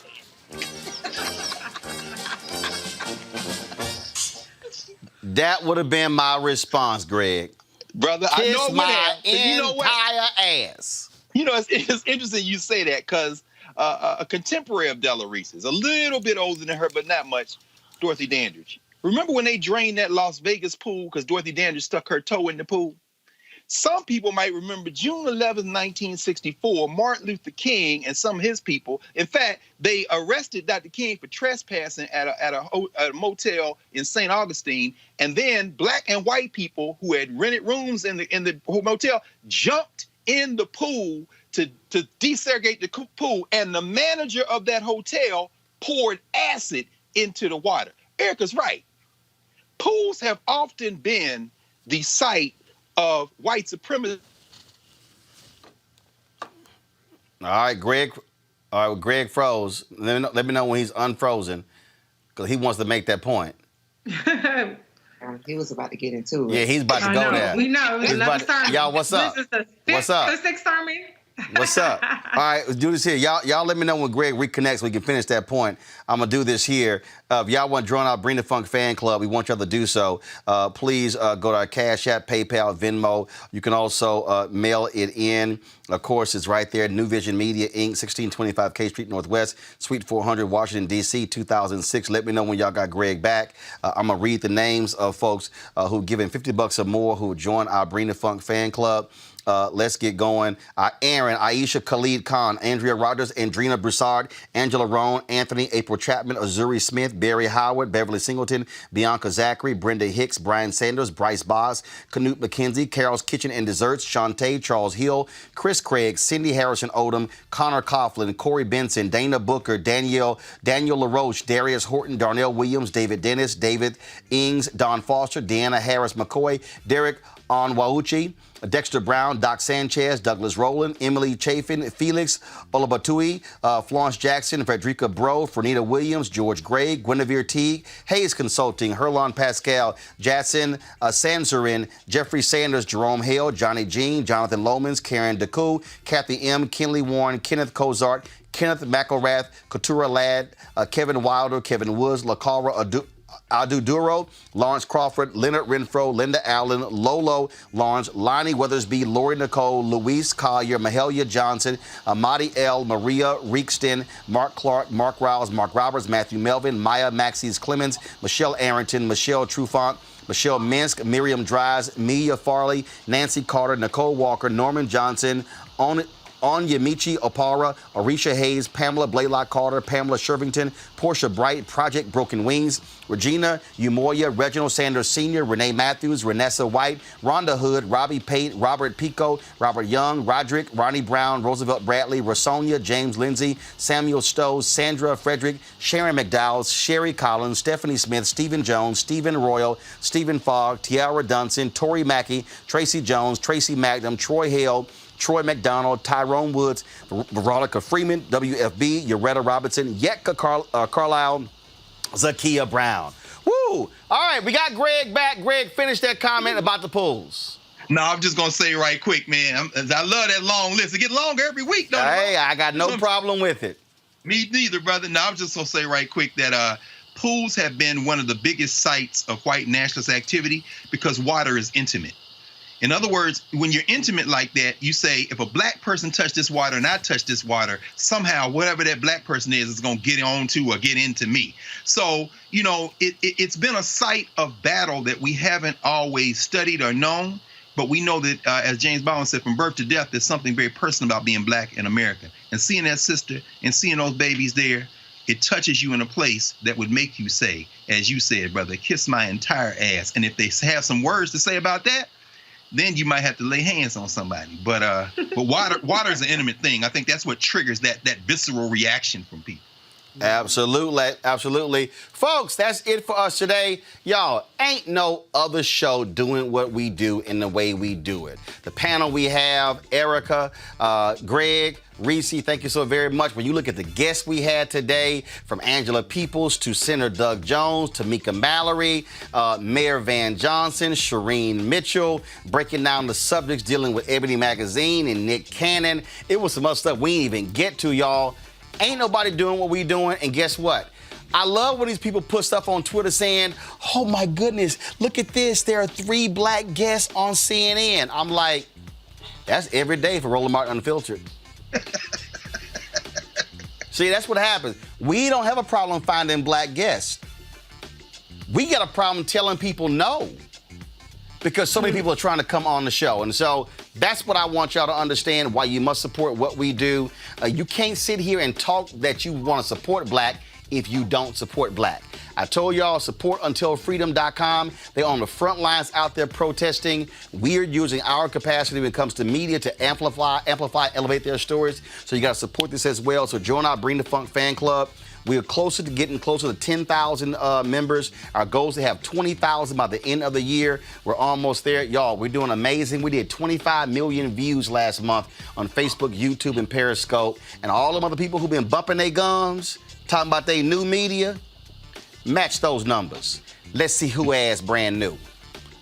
That would have been my response, Greg. Brother, Kiss I know my entire ass. It's interesting you say that because a contemporary of Della Reese is a little bit older than her, but not much, Dorothy Dandridge. Remember when they drained that Las Vegas pool because Dorothy Dandridge stuck her toe in the pool? Some people might remember June 11, 1964, Martin Luther King and some of his people. In fact, they arrested Dr. King for trespassing at a motel in St. Augustine. And then black and white people who had rented rooms in the motel jumped in the pool to desegregate the pool. And the manager of that hotel poured acid into the water. Erica's right. Pools have often been the site of white supremacy. All right, Greg. All right, Greg froze. Let me know when he's unfrozen, because he wants to make that point. He was about to get into it. Yeah, he's about to go there. We know. Y'all, what's up? What's up? The Sixth Army. What's up? All right, let's do this here. Y'all let me know when Greg reconnects so we can finish that point. I'm going to do this here. If y'all want to join our Bring the Funk fan club, we want y'all to do so. Please go to our Cash App, PayPal, Venmo. You can also mail it in. Of course, it's right there. New Vision Media, Inc., 1625 K Street Northwest, Suite 400, Washington, D.C., 2006. Let me know when y'all got Greg back. I'm going to read the names of folks who've given $50 or more who join our Bring the Funk fan club. Let's get going. Aaron, Aisha Khalid Khan, Andrea Rogers, Andrina Broussard, Angela Roan, Anthony, April Chapman, Azuri Smith, Barry Howard, Beverly Singleton, Bianca Zachary, Brenda Hicks, Brian Sanders, Bryce Boss, Canute McKenzie, Carol's Kitchen and Desserts, Shantae, Charles Hill, Chris Craig, Cindy Harrison Odom, Connor Coughlin, Corey Benson, Dana Booker, Daniel LaRoche, Darius Horton, Darnell Williams, David Dennis, David Ings, Don Foster, Deanna Harris McCoy, Derek Onwauchi, Dexter Brown, Doc Sanchez, Douglas Roland, Emily Chafin, Felix Olabatui, Florence Jackson, Frederica Bro, Fernita Williams, George Gray, Guinevere Teague, Hayes Consulting, Herlon Pascal, Jackson Sansarin, Jeffrey Sanders, Jerome Hale, Johnny Jean, Jonathan Lomans, Karen DeCoux, Kathy M., Kinley Warren, Kenneth Cozart, Kenneth McElrath, Katura Ladd, Kevin Wilder, Kevin Woods, LaCara Adu Duro, Lawrence Crawford, Leonard Renfro, Linda Allen, Lolo Lawrence, Lonnie Weathersby, Lori Nicole, Luis Collier, Mahalia Johnson, Amadi L., Maria Reekston, Mark Clark, Mark Riles, Mark Roberts, Matthew Melvin, Maya Maxis Clemens, Michelle Arrington, Michelle Trufant, Michelle Minsk, Miriam Dries, Mia Farley, Nancy Carter, Nicole Walker, Norman Johnson, Onyemichi Opara, Arisha Hayes, Pamela Blaylock Carter, Pamela Shervington, Portia Bright, Project Broken Wings, Regina Umoya, Reginald Sanders Sr., Renee Matthews, Renessa White, Rhonda Hood, Robbie Pate, Robert Pico, Robert Young, Roderick, Ronnie Brown, Roosevelt Bradley, Rosonia, James Lindsay, Samuel Stowe, Sandra Frederick, Sharon McDowell, Sherry Collins, Stephanie Smith, Stephen Jones, Stephen Royal, Stephen Fogg, Tiara Dunson, Tori Mackey, Tracy Jones, Tracy Magnum, Troy Hale, Troy McDonald, Tyrone Woods, Veronica Freeman, WFB, Yoretta Robinson, Yetka Carlisle, Zakia Brown. Woo! All right, we got Greg back. Greg, finish that comment about the pools. No, I'm just going to say right quick, man. I love that long list. It gets longer every week, though. Hey, I got no problem with it. Me neither, brother. No, I'm just going to say right quick that pools have been one of the biggest sites of white nationalist activity because water is intimate. In other words, when you're intimate like that, you say, if a black person touched this water and I touch this water, somehow whatever that black person is going to get on to or get into me. So, you know, it's been a site of battle that we haven't always studied or known. But we know that, as James Baldwin said, from birth to death, there's something very personal about being black in America. And seeing that sister and seeing those babies there, it touches you in a place that would make you say, as you said, brother, kiss my entire ass. And if they have some words to say about that, then you might have to lay hands on somebody. But water is an intimate thing. I think that's what triggers that visceral reaction from people. Absolutely. Folks, that's it for us today. Y'all, ain't no other show doing what we do in the way we do it. The panel we have, Erica, Greg, Reese, thank you so very much. When you look at the guests we had today, from Angela Peoples to Senator Doug Jones, Tamika Mallory, Mayor Van Johnson, Shireen Mitchell, breaking down the subjects dealing with Ebony Magazine and Nick Cannon. It was some other stuff we didn't even get to, y'all. Ain't nobody doing what we doing, and guess what? I love when these people put stuff on Twitter saying, oh my goodness, look at this, there are 3 black guests on CNN. I'm like, that's every day for Roland Martin Unfiltered. See, that's what happens. We don't have a problem finding black guests. We got a problem telling people no, because so many people are trying to come on the show. And so that's what I want y'all to understand, why you must support what we do. You can't sit here and talk that you want to support black if you don't support black. I told y'all, supportuntilfreedom.com. They're on the front lines out there protesting. We're using our capacity when it comes to media to amplify, elevate their stories. So you got to support this as well. So join our Bring the Funk fan club. We are getting closer to 10,000 members. Our goal is to have 20,000 by the end of the year. We're almost there. Y'all, we're doing amazing. We did 25 million views last month on Facebook, YouTube, and Periscope. And all them other people who've been bumping their gums, talking about their new media, match those numbers. Let's see who has brand new.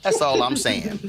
That's all I'm saying.